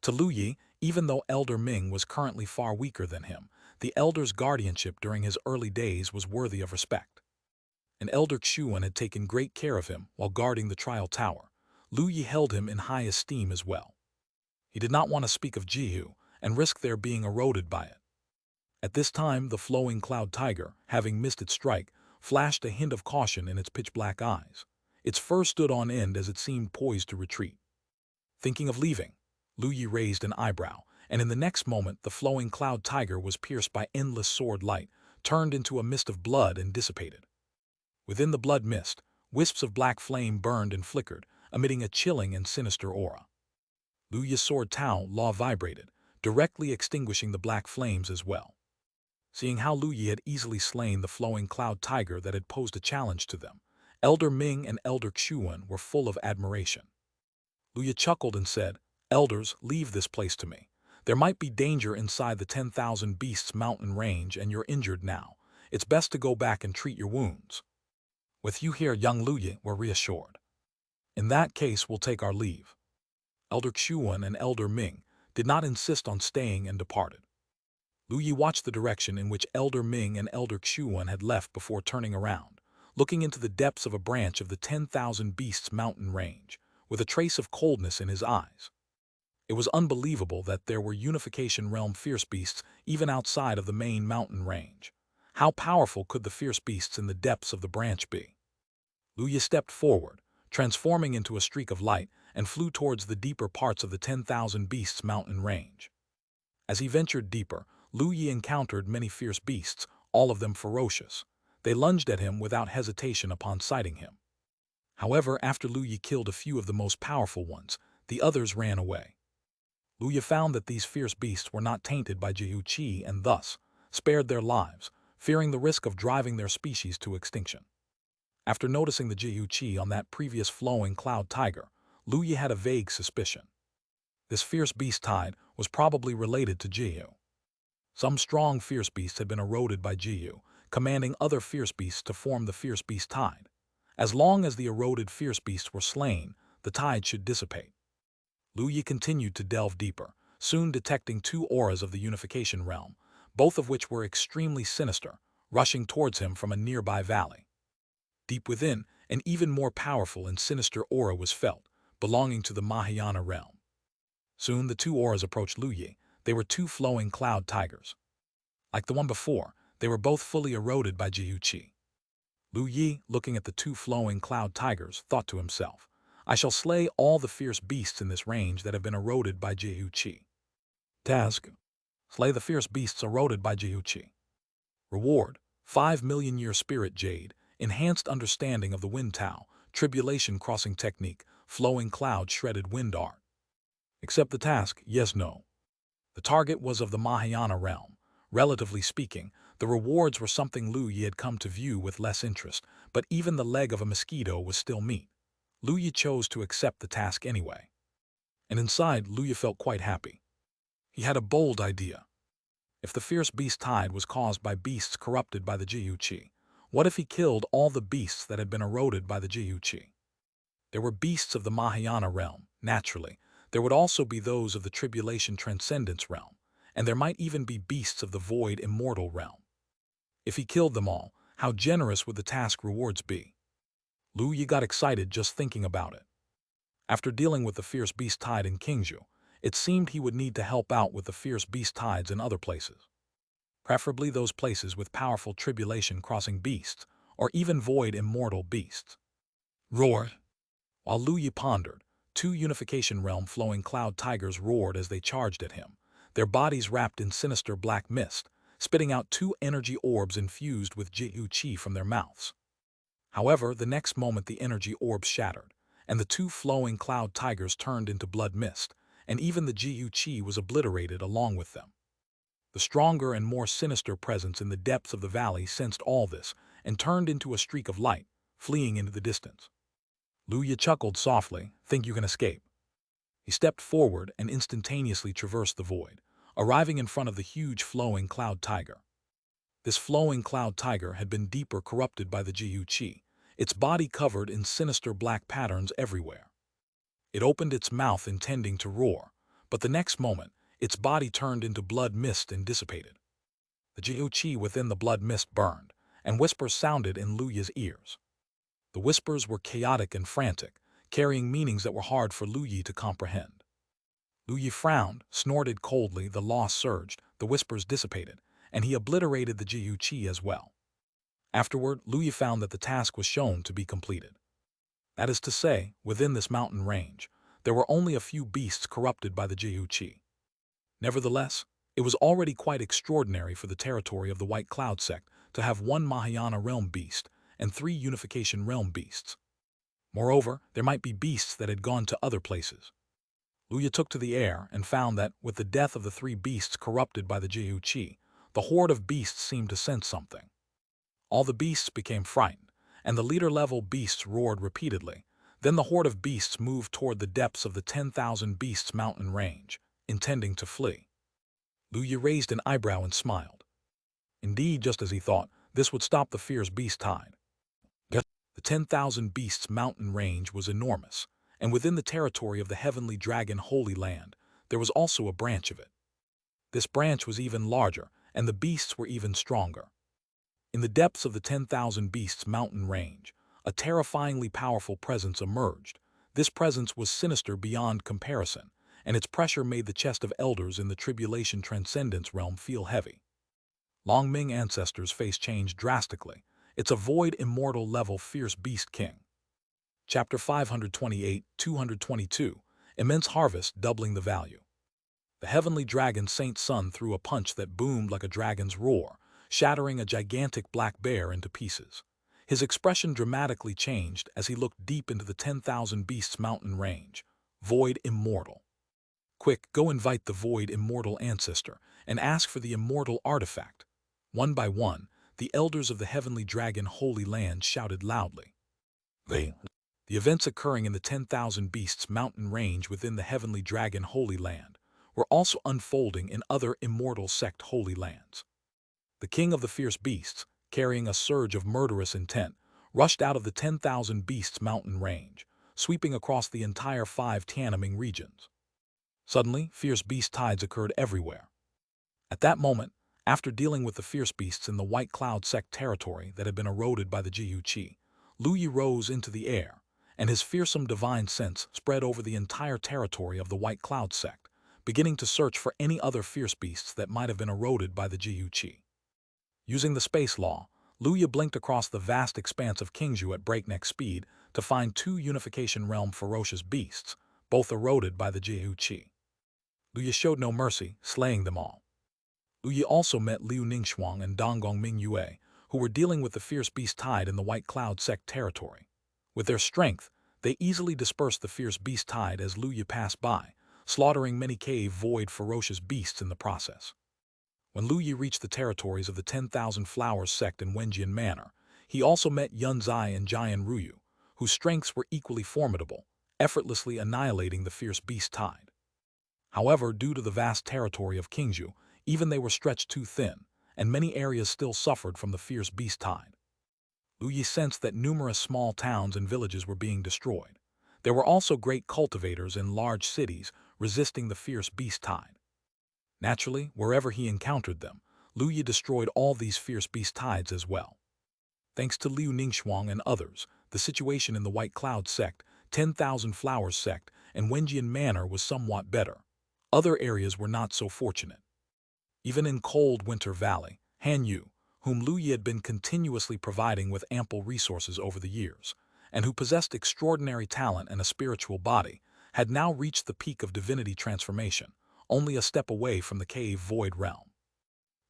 To Lu Yi, even though Elder Ming was currently far weaker than him, the elder's guardianship during his early days was worthy of respect. And Elder Xuan had taken great care of him while guarding the trial tower. Lu Yi held him in high esteem as well. He did not want to speak of Jiu and risk their being eroded by it. At this time, the flowing cloud tiger, having missed its strike, flashed a hint of caution in its pitch-black eyes. Its fur stood on end as it seemed poised to retreat. Thinking of leaving, Lu Yi raised an eyebrow, and in the next moment the flowing cloud tiger was pierced by endless sword light, turned into a mist of blood and dissipated. Within the blood mist, wisps of black flame burned and flickered, emitting a chilling and sinister aura. Lu Yi's sword Tao Law vibrated, directly extinguishing the black flames as well. Seeing how Lu Yi had easily slain the flowing cloud tiger that had posed a challenge to them, Elder Ming and Elder Xuan were full of admiration. Lu Yi chuckled and said, Elders, leave this place to me. There might be danger inside the 10,000 Beasts mountain range and you're injured now. It's best to go back and treat your wounds. With you here, young Lu Yi were reassured. In that case, we'll take our leave. Elder Xuan and Elder Ming did not insist on staying and departed. Lu Yi watched the direction in which Elder Ming and Elder Xuan had left before turning around, looking into the depths of a branch of the 10,000 Beasts mountain range, with a trace of coldness in his eyes. It was unbelievable that there were Unification Realm fierce beasts even outside of the main mountain range. How powerful could the fierce beasts in the depths of the branch be? Lu Yi stepped forward, transforming into a streak of light, and flew towards the deeper parts of the 10,000 Beasts mountain range. As he ventured deeper, Lu Yi encountered many fierce beasts, all of them ferocious. They lunged at him without hesitation upon sighting him. However, after Lu Yi killed a few of the most powerful ones, the others ran away. Luya found that these fierce beasts were not tainted by Jiu Qi and thus spared their lives, fearing the risk of driving their species to extinction. After noticing the Jiu Qi on that previous flowing cloud tiger, Luya had a vague suspicion. This fierce beast tide was probably related to Jiu. Some strong fierce beasts had been eroded by Jiu, commanding other fierce beasts to form the fierce beast tide. As long as the eroded fierce beasts were slain, the tide should dissipate. Luya continued to delve deeper, soon detecting two auras of the unification realm, both of which were extremely sinister, rushing towards him from a nearby valley. Deep within, an even more powerful and sinister aura was felt, belonging to the Mahayana realm. Soon the two auras approached Luya. They were two flowing cloud tigers. Like the one before, they were both fully eroded by Jiu Qi. Luya, looking at the two flowing cloud tigers, thought to himself, I shall slay all the fierce beasts in this range that have been eroded by Jiu Qi. Task: slay the fierce beasts eroded by Jiu Qi. Reward: 5,000,000-year spirit Jade, enhanced understanding of the wind Tao, tribulation crossing technique, flowing cloud shredded wind art. Accept the task, yes, no. The target was of the Mahayana realm. Relatively speaking, the rewards were something Luya had come to view with less interest, but even the leg of a mosquito was still meat. Luya chose to accept the task anyway. And inside, Luya felt quite happy. He had a bold idea. If the fierce beast tide was caused by beasts corrupted by the Jiu Qi, what if he killed all the beasts that had been eroded by the Jiu Qi? There were beasts of the Mahayana realm, naturally. There would also be those of the tribulation transcendence realm, and there might even be beasts of the void immortal realm. If he killed them all, how generous would the task rewards be? Luya got excited just thinking about it. After dealing with the fierce beast tide in Qingzhou, it seemed he would need to help out with the fierce beast tides in other places. Preferably those places with powerful tribulation-crossing beasts, or even void immortal beasts. Roar! While Luya pondered, two unification realm flowing cloud tigers roared as they charged at him, their bodies wrapped in sinister black mist, spitting out two energy orbs infused with Jiu Qi from their mouths. However, the next moment the energy orbs shattered, and the two flowing cloud tigers turned into blood mist, and even the Jiu Qi was obliterated along with them. The stronger and more sinister presence in the depths of the valley sensed all this and turned into a streak of light, fleeing into the distance. Luya chuckled softly, think you can escape. He stepped forward and instantaneously traversed the void, arriving in front of the huge flowing cloud tiger. This flowing cloud tiger had been deeper corrupted by the Jiu Qi, its body covered in sinister black patterns everywhere. It opened its mouth intending to roar, but the next moment, its body turned into blood mist and dissipated. The Jiu Qi within the blood mist burned, and whispers sounded in Luya's ears. The whispers were chaotic and frantic, carrying meanings that were hard for Luya to comprehend. Luya frowned, snorted coldly, the loss surged, the whispers dissipated, and he obliterated the Jiu Qi as well. Afterward, Luya found that the task was shown to be completed. That is to say, within this mountain range, there were only a few beasts corrupted by the Jiu Qi. Nevertheless, it was already quite extraordinary for the territory of the White Cloud sect to have one Mahayana realm beast and 3 unification realm beasts. Moreover, there might be beasts that had gone to other places. Luya took to the air and found that, with the death of the 3 beasts corrupted by the Jiu Qi, the horde of beasts seemed to sense something. All the beasts became frightened, and the leader-level beasts roared repeatedly. Then the horde of beasts moved toward the depths of the 10,000 beasts mountain range, intending to flee. Luya raised an eyebrow and smiled. Indeed, just as he thought, this would stop the fierce beast tide. The 10,000 beasts mountain range was enormous, and within the territory of the heavenly dragon Holy Land, there was also a branch of it. This branch was even larger, and the beasts were even stronger. In the depths of the 10,000 beasts mountain range, a terrifyingly powerful presence emerged. This presence was sinister beyond comparison, and its pressure made the chest of elders in the tribulation transcendence realm feel heavy. Long Ming ancestors' face changed drastically. It's a void immortal level fierce beast king. Chapter 528, 222, Immense Harvest doubling the value. The heavenly dragon Saint Sun threw a punch that boomed like a dragon's roar, shattering a gigantic black bear into pieces. His expression dramatically changed as he looked deep into the 10,000 beasts mountain range, void immortal. Quick, go invite the void immortal ancestor and ask for the immortal artifact. One by one, the elders of the heavenly dragon holy land shouted loudly. The events occurring in the 10,000 Beasts mountain range within the heavenly dragon holy land were also unfolding in other immortal sect holy lands. The king of the fierce beasts, carrying a surge of murderous intent, rushed out of the 10,000 Beasts mountain range, sweeping across the entire 5 Tiananmen regions. Suddenly, fierce beast tides occurred everywhere. At that moment, after dealing with the fierce beasts in the White Cloud sect territory that had been eroded by the Jiu Qi, Lu Yi rose into the air, and his fearsome divine sense spread over the entire territory of the White Cloud sect, beginning to search for any other fierce beasts that might have been eroded by the Jiu Qi. Using the space law, Lu Yi blinked across the vast expanse of Qingzhou at breakneck speed to find 2 Unification Realm ferocious beasts, both eroded by the Jiu Qi. Lu Yi showed no mercy, slaying them all. Lu Yi also met Liu Ningxuang and Donggong Mingyue, who were dealing with the fierce beast tide in the White Cloud sect territory. With their strength, they easily dispersed the fierce beast tide as Lu Yi passed by, slaughtering many cave void ferocious beasts in the process. When Lu Yi reached the territories of the 10,000 Flowers sect in Wenjian Manor, he also met Yun Zai and Jian Ruyu, whose strengths were equally formidable, effortlessly annihilating the fierce beast tide. However, due to the vast territory of Qingzhou, even they were stretched too thin, and many areas still suffered from the fierce beast tide. Lu Yi sensed that numerous small towns and villages were being destroyed. There were also great cultivators in large cities resisting the fierce beast tide. Naturally, wherever he encountered them, Lu Yi destroyed all these fierce beast tides as well. Thanks to Liu Ningxuang and others, the situation in the White Cloud sect, 10,000 Flowers sect, and Wenjian Manor was somewhat better. Other areas were not so fortunate. Even in cold Winter Valley, Han Yu, whom Lu Yi had been continuously providing with ample resources over the years, and who possessed extraordinary talent and a spiritual body, had now reached the peak of divinity transformation, only a step away from the cave void realm.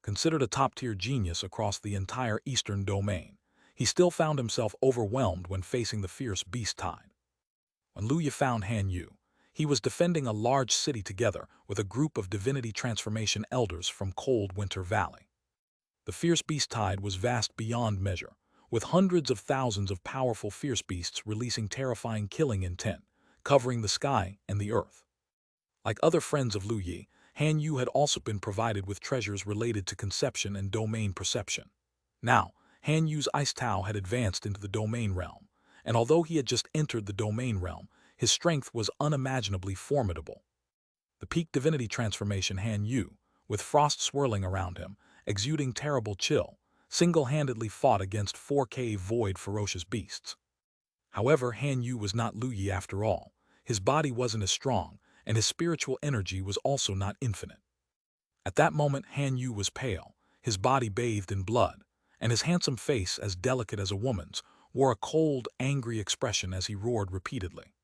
Considered a top-tier genius across the entire eastern domain, he still found himself overwhelmed when facing the fierce beast tide. When Lu Yi found Han Yu, he was defending a large city together with a group of divinity transformation elders from cold Winter Valley. The fierce beast tide was vast beyond measure, with hundreds of thousands of powerful fierce beasts releasing terrifying killing intent, covering the sky and the earth. Like other friends of Lu Yi, Han Yu had also been provided with treasures related to conception and domain perception. Now, Han Yu's Ice Tao had advanced into the domain realm, and although he had just entered the domain realm, his strength was unimaginably formidable. The peak divinity transformation Han Yu, with frost swirling around him, exuding terrible chill, single-handedly fought against 4K void ferocious beasts. However, Han Yu was not Lu Yi after all. His body wasn't as strong, and his spiritual energy was also not infinite. At that moment, Han Yu was pale, his body bathed in blood, and his handsome face, as delicate as a woman's, wore a cold, angry expression as he roared repeatedly.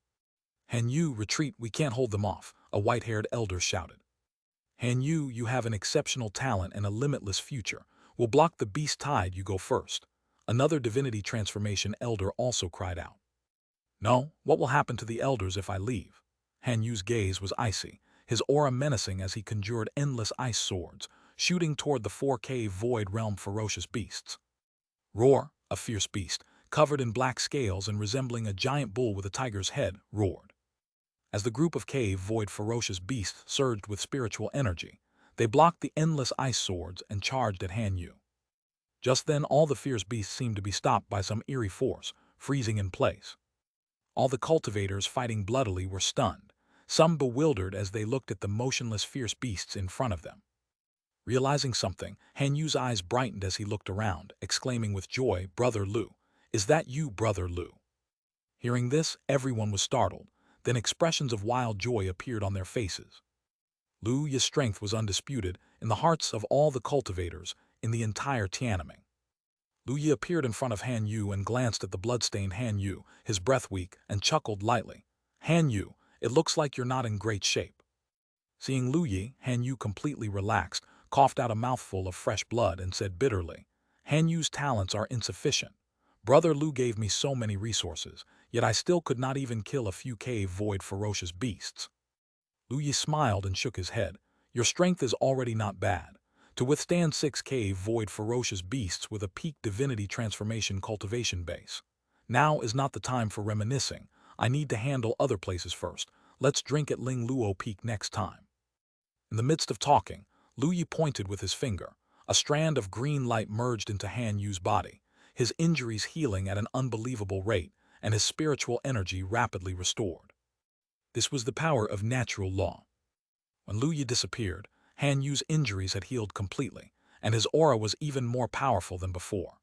Han Yu, retreat, we can't hold them off, a white-haired elder shouted. Han Yu, you have an exceptional talent and a limitless future. We'll block the beast tide, you go first. Another divinity transformation elder also cried out. No, what will happen to the elders if I leave? Han Yu's gaze was icy, his aura menacing as he conjured endless ice swords, shooting toward the 4K void realm ferocious beasts. Roar, a fierce beast, covered in black scales and resembling a giant bull with a tiger's head, roared. As the group of cave void ferocious beasts surged with spiritual energy, they blocked the endless ice swords and charged at Han Yu. Just then all the fierce beasts seemed to be stopped by some eerie force, freezing in place. All the cultivators fighting bloodily were stunned, some bewildered as they looked at the motionless fierce beasts in front of them. Realizing something, Han Yu's eyes brightened as he looked around, exclaiming with joy, Brother Lu, is that you, Brother Lu? Hearing this, everyone was startled, then expressions of wild joy appeared on their faces. Lu Yi's strength was undisputed in the hearts of all the cultivators in the entire Tiananmen. Lu Yi appeared in front of Han Yu and glanced at the bloodstained Han Yu, his breath weak, and chuckled lightly. Han Yu, it looks like you're not in great shape. Seeing Lu Yi, Han Yu completely relaxed, coughed out a mouthful of fresh blood and said bitterly, Han Yu's talents are insufficient. Brother Lu gave me so many resources, yet I still could not even kill a few cave void ferocious beasts. Lu Yi smiled and shook his head. Your strength is already not bad. To withstand 6 void ferocious beasts with a peak divinity transformation cultivation base. Now is not the time for reminiscing. I need to handle other places first. Let's drink at Ling Luo Peak next time. In the midst of talking, Lu Yi pointed with his finger. A strand of green light merged into Han Yu's body, his injuries healing at an unbelievable rate, and his spiritual energy rapidly restored. This was the power of natural law. When Lu Yi disappeared, Han Yu's injuries had healed completely, and his aura was even more powerful than before.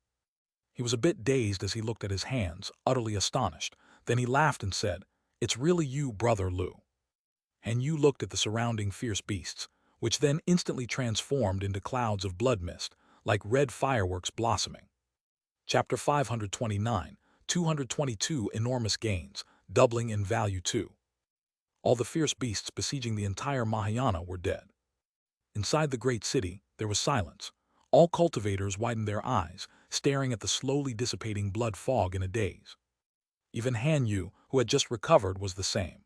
He was a bit dazed as he looked at his hands, utterly astonished. Then he laughed and said, "It's really you, brother Lu." Han Yu looked at the surrounding fierce beasts, which then instantly transformed into clouds of blood mist, like red fireworks blossoming. Chapter 529, 222 Enormous Gains, Doubling in Value 2. All the fierce beasts besieging the entire Mahayana were dead. Inside the great city, there was silence. All cultivators widened their eyes, staring at the slowly dissipating blood fog in a daze. Even Han Yu, who had just recovered, was the same.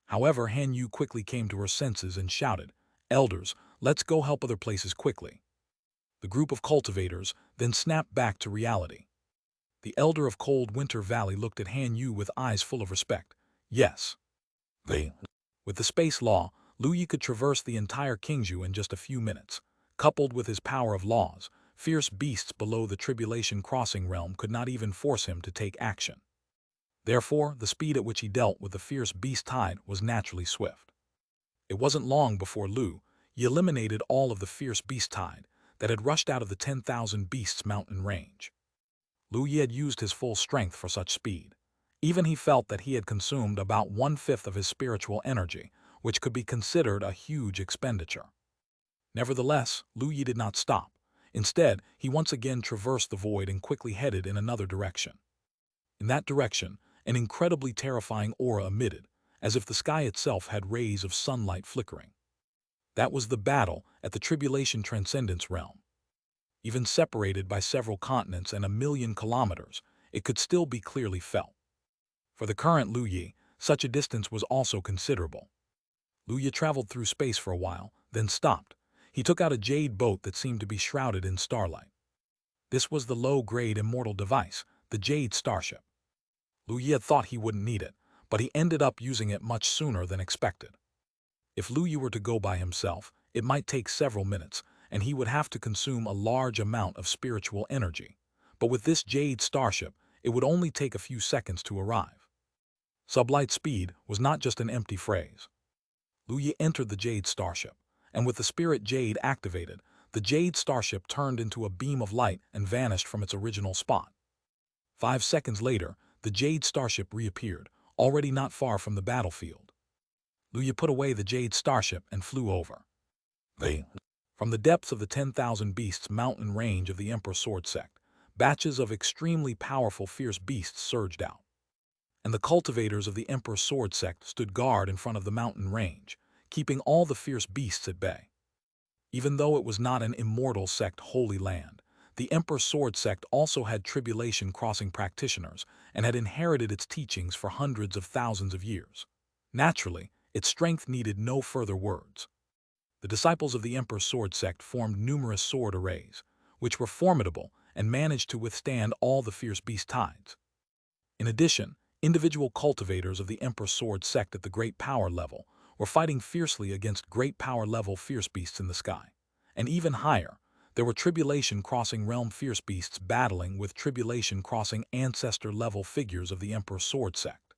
However, Han Yu quickly came to her senses and shouted, "Elders, let's go help other places quickly." The group of cultivators then snapped back to reality. The elder of Cold Winter Valley looked at Han Yu with eyes full of respect. Yes. With the space law, Lu Yi could traverse the entire Qingzhou in just a few minutes. Coupled with his power of laws, fierce beasts below the Tribulation Crossing realm could not even force him to take action. Therefore, the speed at which he dealt with the fierce beast tide was naturally swift. It wasn't long before Lu Yi eliminated all of the fierce beast tide that had rushed out of the 10,000 beasts mountain range. Lu Yi had used his full strength for such speed. Even he felt that he had consumed about 1/5 of his spiritual energy, which could be considered a huge expenditure. Nevertheless, Lu Yi did not stop. Instead, he once again traversed the void and quickly headed in another direction. In that direction, an incredibly terrifying aura emitted, as if the sky itself had rays of sunlight flickering. That was the battle at the Tribulation Transcendence realm. Even separated by several continents and 1,000,000 kilometers, it could still be clearly felt. For the current Lu Yi, such a distance was also considerable. Lu Yi traveled through space for a while, then stopped. He took out a jade boat that seemed to be shrouded in starlight. This was the low-grade Immortal device, the Jade starship. Lu Yi had thought he wouldn't need it, but he ended up using it much sooner than expected. If Lu Yi were to go by himself, it might take several minutes, and he would have to consume a large amount of spiritual energy. But with this Jade starship, it would only take a few seconds to arrive. Sublight speed was not just an empty phrase. Lu Yi entered the Jade starship, and with the spirit Jade activated, the Jade starship turned into a beam of light and vanished from its original spot. 5 seconds later, the Jade starship reappeared, already not far from the battlefield. Lu Yi put away the Jade starship and flew over. From the depths of the 10,000 beasts mountain range of the Emperor Sword Sect, batches of extremely powerful fierce beasts surged out. And the cultivators of the Emperor Sword Sect stood guard in front of the mountain range, keeping all the fierce beasts at bay. Even though it was not an Immortal sect holy land, the Emperor Sword Sect also had Tribulation Crossing practitioners and had inherited its teachings for hundreds of thousands of years. Naturally, its strength needed no further words. The disciples of the Emperor Sword Sect formed numerous sword arrays, which were formidable and managed to withstand all the fierce beast tides. In addition, individual cultivators of the Emperor Sword Sect at the Great Power level were fighting fiercely against Great Power level fierce beasts in the sky. And even higher, there were Tribulation Crossing realm fierce beasts battling with Tribulation Crossing ancestor level figures of the Emperor Sword Sect.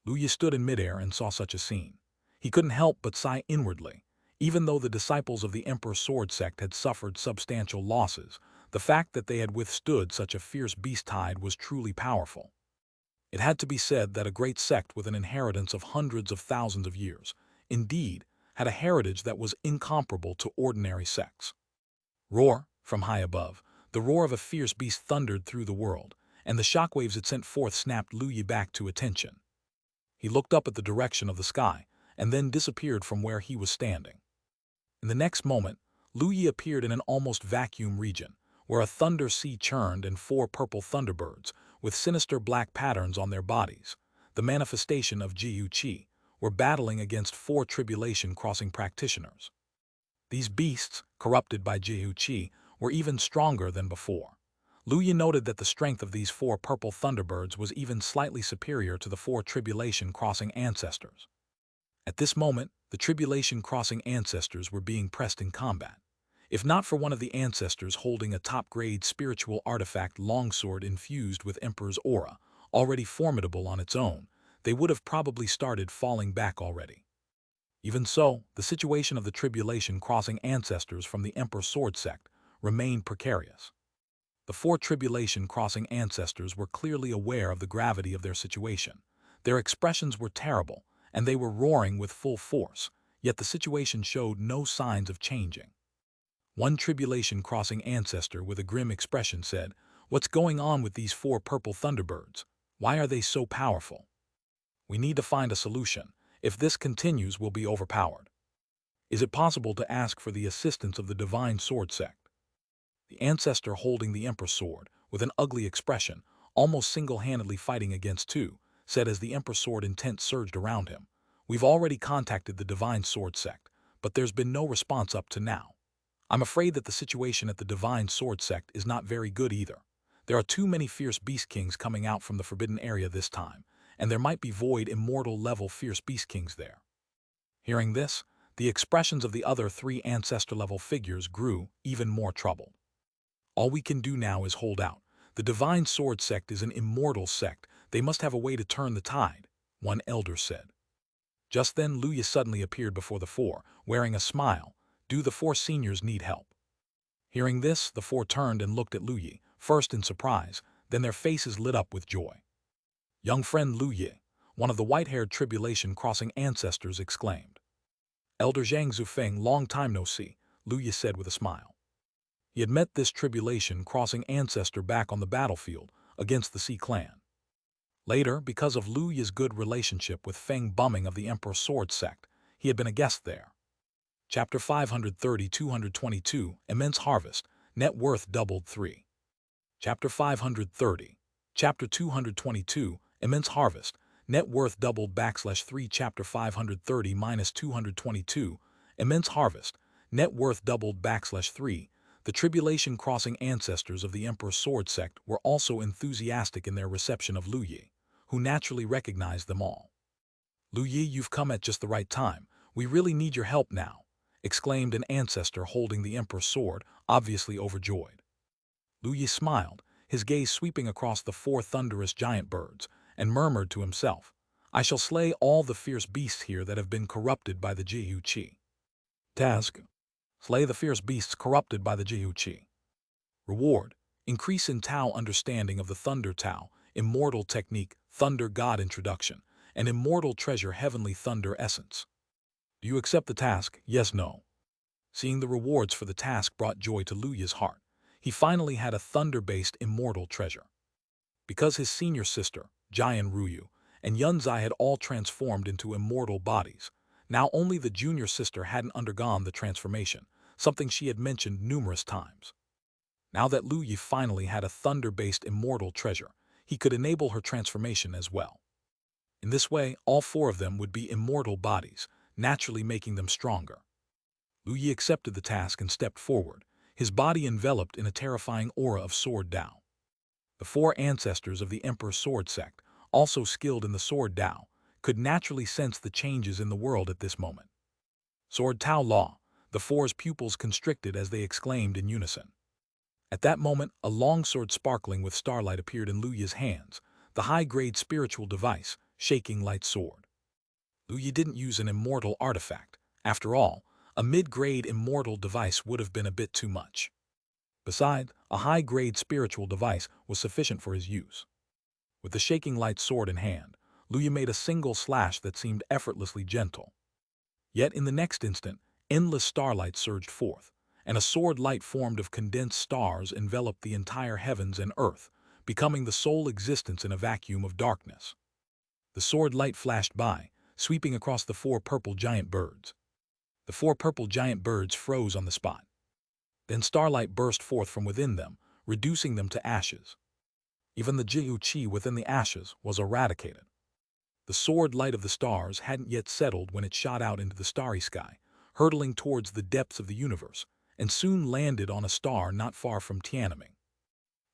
Lu Yi stood in midair and saw such a scene. He couldn't help but sigh inwardly. Even though the disciples of the Emperor Sword Sect had suffered substantial losses, the fact that they had withstood such a fierce beast tide was truly powerful. It had to be said that a great sect with an inheritance of hundreds of thousands of years, indeed, had a heritage that was incomparable to ordinary sects. Roar, from high above, the roar of a fierce beast thundered through the world, and the shockwaves it sent forth snapped Lu Yi back to attention. He looked up at the direction of the sky, and then disappeared from where he was standing. In the next moment, Lu Yi appeared in an almost vacuum region, where a thunder sea churned and 4 purple thunderbirds, with sinister black patterns on their bodies, the manifestation of Jiu Qi, were battling against 4 tribulation-crossing practitioners. These beasts, corrupted by Jihu Qi, were even stronger than before. Lu Yin noted that the strength of these 4 purple thunderbirds was even slightly superior to the 4 tribulation-crossing ancestors. At this moment, the tribulation-crossing ancestors were being pressed in combat. If not for one of the ancestors holding a top-grade spiritual artifact longsword infused with Emperor's aura, already formidable on its own, they would have probably started falling back already. Even so, the situation of the tribulation-crossing ancestors from the Emperor Sword sect remained precarious. The 4 tribulation-crossing ancestors were clearly aware of the gravity of their situation. Their expressions were terrible, and they were roaring with full force, yet the situation showed no signs of changing. One tribulation-crossing ancestor with a grim expression said, "What's going on with these 4 purple thunderbirds? Why are they so powerful? We need to find a solution. If this continues, we'll be overpowered. Is it possible to ask for the assistance of the Divine Sword sect?" The ancestor holding the Emperor's sword, with an ugly expression, almost single-handedly fighting against 2, said as the Emperor's sword intent surged around him, "We've already contacted the Divine Sword sect, but there's been no response up to now. I'm afraid that the situation at the Divine Sword sect is not very good either. There are too many fierce beast kings coming out from the forbidden area this time, and there might be void immortal-level fierce beast kings there." Hearing this, the expressions of the other 3 ancestor-level figures grew even more troubled. "All we can do now is hold out. The Divine Sword sect is an immortal sect. They must have a way to turn the tide," one elder said. Just then Lu Yin suddenly appeared before the 4, wearing a smile. "Do the 4 seniors need help?" Hearing this, the 4 turned and looked at Lu Yin, first in surprise, then their faces lit up with joy. "Young friend Lu Yin," one of the white-haired tribulation-crossing ancestors exclaimed. "Elder Zhang Zufeng, long time no see," Lu Yin said with a smile. He had met this tribulation-crossing ancestor back on the battlefield against the Sea clan. Later, because of Lu Yin's good relationship with Feng Bumming of the Emperor Sword sect, he had been a guest there. Chapter 530-222, Immense Harvest, Net Worth Doubled 3. Chapter 530. Chapter 222, Immense Harvest, Net Worth Doubled /3. Chapter 530-222, Immense Harvest, Net Worth Doubled /3. The tribulation-crossing ancestors of the Emperor Sword sect were also enthusiastic in their reception of Lu Yin, who naturally recognized them all. "Lu Yin, you've come at just the right time. We really need your help now," exclaimed an ancestor holding the Emperor's sword, obviously overjoyed. Lu Yin smiled, his gaze sweeping across the 4 thunderous giant birds, and murmured to himself, "I shall slay all the fierce beasts here that have been corrupted by the Jihu Qi. Task: slay the fierce beasts corrupted by the Jihu Qi. Reward: increase in Tao understanding of the Thunder Tao, Immortal Technique, Thunder God Introduction, and Immortal Treasure Heavenly Thunder Essence. Do you accept the task? Yes, no." Seeing the rewards for the task brought joy to Lu Yin's heart. He finally had a thunder-based immortal treasure. Because his senior sister, Jian Ruyu, and Yunzai had all transformed into immortal bodies, now only the junior sister hadn't undergone the transformation, something she had mentioned numerous times. Now that Lu Yin finally had a thunder-based immortal treasure, he could enable her transformation as well. In this way, all 4 of them would be immortal bodies, naturally making them stronger. Lu Yin accepted the task and stepped forward, his body enveloped in a terrifying aura of Sword Tao. The 4 ancestors of the Emperor Sword sect, also skilled in the Sword Tao, could naturally sense the changes in the world at this moment. "Sword Tao Law," the 4's pupils constricted as they exclaimed in unison. At that moment, a long sword sparkling with starlight appeared in Lu Yin's hands, the high-grade spiritual device, Shaking Light Sword. Lu Yin didn't use an immortal artifact. After all, a mid-grade immortal device would have been a bit too much. Besides, a high-grade spiritual device was sufficient for his use. With the Shaking Light Sword in hand, Lu Yin made a single slash that seemed effortlessly gentle. Yet in the next instant, endless starlight surged forth, and a sword light formed of condensed stars enveloped the entire heavens and earth, becoming the sole existence in a vacuum of darkness. The sword light flashed by, sweeping across the 4 purple giant birds. The 4 purple giant birds froze on the spot. Then starlight burst forth from within them, reducing them to ashes. Even the Jihu Qi within the ashes was eradicated. The sword light of the stars hadn't yet settled when it shot out into the starry sky, hurtling towards the depths of the universe, and soon landed on a star not far from Tiananmen.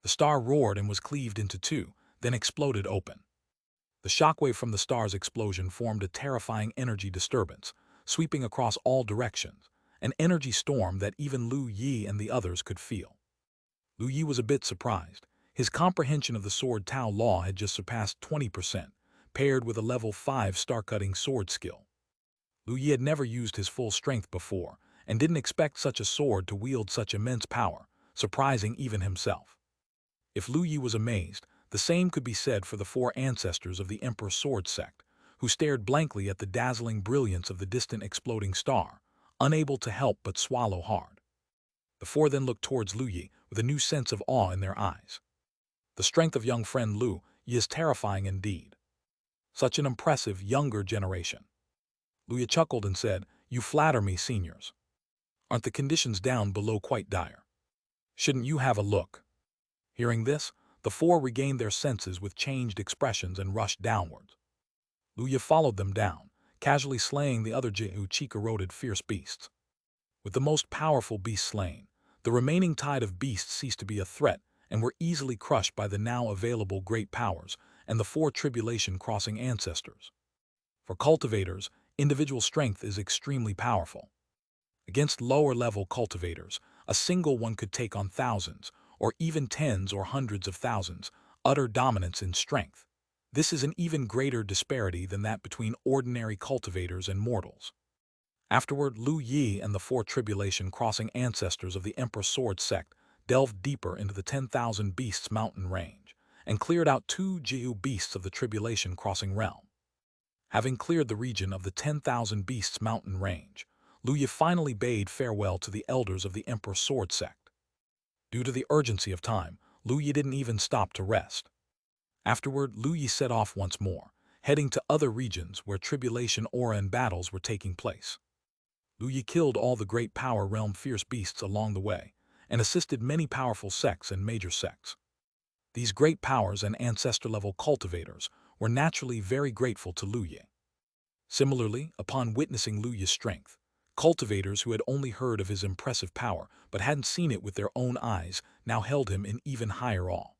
The star roared and was cleaved into two, then exploded open. The shockwave from the star's explosion formed a terrifying energy disturbance, sweeping across all directions, an energy storm that even Lu Yi and the others could feel. Lu Yi was a bit surprised. His comprehension of the sword Tao law had just surpassed 20%, paired with a level 5 star-cutting sword skill. Lu Yi had never used his full strength before, and didn't expect such a sword to wield such immense power, surprising even himself. If Lu Yi was amazed, the same could be said for the four ancestors of the Emperor Sword sect, who stared blankly at the dazzling brilliance of the distant exploding star, unable to help but swallow hard. The four then looked towards Lu Yi with a new sense of awe in their eyes. The strength of young friend Lu Yi is terrifying indeed. Such an impressive younger generation. Lu Yi chuckled and said, "You flatter me, seniors. Aren't the conditions down below quite dire? Shouldn't you have a look?" Hearing this, the four regained their senses with changed expressions and rushed downwards. Lu Yi followed them down, casually slaying the other cheek-eroded fierce beasts. With the most powerful beast slain, the remaining tide of beasts ceased to be a threat and were easily crushed by the now available great powers and the four tribulation-crossing ancestors. For cultivators, individual strength is extremely powerful. Against lower-level cultivators, a single one could take on thousands, or even tens or hundreds of thousands, utter dominance in strength. This is an even greater disparity than that between ordinary cultivators and mortals. Afterward, Lu Yi and the four tribulation-crossing ancestors of the Emperor Sword sect delved deeper into the 10,000 Beasts mountain range, and cleared out two Jiu beasts of the tribulation-crossing realm. Having cleared the region of the 10,000 Beasts mountain range, Lu Yi finally bade farewell to the elders of the Emperor Sword sect. Due to the urgency of time, Lu Yi didn't even stop to rest. Afterward, Lu Yi set off once more, heading to other regions where tribulation aura and battles were taking place. Lu Yi killed all the great power realm fierce beasts along the way, and assisted many powerful sects and major sects. These great powers and ancestor-level cultivators were naturally very grateful to Lu Yi. Similarly, upon witnessing Lu Yi's strength, cultivators who had only heard of his impressive power but hadn't seen it with their own eyes now held him in even higher awe.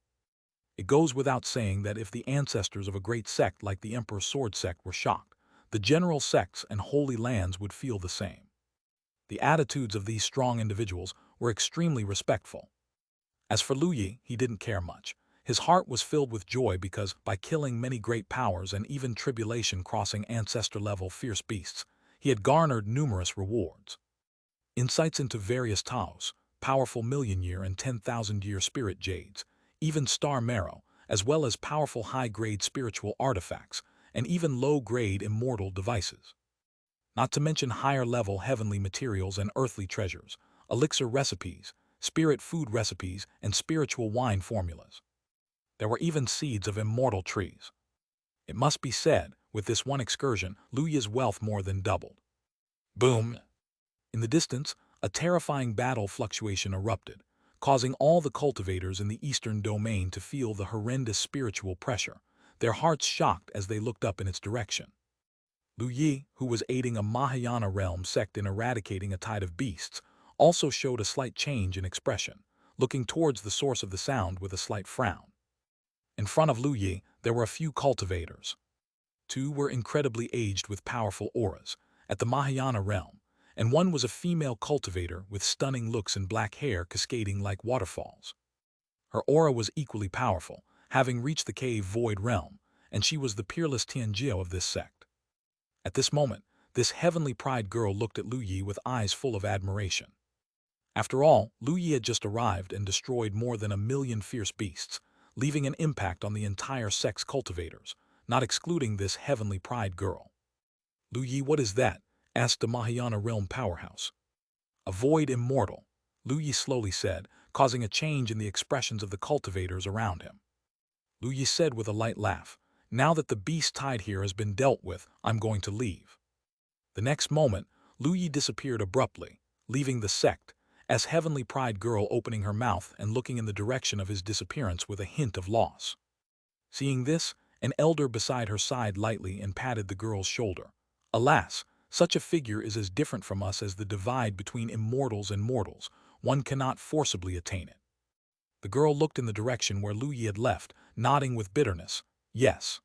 It goes without saying that if the ancestors of a great sect like the Emperor Sword sect were shocked, the general sects and holy lands would feel the same. The attitudes of these strong individuals were extremely respectful. As for Lu Yi, he didn't care much. His heart was filled with joy because, by killing many great powers and even tribulation-crossing ancestor-level fierce beasts, he had garnered numerous rewards. Insights into various Taos, powerful million-year and 10,000-year spirit jades, even star marrow, as well as powerful high-grade spiritual artifacts, and even low-grade immortal devices. Not to mention higher-level heavenly materials and earthly treasures, elixir recipes, spirit food recipes, and spiritual wine formulas. There were even seeds of immortal trees. It must be said, with this one excursion, Lu Yi's wealth more than doubled. Boom! In the distance, a terrifying battle fluctuation erupted, causing all the cultivators in the eastern domain to feel the horrendous spiritual pressure, their hearts shocked as they looked up in its direction. Lu Yi, who was aiding a Mahayana realm sect in eradicating a tide of beasts, also showed a slight change in expression, looking towards the source of the sound with a slight frown. In front of Lu Yi, there were a few cultivators. Two were incredibly aged with powerful auras, at the Mahayana realm, and one was a female cultivator with stunning looks and black hair cascading like waterfalls. Her aura was equally powerful, having reached the cave void realm, and she was the peerless Xianxia of this sect. At this moment, this heavenly pride girl looked at Lu Yi with eyes full of admiration. After all, Lu Yi had just arrived and destroyed more than 1,000,000 fierce beasts, leaving an impact on the entire sect's cultivators, not excluding this heavenly pride girl. Lu Yi, what is that? Asked the Mahayana realm powerhouse. A void immortal, Lu Yi slowly said, causing a change in the expressions of the cultivators around him. Lu Yi said with a light laugh, "Now that the beast tide here has been dealt with, I'm going to leave." The next moment, Lu Yi disappeared abruptly, leaving the sect, as heavenly pride girl opening her mouth and looking in the direction of his disappearance with a hint of loss. Seeing this, An elder beside her sighed lightly and patted the girl's shoulder. Alas, such a figure is as different from us as the divide between immortals and mortals. One cannot forcibly attain it. The girl looked in the direction where Lu Yi had left, nodding with bitterness. Yes.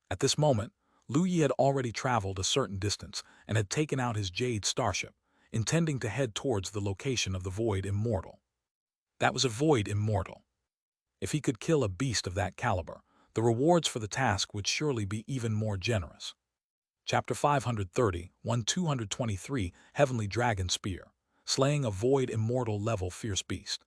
At this moment, Lu Yi had already traveled a certain distance and had taken out his Jade starship, intending to head towards the location of the Void Immortal. That was a Void Immortal. If he could kill a beast of that caliber, the rewards for the task would surely be even more generous. Chapter 530, 223, Heavenly Dragon Spear, Slaying a Void Immortal Level Fierce Beast.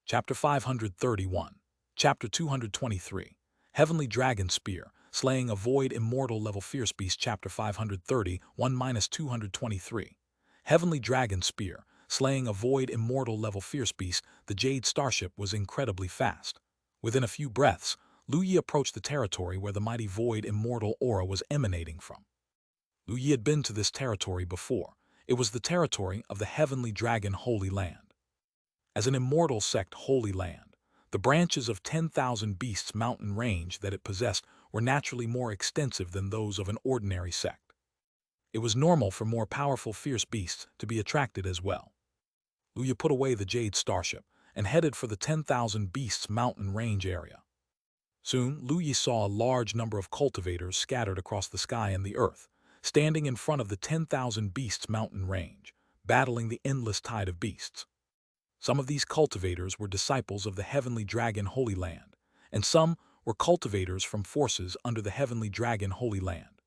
Chapter 531, Chapter 223, Heavenly Dragon Spear, Slaying a Void Immortal Level Fierce Beast. Chapter 530, 1-223, Heavenly Dragon Spear, Slaying a Void Immortal Level Fierce Beast. The Jade starship was incredibly fast. Within a few breaths, Lu Yi approached the territory where the mighty Void Immortal aura was emanating from. Lu Yi had been to this territory before. It was the territory of the Heavenly Dragon Holy Land. As an immortal sect Holy Land, the branches of 10,000 Beasts mountain range that it possessed were naturally more extensive than those of an ordinary sect. It was normal for more powerful fierce beasts to be attracted as well. Lu Yi put away the Jade starship and headed for the 10,000 Beasts mountain range area. Soon, Lu Yi saw a large number of cultivators scattered across the sky and the earth, standing in front of the 10,000 Beasts mountain range, battling the endless tide of beasts. Some of these cultivators were disciples of the Heavenly Dragon Holy Land, and some were cultivators from forces under the Heavenly Dragon Holy Land.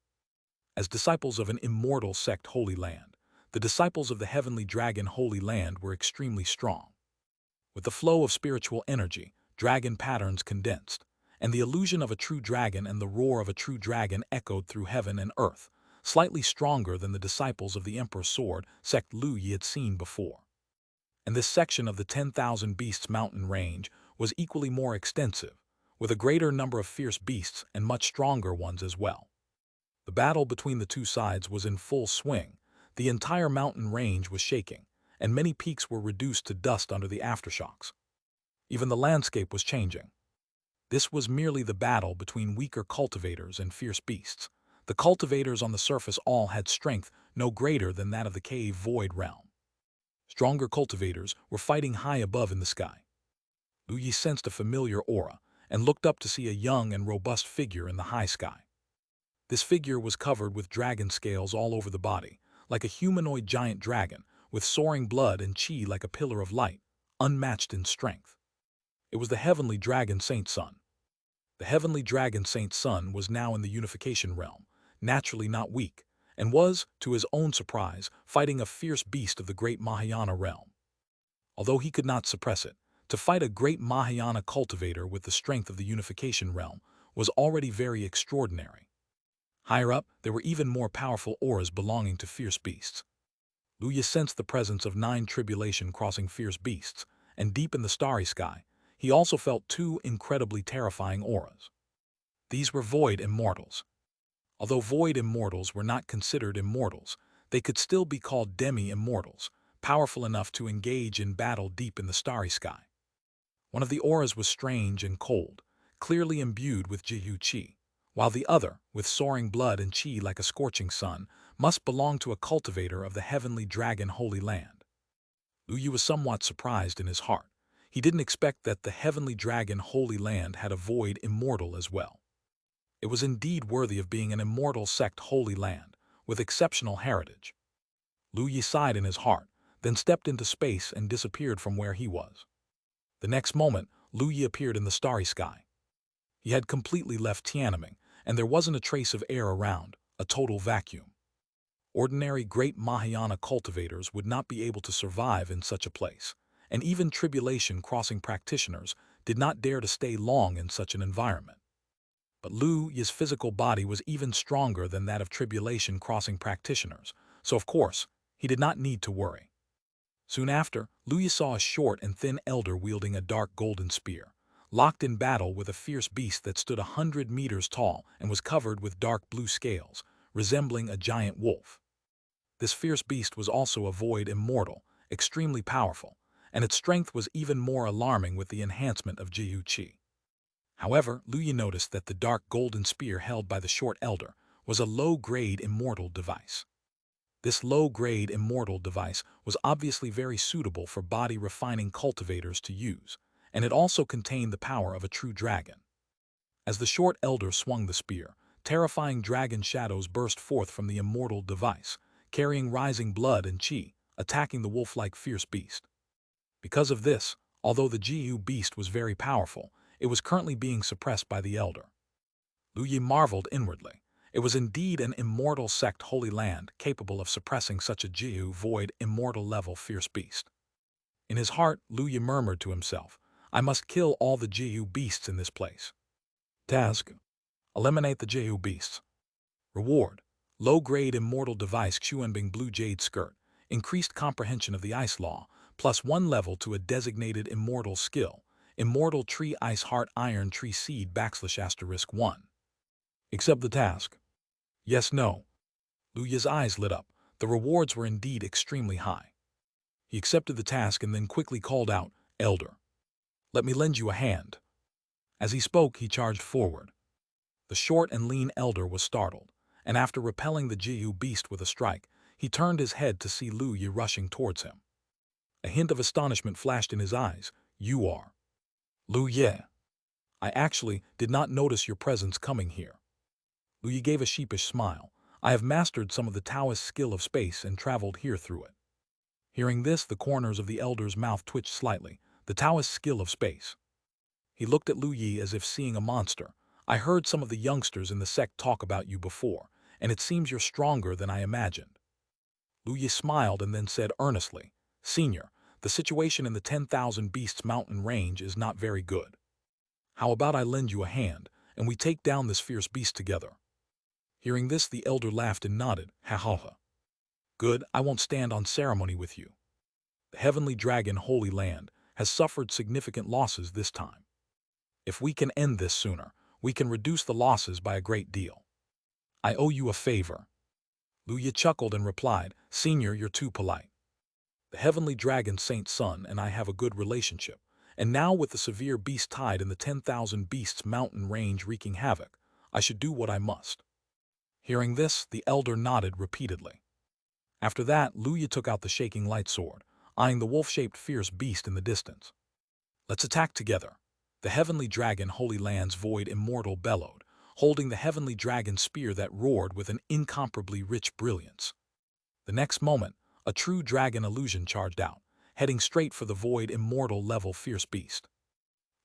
As disciples of an immortal sect Holy Land, the disciples of the Heavenly Dragon Holy Land were extremely strong. With the flow of spiritual energy, dragon patterns condensed, and the illusion of a true dragon and the roar of a true dragon echoed through heaven and earth, slightly stronger than the disciples of the Emperor's Sword sect Lu Yi had seen before. And this section of the 10,000 Beasts mountain range was equally more extensive, with a greater number of fierce beasts and much stronger ones as well. The battle between the two sides was in full swing. The entire mountain range was shaking, and many peaks were reduced to dust under the aftershocks. Even the landscape was changing. This was merely the battle between weaker cultivators and fierce beasts. The cultivators on the surface all had strength no greater than that of the cave void realm. Stronger cultivators were fighting high above in the sky. Lu Yi sensed a familiar aura and looked up to see a young and robust figure in the high sky. This figure was covered with dragon scales all over the body, like a humanoid giant dragon, with soaring blood and chi like a pillar of light, unmatched in strength. It was the Heavenly Dragon Saint Sun. The Heavenly Dragon Saint Sun was now in the unification realm, naturally not weak, and was, to his own surprise, fighting a fierce beast of the great Mahayana realm. Although he could not suppress it, to fight a great Mahayana cultivator with the strength of the unification realm was already very extraordinary. Higher up, there were even more powerful auras belonging to fierce beasts. Lu Yi sensed the presence of 9 tribulation-crossing fierce beasts, and deep in the starry sky, he also felt 2 incredibly terrifying auras. These were Void Immortals. Although Void Immortals were not considered immortals, they could still be called demi-immortals, powerful enough to engage in battle deep in the starry sky. One of the auras was strange and cold, clearly imbued with Jihu Qi, while the other, with soaring blood and Qi like a scorching sun, must belong to a cultivator of the Heavenly Dragon Holy Land. Lu Yi was somewhat surprised in his heart. He didn't expect that the Heavenly Dragon Holy Land had a Void Immortal as well. It was indeed worthy of being an immortal sect Holy Land, with exceptional heritage. Lu Yi sighed in his heart, then stepped into space and disappeared from where he was. The next moment, Lu Yi appeared in the starry sky. He had completely left Tiananmen, and there wasn't a trace of air around, a total vacuum. Ordinary great Mahayana cultivators would not be able to survive in such a place, and even tribulation-crossing practitioners did not dare to stay long in such an environment. But Lu Yi's physical body was even stronger than that of tribulation-crossing practitioners, so of course, he did not need to worry. Soon after, Lu Yi saw a short and thin elder wielding a dark golden spear, locked in battle with a fierce beast that stood 100 meters tall and was covered with dark blue scales, resembling a giant wolf. This fierce beast was also a Void Immortal, extremely powerful, and its strength was even more alarming with the enhancement of Jihu Qi. However, Luya noticed that the dark golden spear held by the short elder was a low-grade immortal device. This low-grade immortal device was obviously very suitable for body-refining cultivators to use, and it also contained the power of a true dragon. As the short elder swung the spear, terrifying dragon shadows burst forth from the immortal device, carrying rising blood and qi, attacking the wolf-like fierce beast. Because of this, although the Jiu beast was very powerful, it was currently being suppressed by the elder. Lu Yi marveled inwardly. It was indeed an immortal sect holy land capable of suppressing such a Jiu void immortal-level fierce beast. In his heart, Lu Yi murmured to himself, I must kill all the Jiu beasts in this place. Task: eliminate the Jiu beasts. Reward: low-grade immortal device Xuanbing blue jade skirt, increased comprehension of the ice law, +1 level to a designated immortal skill, immortal tree ice heart iron tree seed \*1. Accept the task. Yes, no. Lu Yi's eyes lit up. The rewards were indeed extremely high. He accepted the task and then quickly called out, Elder, let me lend you a hand. As he spoke, he charged forward. The short and lean elder was startled, and after repelling the Jiu beast with a strike, he turned his head to see Lu Yi rushing towards him. A hint of astonishment flashed in his eyes. You are Lu Yi. I actually did not notice your presence coming here. Lu Yi gave a sheepish smile. I have mastered some of the Taoist skill of space and traveled here through it. Hearing this, the corners of the elder's mouth twitched slightly. The Taoist skill of space. He looked at Lu Yi as if seeing a monster. I heard some of the youngsters in the sect talk about you before, and it seems you're stronger than I imagined. Lu Yi smiled and then said earnestly, Senior, the situation in the 10,000 Beasts mountain range is not very good. How about I lend you a hand, and we take down this fierce beast together? Hearing this, the elder laughed and nodded, ha ha ha. Good, I won't stand on ceremony with you. The heavenly dragon Holy Land has suffered significant losses this time. If we can end this sooner, we can reduce the losses by a great deal. I owe you a favor. Lu Yi chuckled and replied, Senior, you're too polite. The heavenly dragon Saint's son and I have a good relationship, and now with the severe beast tide in the 10,000 Beasts mountain range wreaking havoc, I should do what I must. Hearing this, the elder nodded repeatedly. After that, Lu Yi took out the shaking light sword, eyeing the wolf-shaped fierce beast in the distance. Let's attack together. The heavenly dragon Holy Land's void immortal bellowed, holding the heavenly dragon spear that roared with an incomparably rich brilliance. The next moment, a true dragon illusion charged out, heading straight for the void immortal level fierce beast.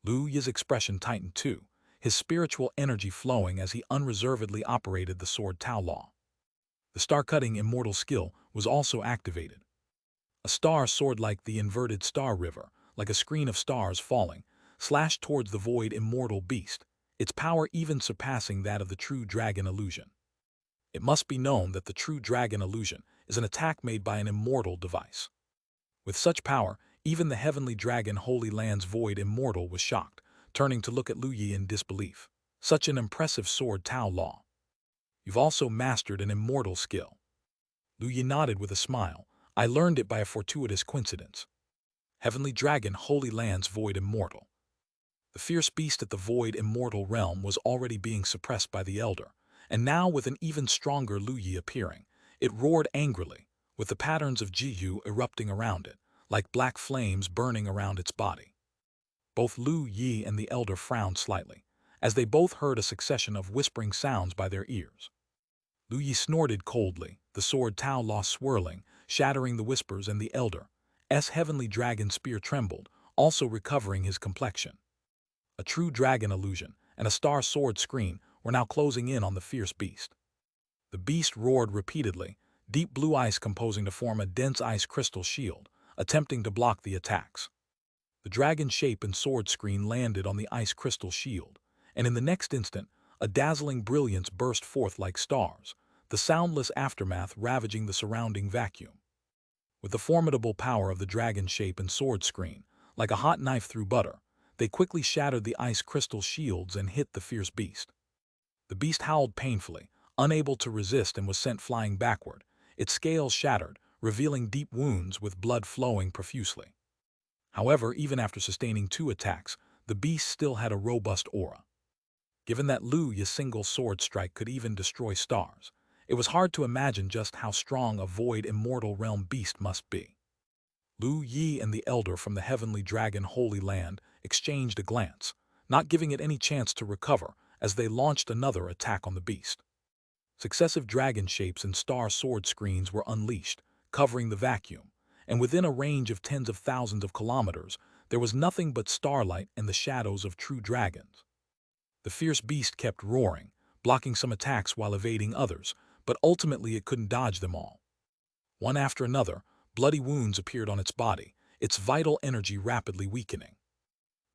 Lu Yi's expression tightened too, his spiritual energy flowing as he unreservedly operated the sword Tao Law. The star-cutting immortal skill was also activated. A star soared like the inverted star river, like a screen of stars falling, slashed towards the void immortal beast, its power even surpassing that of the true dragon illusion. It must be known that the true dragon illusion is an attack made by an immortal device. With such power, even the heavenly dragon Holy Land's void immortal was shocked, turning to look at Lu Yi in disbelief. Such an impressive sword Tao Law. You've also mastered an immortal skill. Lu Yi nodded with a smile. I learned it by a fortuitous coincidence. Heavenly dragon Holy Land's void immortal. The fierce beast at the void immortal realm was already being suppressed by the elder, and now with an even stronger Lu Yi appearing, it roared angrily, with the patterns of Jiu erupting around it, like black flames burning around its body. Both Lu Yi and the elder frowned slightly, as they both heard a succession of whispering sounds by their ears. Lu Yi snorted coldly, the sword Tao Law swirling, shattering the whispers, and the elder's heavenly dragon spear trembled, also recovering his complexion. A true dragon illusion and a star sword screen were now closing in on the fierce beast. The beast roared repeatedly, deep blue ice composing to form a dense ice crystal shield, attempting to block the attacks. The dragon shape and sword screen landed on the ice crystal shield, and in the next instant, a dazzling brilliance burst forth like stars, the soundless aftermath ravaging the surrounding vacuum. With the formidable power of the dragon shape and sword screen, like a hot knife through butter, they quickly shattered the ice crystal shields and hit the fierce beast. The beast howled painfully, unable to resist, and was sent flying backward, its scales shattered, revealing deep wounds with blood flowing profusely. However, even after sustaining 2 attacks, the beast still had a robust aura. Given that Lu Yi's single sword strike could even destroy stars, it was hard to imagine just how strong a void immortal realm beast must be. Lu Yi and the elder from the heavenly dragon Holy Land exchanged a glance, not giving it any chance to recover as they launched another attack on the beast. Successive dragon shapes and star sword screens were unleashed, covering the vacuum, and within a range of tens of thousands of kilometers, there was nothing but starlight and the shadows of true dragons. The fierce beast kept roaring, blocking some attacks while evading others, but ultimately it couldn't dodge them all. One after another, bloody wounds appeared on its body, its vital energy rapidly weakening.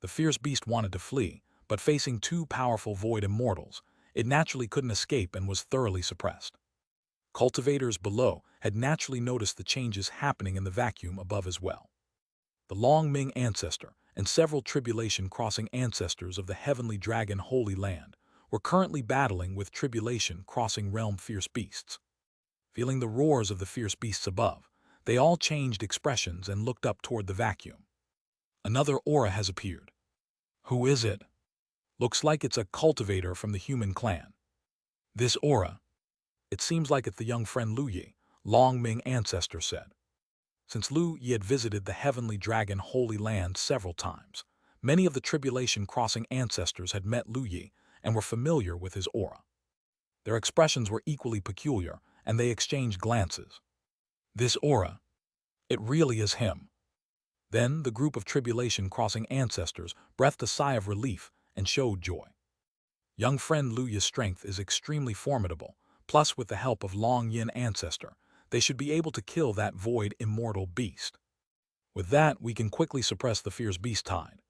The fierce beast wanted to flee, but facing two powerful void immortals, it naturally couldn't escape and was thoroughly suppressed. Cultivators below had naturally noticed the changes happening in the vacuum above as well. The Long Ming ancestor and several tribulation-crossing ancestors of the heavenly dragon Holy Land were currently battling with tribulation-crossing realm fierce beasts. Feeling the roars of the fierce beasts above, they all changed expressions and looked up toward the vacuum. Another aura has appeared. Who is it? Looks like it's a cultivator from the human clan. This aura, it seems like it's the young friend Lu Yi, Long Ming ancestor said. Since Lu Yi had visited the heavenly dragon Holy Land several times, many of the tribulation-crossing ancestors had met Lu Yi and were familiar with his aura. Their expressions were equally peculiar, and they exchanged glances. This aura, it really is him. Then the group of tribulation-crossing ancestors breathed a sigh of relief and showed joy. Young friend Lu Yi's strength is extremely formidable, plus with the help of Long Yin ancestor, they should be able to kill that void immortal beast. With that, we can quickly suppress the fierce beast tide.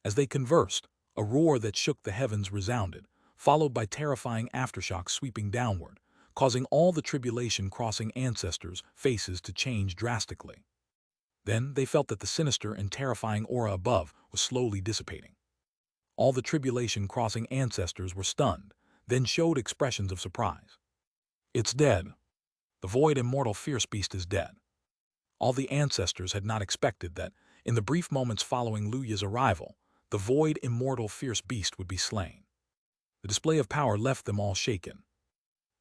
As they conversed, a roar that shook the heavens resounded, followed by terrifying aftershocks sweeping downward, causing all the tribulation-crossing ancestors' faces to change drastically. Then they felt that the sinister and terrifying aura above was slowly dissipating. All the tribulation-crossing ancestors were stunned, then showed expressions of surprise. It's dead. The void immortal fierce beast is dead. All the ancestors had not expected that, in the brief moments following Lu Yi's arrival, the void immortal fierce beast would be slain. The display of power left them all shaken.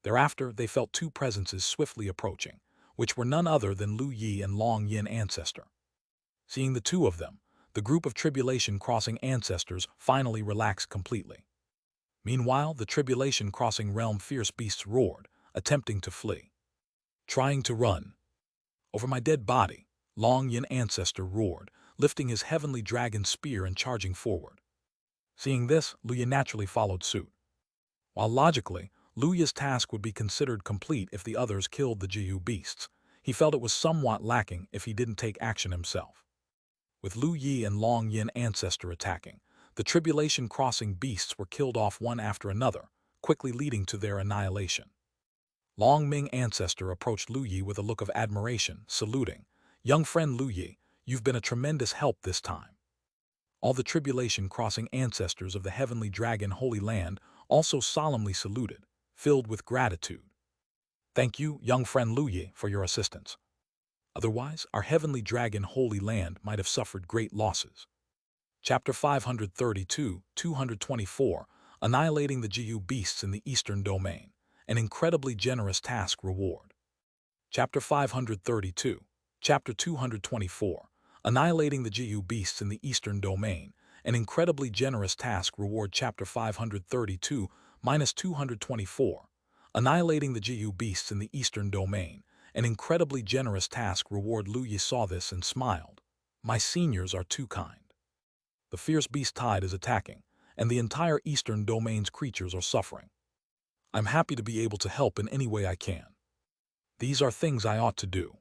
Thereafter, they felt two presences swiftly approaching, which were none other than Lu Yi and Long Yin ancestor. Seeing the two of them, the group of tribulation-crossing ancestors finally relaxed completely. Meanwhile, the tribulation-crossing realm fierce beasts roared, attempting to flee. Trying to run. Over my dead body, Long Yin ancestor roared, lifting his heavenly dragon spear and charging forward. Seeing this, Lu Yi naturally followed suit. While logically, Lu Yi's task would be considered complete if the others killed the Jiu beasts, he felt it was somewhat lacking if he didn't take action himself. With Lu Yi and Long Yin ancestor attacking, the tribulation-crossing beasts were killed off one after another, quickly leading to their annihilation. Long Ming ancestor approached Lu Yi with a look of admiration, saluting, "Young friend Lu Yi, you've been a tremendous help this time." All the tribulation-crossing ancestors of the heavenly dragon Holy Land also solemnly saluted, filled with gratitude. "Thank you, young friend Lu Yi, for your assistance. Otherwise, our heavenly dragon Holy Land might have suffered great losses." Chapter 532, 224, Annihilating the Jiu beasts in the Eastern Domain. An incredibly generous task reward. Chapter 532, Chapter 224, Annihilating the Jiu beasts in the Eastern Domain. An incredibly generous task reward. Chapter 532-224, Annihilating the Jiu beasts in the Eastern Domain. An incredibly generous task reward. Lu Yi saw this and smiled. My seniors are too kind. The fierce beast tide is attacking, and the entire Eastern Domain's creatures are suffering. I'm happy to be able to help in any way I can. These are things I ought to do.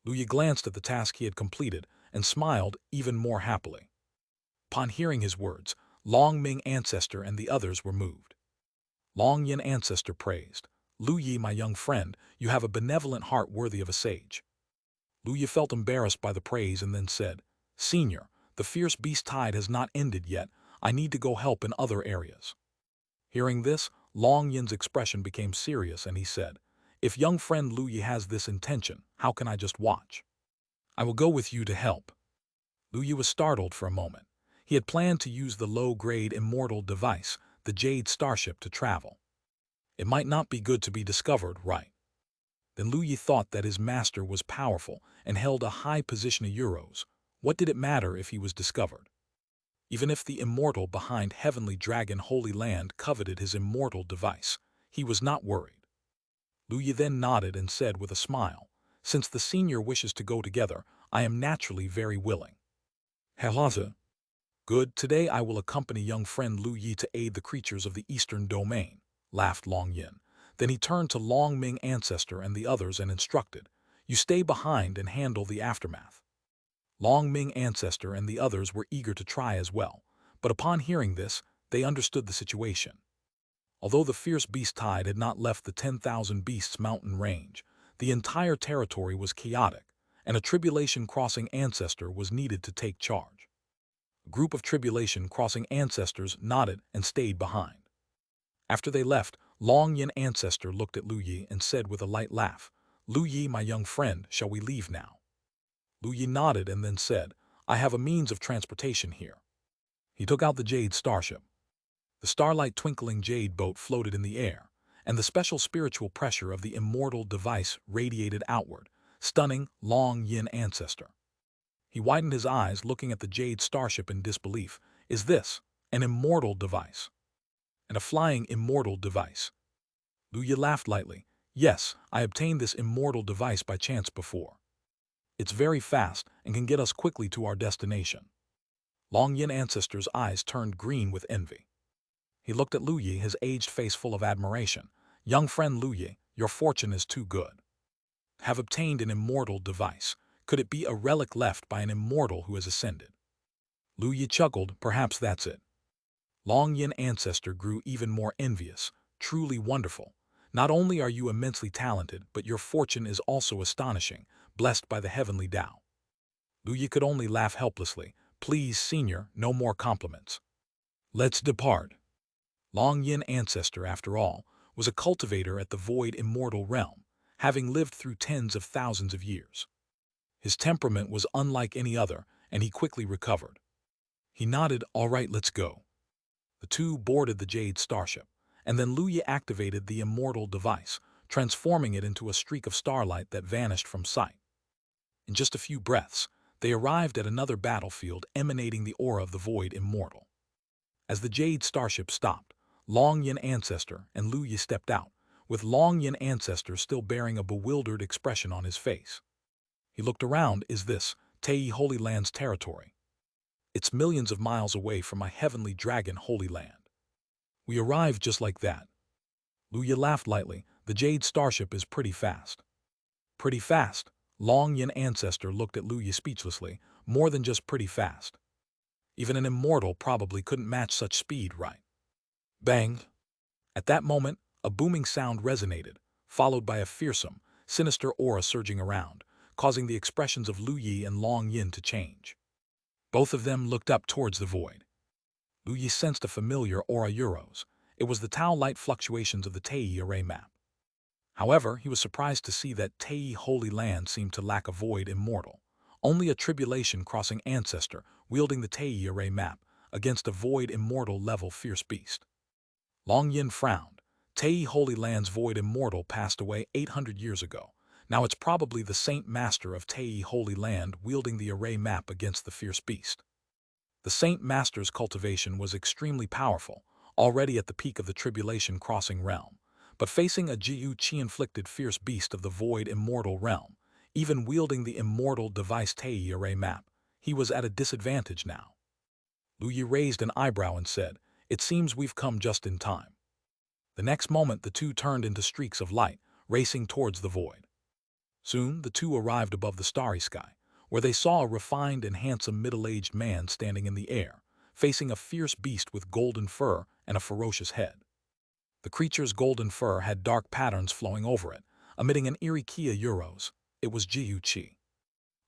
Lu Yi glanced at the task he had completed and smiled even more happily. Upon hearing his words, Long Ming ancestor and the others were moved. Long Yin ancestor praised, "Lu Yi, my young friend, you have a benevolent heart worthy of a sage." Lu Yi felt embarrassed by the praise and then said, "Senior, the fierce beast tide has not ended yet. I need to go help in other areas." Hearing this, Long Yin's expression became serious and he said, "If young friend Lu Yi has this intention, how can I just watch? I will go with you to help." Lu Yi was startled for a moment. He had planned to use the low-grade Immortal device the Jade starship to travel. It might not be good to be discovered, right? Then Lu Yi thought that his master was powerful and held a high position of Euros. What did it matter if he was discovered? Even if the immortal behind Heavenly Dragon Holy Land coveted his immortal device, he was not worried. Lu Yi then nodded and said with a smile, "Since the senior wishes to go together, I am naturally very willing." Helaza. "Good, today I will accompany young friend Lu Yi to aid the creatures of the Eastern Domain," laughed Long Yin. Then he turned to Long Ming Ancestor and the others and instructed, "You stay behind and handle the aftermath." Long Ming Ancestor and the others were eager to try as well, but upon hearing this, they understood the situation. Although the fierce beast tide had not left the 10,000 Beasts mountain range, the entire territory was chaotic, and a Tribulation Crossing Ancestor was needed to take charge. A group of Tribulation Crossing Ancestors nodded and stayed behind. After they left, Long Yin Ancestor looked at Lu Yi and said with a light laugh, "Lu Yi, my young friend, shall we leave now?" Lu Yi nodded and then said, "I have a means of transportation here." He took out the Jade starship. The starlight twinkling Jade boat floated in the air, and the special spiritual pressure of the immortal device radiated outward, stunning Long Yin Ancestor. He widened his eyes, looking at the Jade starship in disbelief. "Is this an immortal device? And a flying immortal device?" Lu Yi laughed lightly. "Yes, I obtained this immortal device by chance before. It's very fast and can get us quickly to our destination." Long Yin Ancestor's eyes turned green with envy. He looked at Lu Yi, his aged face full of admiration. "Young friend Lu Yi, your fortune is too good. Have obtained an immortal device. Could it be a relic left by an immortal who has ascended?" Lu Yi chuckled. "Perhaps that's it." Long Yin Ancestor grew even more envious. "Truly wonderful. Not only are you immensely talented, but your fortune is also astonishing, blessed by the heavenly Tao." Lu Yi could only laugh helplessly. "Please, senior, no more compliments. Let's depart." Long Yin Ancestor, after all, was a cultivator at the void immortal realm, having lived through tens of thousands of years. His temperament was unlike any other, and he quickly recovered. He nodded, "All right, let's go." The two boarded the Jade starship, and then Lu Yi activated the immortal device, transforming it into a streak of starlight that vanished from sight. In just a few breaths, they arrived at another battlefield emanating the aura of the void immortal. As the Jade starship stopped, Long Yin Ancestor and Lu Yi stepped out, with Long Yin Ancestor still bearing a bewildered expression on his face. He looked around. "Is this Tei Holy Land's territory? It's millions of miles away from my Heavenly Dragon Holy Land. We arrived just like that." Lu Yi laughed lightly. "The Jade starship is pretty fast." "Pretty fast?" Long Yin Ancestor looked at Lu Yi speechlessly. "More than just pretty fast. Even an immortal probably couldn't match such speed, right?" Bang! At that moment, a booming sound resonated, followed by a fearsome, sinister aura surging around, causing the expressions of Lu Yi and Long Yin to change. Both of them looked up towards the void. Lu Yi sensed a familiar aura Euros. It was the Tau light fluctuations of the Tei array map. However, he was surprised to see that Tei Holy Land seemed to lack a void immortal. Only a Tribulation Crossing Ancestor wielding the Tei array map against a void immortal level fierce beast. Long Yin frowned. Tei Holy Land's void immortal passed away 800 years ago. Now it's probably the Saint Master of Tei Holy Land wielding the array map against the fierce beast. The Saint Master's cultivation was extremely powerful, already at the peak of the Tribulation Crossing realm, but facing a Jiu Qi-inflicted fierce beast of the void immortal realm, even wielding the immortal device Tei array map, he was at a disadvantage now. Lu Yi raised an eyebrow and said, "It seems we've come just in time." The next moment the two turned into streaks of light, racing towards the void. Soon the two arrived above the starry sky, where they saw a refined and handsome middle-aged man standing in the air, facing a fierce beast with golden fur and a ferocious head. The creature's golden fur had dark patterns flowing over it, emitting an eerie Qi Euros. It was Jiu Qi.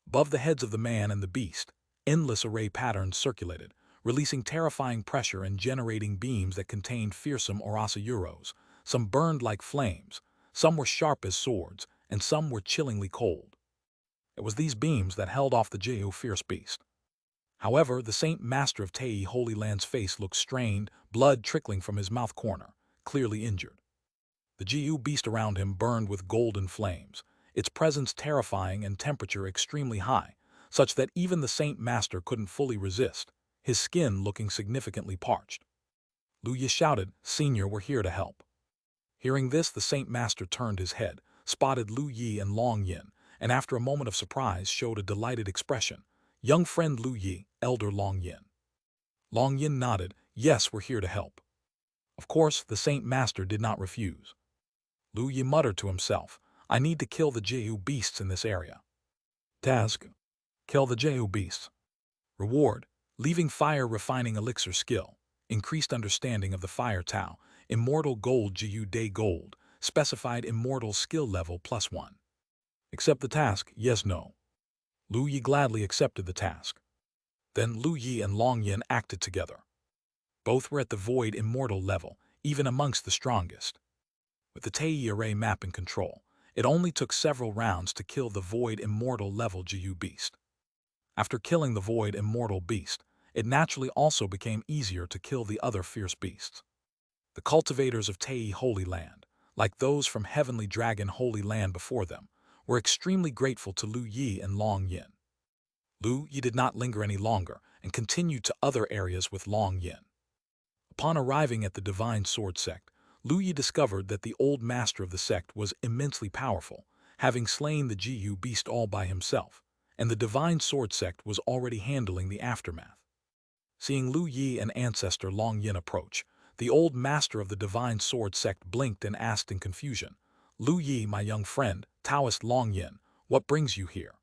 Above the heads of the man and the beast, endless array patterns circulated, releasing terrifying pressure and generating beams that contained fearsome Orasa Euros. Some burned like flames, some were sharp as swords, and some were chillingly cold. It was these beams that held off the Jiu fierce beast. However, the Saint Master of Tei Holy Land's face looked strained, blood trickling from his mouth corner, clearly injured. The Jiu beast around him burned with golden flames, its presence terrifying and temperature extremely high, such that even the Saint Master couldn't fully resist, his skin looking significantly parched. Lu Yi shouted, "Senior, we're here to help." Hearing this, the Saint Master turned his head, spotted Lu Yi and Long Yin, and after a moment of surprise showed a delighted expression. "Young friend Lu Yi, Elder Long Yin." Long Yin nodded, "Yes, we're here to help." Of course, the Saint Master did not refuse. Lu Yi muttered to himself, "I need to kill the Jiu beasts in this area." Task: kill the Jiu beasts. Reward: leaving fire refining elixir skill, increased understanding of the fire Tao, Immortal Gold Jiu Day Gold, specified Immortal skill level +1. Accept the task, yes, no. Lu Yi gladly accepted the task. Then Lu Yi and Long Yin acted together. Both were at the Void Immortal level, even amongst the strongest. With the Tei array map in control, it only took several rounds to kill the Void Immortal level Jiu beast. After killing the Void Immortal beast, it naturally also became easier to kill the other fierce beasts. The cultivators of Tei Holy Land, like those from Heavenly Dragon Holy Land before them, were extremely grateful to Lu Yi and Long Yin. Lu Yi did not linger any longer and continued to other areas with Long Yin. Upon arriving at the Divine Sword Sect, Lu Yi discovered that the old master of the sect was immensely powerful, having slain the Jiu beast all by himself, and the Divine Sword Sect was already handling the aftermath. Seeing Lu Yi and ancestor Long Yin approach, the old master of the Divine Sword Sect blinked and asked in confusion, "Lu Yi, my young friend, Taoist Long Yin, what brings you here?"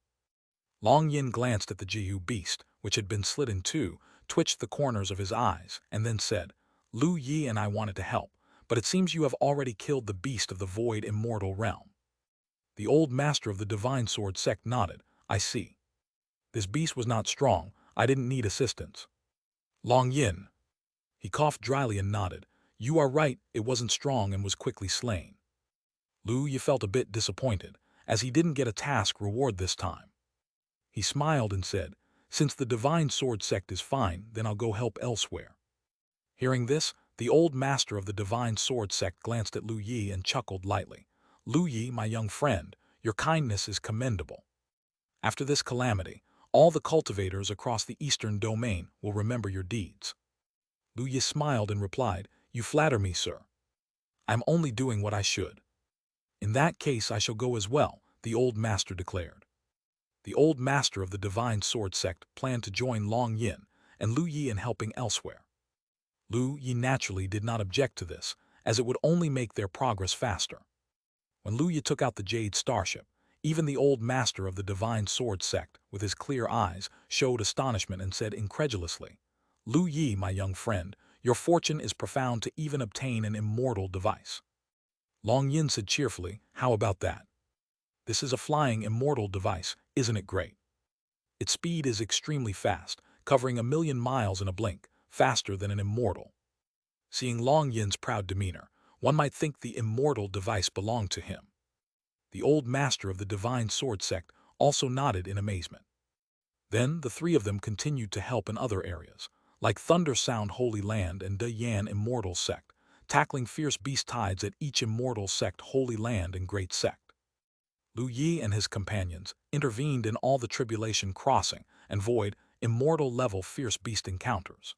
Long Yin glanced at the Jiu beast, which had been slit in two, twitched the corners of his eyes, and then said, "Lu Yi and I wanted to help, but it seems you have already killed the beast of the Void Immortal realm." The old master of the Divine Sword Sect nodded, "I see. This beast was not strong, I didn't need assistance." Long Yin. He coughed dryly and nodded, "You are right, it wasn't strong and was quickly slain." Lu Yi felt a bit disappointed, as he didn't get a task reward this time. He smiled and said, "Since the Divine Sword Sect is fine, then I'll go help elsewhere." Hearing this, the old master of the Divine Sword Sect glanced at Lu Yi and chuckled lightly. "Lu Yi, my young friend, your kindness is commendable. After this calamity, all the cultivators across the Eastern Domain will remember your deeds." Lu Yi smiled and replied, "You flatter me, sir. I'm only doing what I should." "In that case I shall go as well," the old master declared. The old master of the Divine Sword Sect planned to join Long Yin and Lu Yi in helping elsewhere. Lu Yi naturally did not object to this, as it would only make their progress faster. When Lu Yi took out the Jade starship, even the old master of the Divine Sword Sect, with his clear eyes, showed astonishment and said incredulously, "Lu Yi, my young friend, your fortune is profound to even obtain an immortal device." Long Yin said cheerfully, "How about that? This is a flying immortal device, isn't it great? Its speed is extremely fast, covering 1,000,000 miles in a blink, faster than an immortal." Seeing Long Yin's proud demeanor, one might think the immortal device belonged to him. The old master of the Divine Sword Sect also nodded in amazement. Then the three of them continued to help in other areas, like Thunder Sound Holy Land and De Yan Immortal Sect, tackling fierce beast tides at each Immortal Sect Holy Land and Great Sect. Lu Yi and his companions intervened in all the Tribulation Crossing and Void Immortal level fierce beast encounters.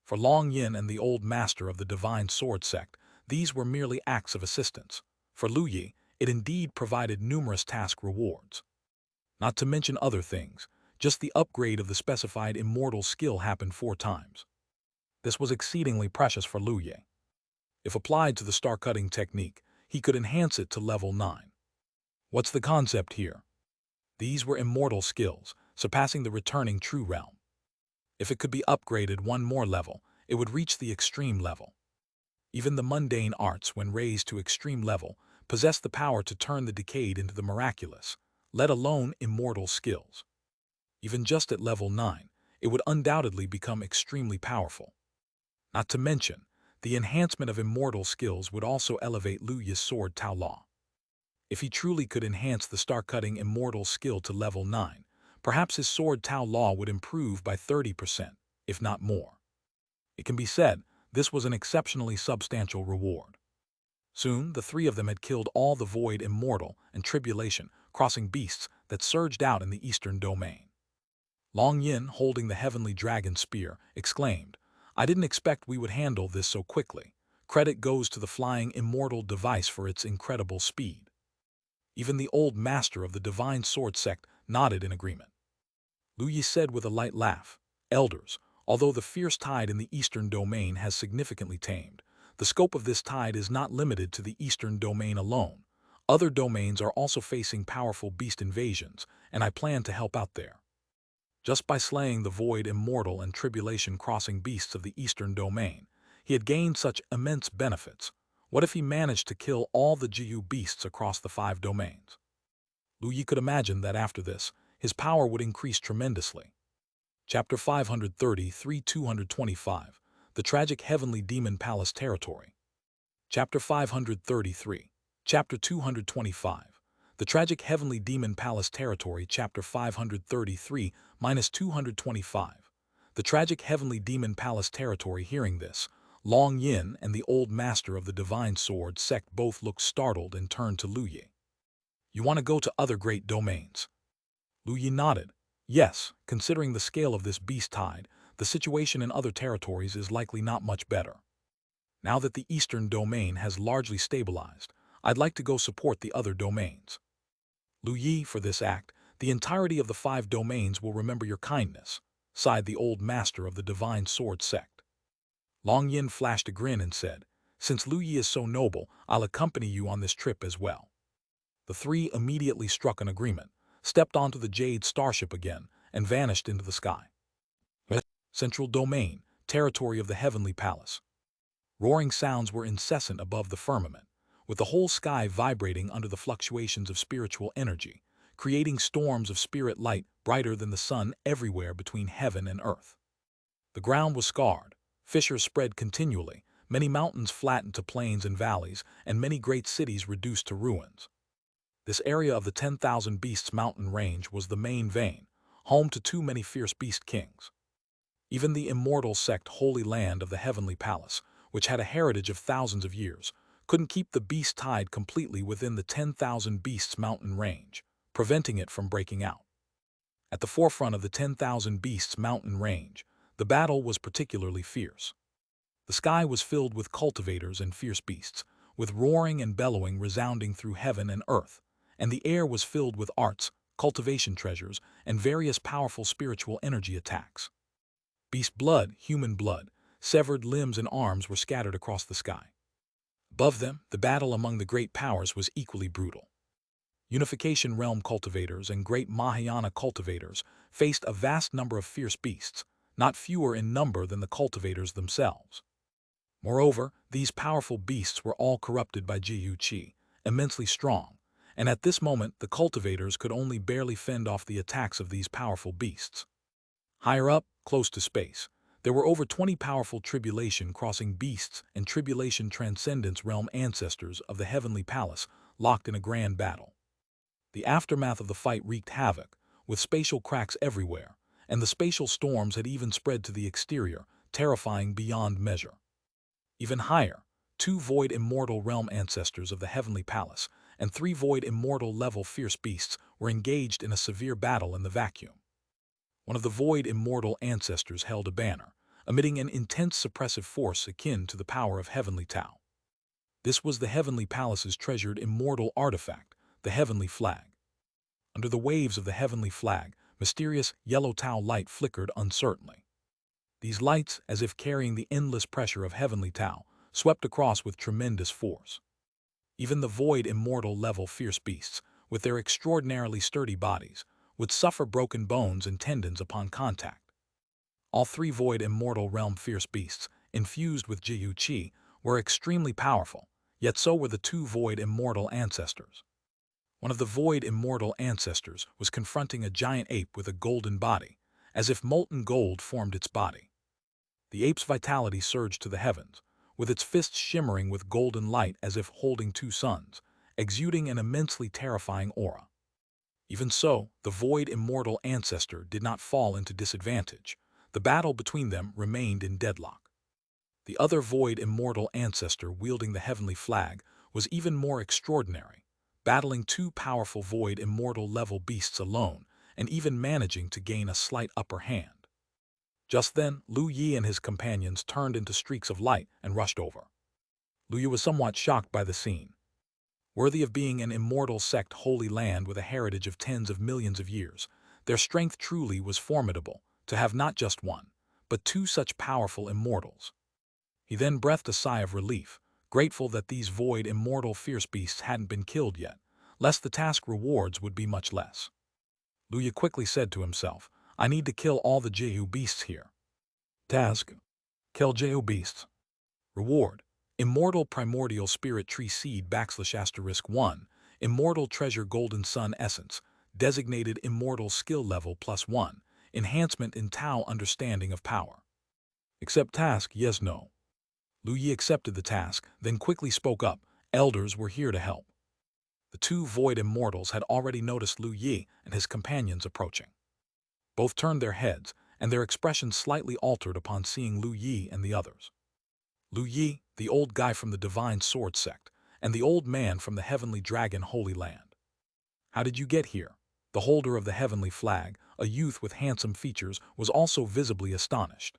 For Long Yin and the old master of the Divine Sword Sect, these were merely acts of assistance. For Lu Yi, it indeed provided numerous task rewards. Not to mention other things, just the upgrade of the specified immortal skill happened 4 times. This was exceedingly precious for Lu Yi. If applied to the star-cutting technique, he could enhance it to level 9. What's the concept here? These were immortal skills, surpassing the returning true realm. If it could be upgraded one more level, it would reach the extreme level. Even the mundane arts, when raised to extreme level, possess the power to turn the decayed into the miraculous, let alone immortal skills. Even just at level 9, it would undoubtedly become extremely powerful. Not to mention, the enhancement of immortal skills would also elevate Lu Yi's sword Tao Law. If he truly could enhance the star-cutting immortal skill to level 9, perhaps his sword Tao Law would improve by 30%, if not more. It can be said, this was an exceptionally substantial reward. Soon, the three of them had killed all the void Immortal and Tribulation crossing beasts that surged out in the eastern domain. Long Yin, holding the heavenly dragon spear, exclaimed, "I didn't expect we would handle this so quickly. Credit goes to the flying Immortal device for its incredible speed." Even the old master of the divine sword sect nodded in agreement. Lu Yi said with a light laugh, "Elders, although the fierce tide in the eastern domain has significantly tamed, the scope of this tide is not limited to the eastern domain alone. Other domains are also facing powerful beast invasions, and I plan to help out there." Just by slaying the void Immortal and Tribulation crossing beasts of the eastern domain, he had gained such immense benefits. What if he managed to kill all the Jiu beasts across the 5 domains? Lu Yi could imagine that after this, his power would increase tremendously. Chapter 533-225, The Tragic Heavenly Demon Palace Territory. Chapter 533. Chapter 225. The Tragic Heavenly Demon Palace Territory. Chapter 533-225. The Tragic Heavenly Demon Palace Territory. Hearing this, Long Yin and the old master of the Divine Sword sect both looked startled and turned to Lu Yi. "You want to go to other great domains?" Lu Yi nodded. "Yes, considering the scale of this beast tide, the situation in other territories is likely not much better. Now that the eastern domain has largely stabilized, I'd like to go support the other domains." "Lu Yi, for this act, the entirety of the 5 domains will remember your kindness," sighed the old master of the Divine Sword sect. Long Yin flashed a grin and said, "Since Lu Yi is so noble, I'll accompany you on this trip as well." The three immediately struck an agreement, stepped onto the Jade starship again, and vanished into the sky. Central Domain, territory of the Heavenly Palace. Roaring sounds were incessant above the firmament, with the whole sky vibrating under the fluctuations of spiritual energy, creating storms of spirit light brighter than the sun everywhere between heaven and earth. The ground was scarred, fissures spread continually, many mountains flattened to plains and valleys, and many great cities reduced to ruins. This area of the 10,000 Beasts mountain range was the main vein, home to too many fierce beast kings. Even the Immortal sect Holy Land of the Heavenly Palace, which had a heritage of thousands of years, couldn't keep the beast tide completely within the 10,000 Beasts mountain range, preventing it from breaking out. At the forefront of the 10,000 Beasts mountain range, the battle was particularly fierce. The sky was filled with cultivators and fierce beasts, with roaring and bellowing resounding through heaven and earth, and the air was filled with arts, cultivation treasures, and various powerful spiritual energy attacks. Beast blood, human blood, severed limbs and arms were scattered across the sky. Above them, the battle among the great powers was equally brutal. Unification Realm cultivators and Great Mahayana cultivators faced a vast number of fierce beasts, not fewer in number than the cultivators themselves. Moreover, these powerful beasts were all corrupted by Jiu Qi, immensely strong, and at this moment the cultivators could only barely fend off the attacks of these powerful beasts. Higher up, close to space, there were over 20 powerful Tribulation crossing beasts and Tribulation Transcendence Realm ancestors of the Heavenly Palace locked in a grand battle. The aftermath of the fight wreaked havoc, with spatial cracks everywhere, and the spatial storms had even spread to the exterior, terrifying beyond measure. Even higher, 2 Void Immortal Realm ancestors of the Heavenly Palace and 3 Void Immortal level fierce beasts were engaged in a severe battle in the vacuum. One of the Void Immortal ancestors held a banner, emitting an intense suppressive force akin to the power of Heavenly Tao. This was the Heavenly Palace's treasured immortal artifact, the Heavenly Flag. Under the waves of the Heavenly Flag, mysterious yellow Tao light flickered uncertainly. These lights, as if carrying the endless pressure of Heavenly Tao, swept across with tremendous force. Even the Void Immortal level fierce beasts, with their extraordinarily sturdy bodies, would suffer broken bones and tendons upon contact. All 3 Void Immortal Realm fierce beasts, infused with Jiu Qi, were extremely powerful, yet so were the 2 Void Immortal ancestors. One of the Void Immortal ancestors was confronting a giant ape with a golden body, as if molten gold formed its body. The ape's vitality surged to the heavens, with its fists shimmering with golden light as if holding 2 suns, exuding an immensely terrifying aura. Even so, the Void Immortal ancestor did not fall into disadvantage. The battle between them remained in deadlock. The other Void Immortal ancestor wielding the heavenly flag was even more extraordinary, battling two powerful Void Immortal level beasts alone and even managing to gain a slight upper hand. Just then, Lu Yi and his companions turned into streaks of light and rushed over. Lu Yi was somewhat shocked by the scene. Worthy of being an immortal sect holy land with a heritage of tens of millions of years, their strength truly was formidable, to have not just one, but two such powerful immortals. He then breathed a sigh of relief, grateful that these void immortal fierce beasts hadn't been killed yet, lest the task rewards would be much less. Lu Yi quickly said to himself, I need to kill all the Jiu beasts here. Task: kill Jiu beasts. Reward: Immortal Primordial Spirit Tree Seed \*1, Immortal Treasure Golden Sun Essence, designated Immortal Skill Level +1, Enhancement in Tao Understanding of Power. Accept task, yes, no. Lu Yi accepted the task, then quickly spoke up, elders were here to help. The two Void Immortals had already noticed Lu Yi and his companions approaching. Both turned their heads, and their expressions slightly altered upon seeing Lu Yi and the others. Lu Yi, the old guy from the Divine Sword Sect, and the old man from the Heavenly Dragon Holy Land. How did you get here? The holder of the heavenly flag, a youth with handsome features, was also visibly astonished.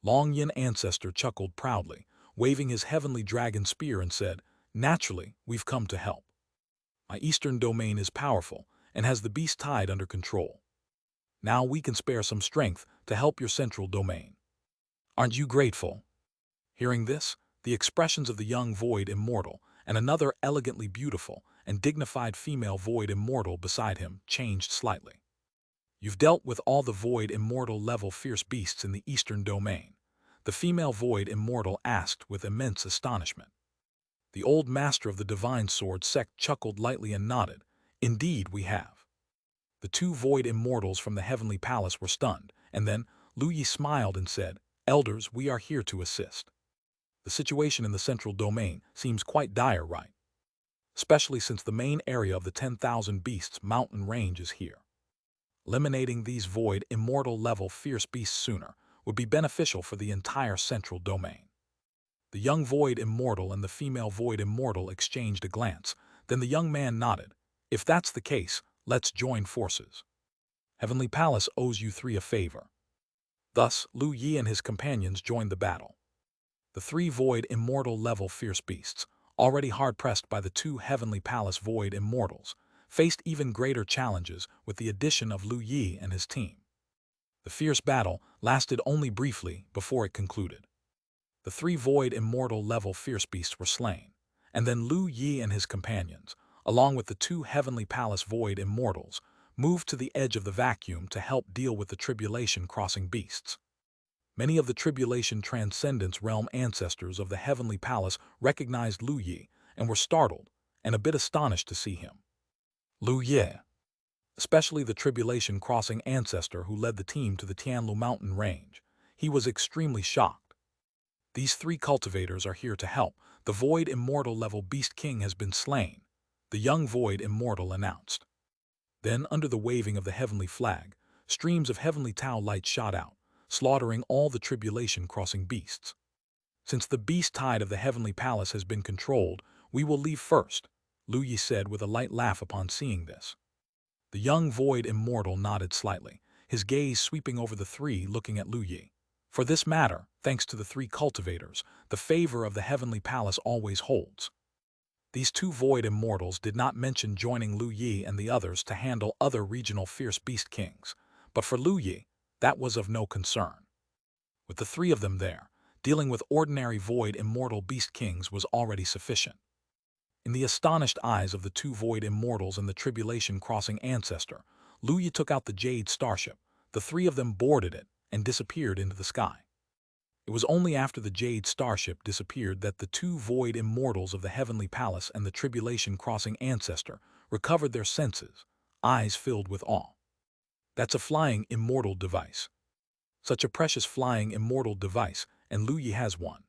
Long Yin Ancestor chuckled proudly, waving his heavenly dragon spear and said, Naturally, we've come to help. My eastern domain is powerful and has the beast tide under control. Now we can spare some strength to help your central domain. Aren't you grateful? Hearing this, the expressions of the young Void Immortal and another elegantly beautiful and dignified female Void Immortal beside him changed slightly. You've dealt with all the Void Immortal level fierce beasts in the Eastern Domain, the female Void Immortal asked with immense astonishment. The old master of the Divine Sword Sect chuckled lightly and nodded. Indeed, we have. The two Void Immortals from the Heavenly Palace were stunned, and then Lu Yi smiled and said, Elders, we are here to assist. The situation in the Central Domain seems quite dire, right? Especially since the main area of the 10,000 Beasts mountain range is here. Eliminating these Void Immortal level fierce beasts sooner would be beneficial for the entire Central Domain. The young Void Immortal and the female Void Immortal exchanged a glance, then the young man nodded. If that's the case, let's join forces. Heavenly Palace owes you three a favor. Thus, Lu Yi and his companions joined the battle. The three Void Immortal level fierce beasts, already hard-pressed by the two Heavenly Palace Void Immortals, faced even greater challenges with the addition of Lu Yi and his team. The fierce battle lasted only briefly before it concluded. The three Void Immortal level fierce beasts were slain, and then Lu Yi and his companions, along with the two Heavenly Palace Void Immortals, moved to the edge of the vacuum to help deal with the Tribulation-crossing beasts. Many of the Tribulation Transcendence Realm ancestors of the Heavenly Palace recognized Lu Yi and were startled and a bit astonished to see him. Lu Yi, especially the Tribulation Crossing ancestor who led the team to the Tianlu mountain range, he was extremely shocked. These three cultivators are here to help. The Void Immortal level Beast King has been slain, the young Void Immortal announced. Then, under the waving of the heavenly flag, streams of heavenly Tao light shot out, slaughtering all the Tribulation-crossing beasts. Since the beast tide of the Heavenly Palace has been controlled, we will leave first, Lu Yi said with a light laugh upon seeing this. The young Void Immortal nodded slightly, his gaze sweeping over the three looking at Lu Yi. For this matter, thanks to the three cultivators, the favor of the Heavenly Palace always holds. These two Void Immortals did not mention joining Lu Yi and the others to handle other regional fierce beast kings, but for Lu Yi, that was of no concern. With the three of them there, dealing with ordinary Void Immortal beast kings was already sufficient. In the astonished eyes of the two Void Immortals and the Tribulation-crossing ancestor, Lu Yi took out the Jade starship. The three of them boarded it and disappeared into the sky. It was only after the Jade starship disappeared that the two Void Immortals of the Heavenly Palace and the Tribulation-crossing ancestor recovered their senses, eyes filled with awe. That's a flying immortal device. Such a precious flying immortal device, and Lu Yi has one.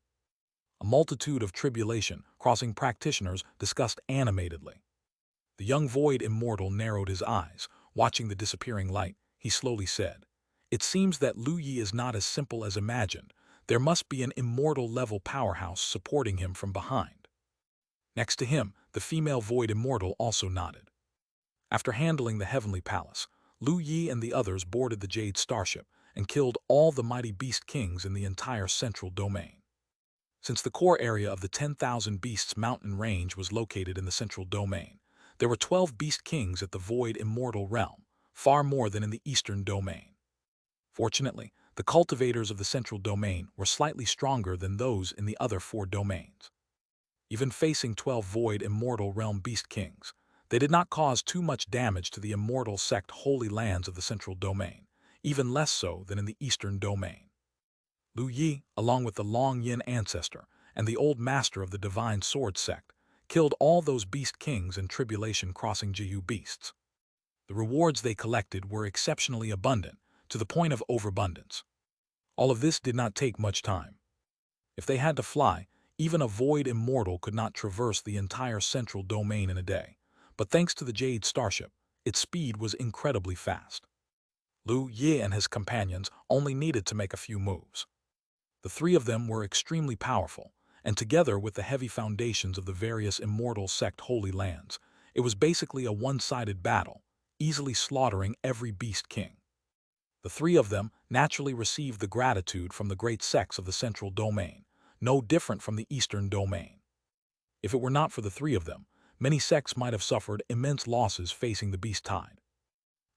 A multitude of Tribulation-crossing practitioners discussed animatedly. The young void immortal narrowed his eyes, watching the disappearing light. He slowly said, "It seems that Lu Yi is not as simple as imagined. There must be an immortal-level powerhouse supporting him from behind." Next to him, the female void immortal also nodded. After handling the heavenly palace, Lu Yi and the others boarded the Jade starship and killed all the mighty beast kings in the entire central domain. Since the core area of the 10,000 Beasts mountain range was located in the central domain, there were 12 beast kings at the void immortal realm, far more than in the eastern domain. Fortunately, the cultivators of the central domain were slightly stronger than those in the other 4 domains. Even facing 12 void immortal realm beast kings, they did not cause too much damage to the immortal sect holy lands of the central domain, even less so than in the eastern domain. Lu Yi, along with the Long Yin ancestor and the old master of the divine sword sect, killed all those beast kings and tribulation-crossing Jiyu beasts. The rewards they collected were exceptionally abundant, to the point of overabundance. All of this did not take much time. If they had to fly, even a void immortal could not traverse the entire central domain in a day, but thanks to the Jade starship, its speed was incredibly fast. Lu Yi and his companions only needed to make a few moves. The 3 of them were extremely powerful, and together with the heavy foundations of the various immortal sect holy lands, it was basically a one-sided battle, easily slaughtering every beast king. The 3 of them naturally received the gratitude from the great sects of the central domain, no different from the eastern domain. If it were not for the 3 of them, many sects might have suffered immense losses facing the beast tide.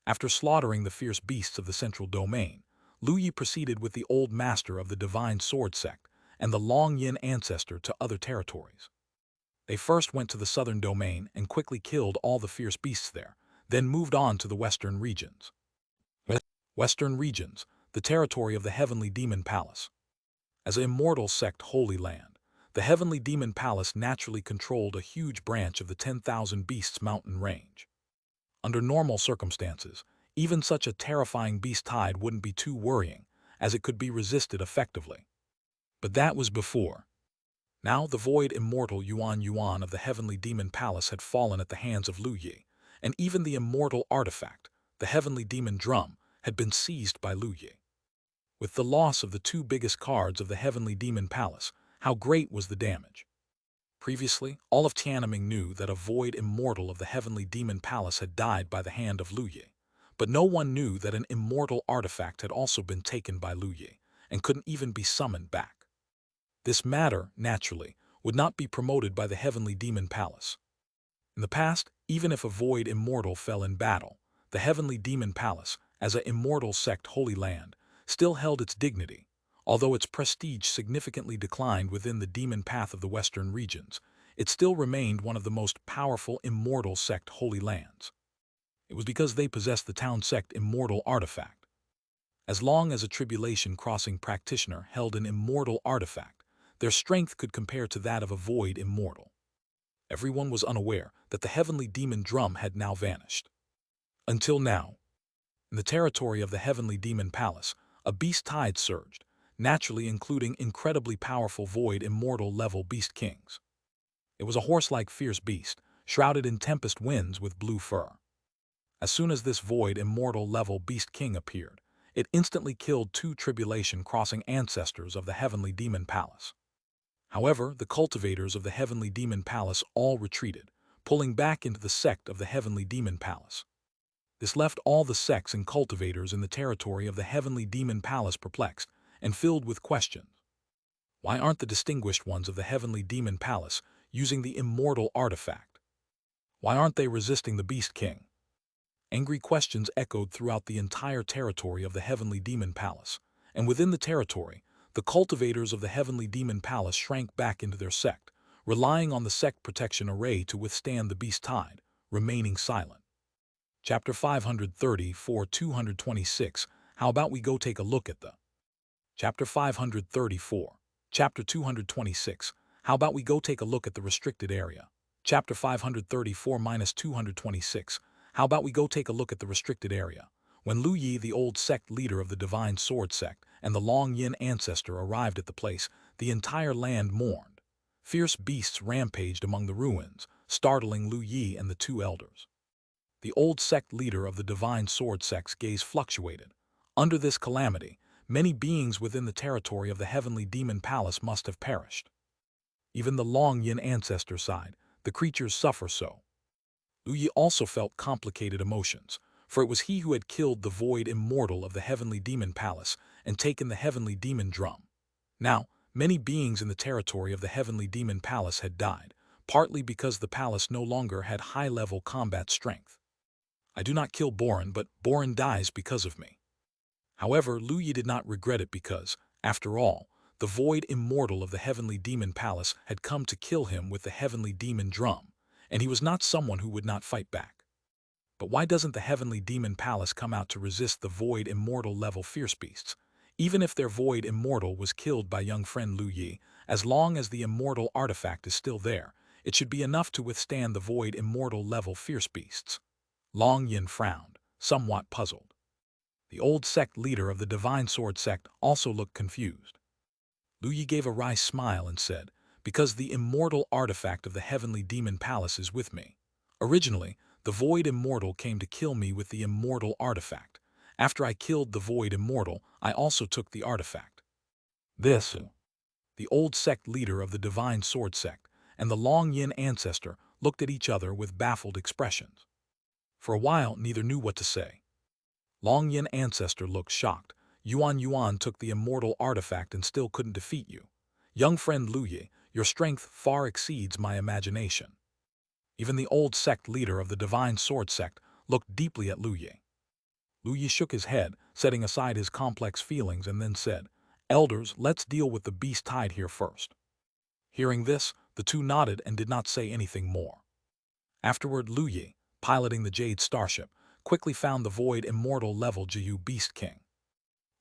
After slaughtering the fierce beasts of the central domain, Lu Yi proceeded with the old master of the divine sword sect and the Long Yin ancestor to other territories. They first went to the southern domain and quickly killed all the fierce beasts there, then moved on to the western regions. Western regions, the territory of the Heavenly Demon Palace. As an immortal sect holy land, the Heavenly Demon Palace naturally controlled a huge branch of the 10,000 Beasts mountain range. Under normal circumstances, even such a terrifying beast tide wouldn't be too worrying, as it could be resisted effectively. But that was before. Now the void immortal Yuan of the Heavenly Demon Palace had fallen at the hands of Lu Yi, and even the immortal artifact, the Heavenly Demon Drum, had been seized by Lu Yi. With the loss of the 2 biggest cards of the Heavenly Demon Palace, how great was the damage? Previously, all of Tiananmen knew that a void immortal of the Heavenly Demon Palace had died by the hand of Lu Yi, but no one knew that an immortal artifact had also been taken by Lu Yi, and couldn't even be summoned back. This matter, naturally, would not be promoted by the Heavenly Demon Palace. In the past, even if a void immortal fell in battle, the Heavenly Demon Palace, as an immortal sect holy land, still held its dignity. Although its prestige significantly declined within the demon path of the western regions, it still remained one of the most powerful immortal sect holy lands. It was because they possessed the town sect immortal artifact. As long as a tribulation-crossing practitioner held an immortal artifact, their strength could compare to that of a void immortal. Everyone was unaware that the Heavenly Demon Drum had now vanished. Until now, in the territory of the Heavenly Demon Palace, a beast tide surged, naturally including incredibly powerful void immortal level beast kings. It was a horse-like fierce beast, shrouded in tempest winds with blue fur. As soon as this void immortal level beast king appeared, it instantly killed 2 tribulation-crossing ancestors of the Heavenly Demon Palace. However, the cultivators of the Heavenly Demon Palace all retreated, pulling back into the sect of the Heavenly Demon Palace. This left all the sects and cultivators in the territory of the Heavenly Demon Palace perplexed and filled with questions. Why aren't the distinguished ones of the Heavenly Demon Palace using the immortal artifact? Why aren't they resisting the Beast King? Angry questions echoed throughout the entire territory of the Heavenly Demon Palace, and within the territory, the cultivators of the Heavenly Demon Palace shrank back into their sect, relying on the sect protection array to withstand the beast tide, remaining silent. Chapter 534-226. How about we go take a look at the Chapter 534. Chapter 226. How about we go take a look at the restricted area? Chapter 534-226. How about we go take a look at the restricted area? When Lu Yi, the old sect leader of the divine sword sect, and the Long Yin ancestor arrived at the place, the entire land mourned. Fierce beasts rampaged among the ruins, startling Lu Yi and the two elders. The old sect leader of the divine sword sect's gaze fluctuated. Under this calamity, many beings within the territory of the heavenly demon palace must have perished. Even the Long Yin ancestor sighed, the creatures suffer so. Lu Yi also felt complicated emotions, for it was he who had killed the void immortal of the heavenly demon palace and taken the heavenly demon drum. Now, many beings in the territory of the heavenly demon palace had died, partly because the palace no longer had high-level combat strength. I do not kill Boren, but Boren dies because of me. However, Lu Yi did not regret it because, after all, the void immortal of the heavenly demon palace had come to kill him with the heavenly demon drum, and he was not someone who would not fight back. But why doesn't the heavenly demon palace come out to resist the void immortal level fierce beasts? Even if their void immortal was killed by young friend Lu Yi, as long as the immortal artifact is still there, it should be enough to withstand the void immortal level fierce beasts. Long Yin frowned, somewhat puzzled. The old sect leader of the divine sword sect also looked confused. Lu Yi gave a wry smile and said, "Because the immortal artifact of the heavenly demon palace is with me. Originally, the void immortal came to kill me with the immortal artifact. After I killed the void immortal, I also took the artifact." This, the old sect leader of the divine sword sect and the Long Yin ancestor looked at each other with baffled expressions. For a while, neither knew what to say. Long Yin ancestor looked shocked. Yuan took the immortal artifact and still couldn't defeat you. Young friend Lu Yi, your strength far exceeds my imagination. Even the old sect leader of the divine sword sect looked deeply at Lu Yi. Lu Yi shook his head, setting aside his complex feelings, and then said, "Elders, let's deal with the beast tied here first." Hearing this, the two nodded and did not say anything more. Afterward, Lu Yi, piloting the Jade starship, quickly found the void immortal level Jiyu Beast King.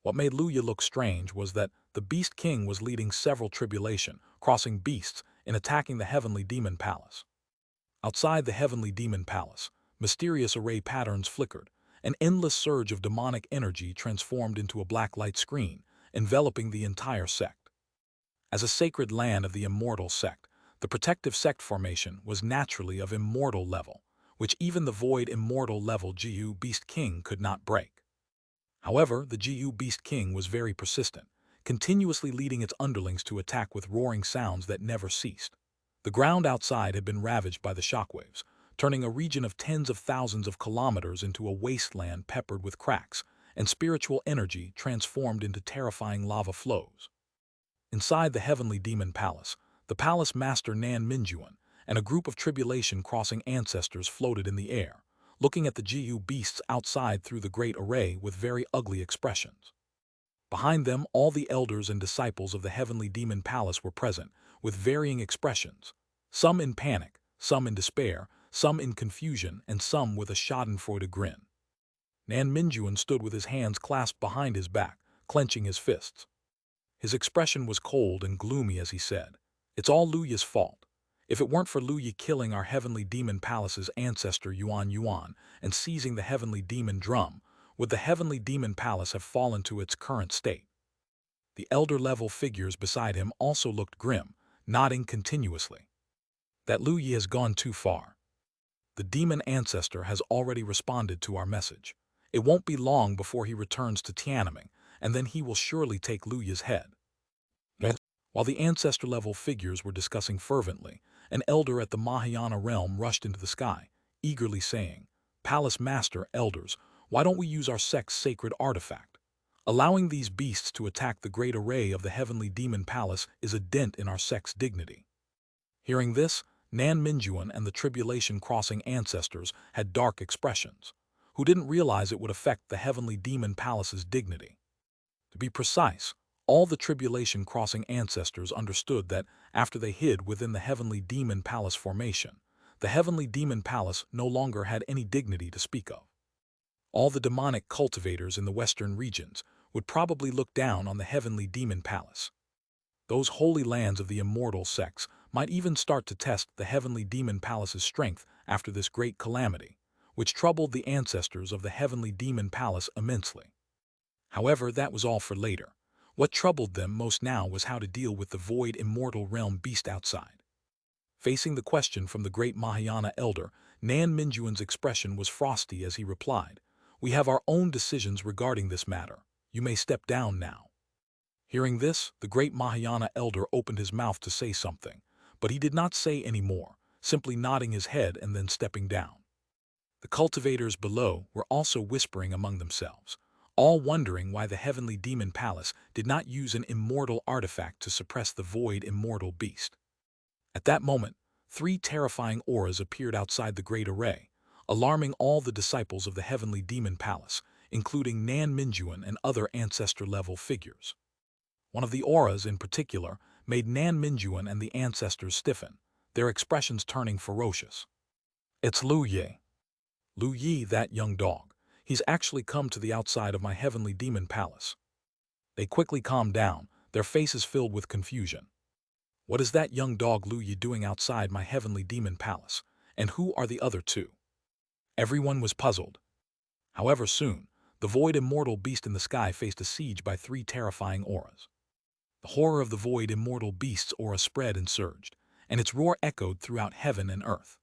What made Lu Yi look strange was that the Beast King was leading several tribulation, crossing beasts, in attacking the heavenly demon palace. Outside the heavenly demon palace, mysterious array patterns flickered. An endless surge of demonic energy transformed into a black light screen, enveloping the entire sect. As a sacred land of the immortal sect, the protective sect formation was naturally of immortal level, which even the void immortal level Jiyu Beast King could not break. However, the Jiyu Beast King was very persistent, continuously leading its underlings to attack with roaring sounds that never ceased. The ground outside had been ravaged by the shockwaves, turning a region of tens of thousands of kilometers into a wasteland peppered with cracks, and spiritual energy transformed into terrifying lava flows. Inside the heavenly demon palace, the palace master Nan Minjuan and a group of tribulation-crossing ancestors floated in the air, looking at the Jiyu beasts outside through the great array with very ugly expressions. Behind them, all the elders and disciples of the heavenly demon palace were present, with varying expressions, some in panic, some in despair, some in confusion, and some with a schadenfreude grin. Nan Minjuan stood with his hands clasped behind his back, clenching his fists. His expression was cold and gloomy as he said, "It's all Lu Yi's fault. If it weren't for Lu Yi killing our heavenly demon palace's ancestor Yuan and seizing the heavenly demon drum, would the heavenly demon palace have fallen to its current state?" The elder-level figures beside him also looked grim, nodding continuously. "That Lu Yi has gone too far. The demon ancestor has already responded to our message. It won't be long before he returns to Tiananmen, and then he will surely take Lu Yi's head." While the ancestor-level figures were discussing fervently, an elder at the Mahayana realm rushed into the sky, eagerly saying, "Palace Master, elders, why don't we use our sect's sacred artifact? Allowing these beasts to attack the great array of the heavenly demon palace is a dent in our sect's dignity." Hearing this, Nan Minjuan and the tribulation-crossing ancestors had dark expressions, who didn't realize it would affect the heavenly demon palace's dignity. To be precise, all the tribulation-crossing ancestors understood that after they hid within the heavenly demon palace formation, the heavenly demon palace no longer had any dignity to speak of. All the demonic cultivators in the western regions would probably look down on the heavenly demon palace. Those holy lands of the immortal sects might even start to test the heavenly demon palace's strength after this great calamity, which troubled the ancestors of the heavenly demon palace immensely. However, that was all for later. What troubled them most now was how to deal with the void immortal realm beast outside. Facing the question from the great Mahayana elder, Nan Mingyuan's expression was frosty as he replied, "We have our own decisions regarding this matter. You may step down now." Hearing this, the great Mahayana elder opened his mouth to say something, but he did not say any more, simply nodding his head and then stepping down. The cultivators below were also whispering among themselves, all wondering why the heavenly demon palace did not use an immortal artifact to suppress the void immortal beast. At that moment, 3 terrifying auras appeared outside the great array, alarming all the disciples of the heavenly demon palace, including Nan Mingyuan and other ancestor-level figures. One of the auras, in particular, made Nan Mingyuan and the ancestors stiffen, their expressions turning ferocious. "It's Lu Yi. Lu Yi, that young dog. He's actually come to the outside of my heavenly demon palace." They quickly calmed down, their faces filled with confusion. What is that young dog Lu Yi doing outside my heavenly demon palace? And who are the other 2? Everyone was puzzled. However, soon, the void immortal beast in the sky faced a siege by 3 terrifying auras. The horror of the void immortal beast's aura spread and surged, and its roar echoed throughout heaven and earth.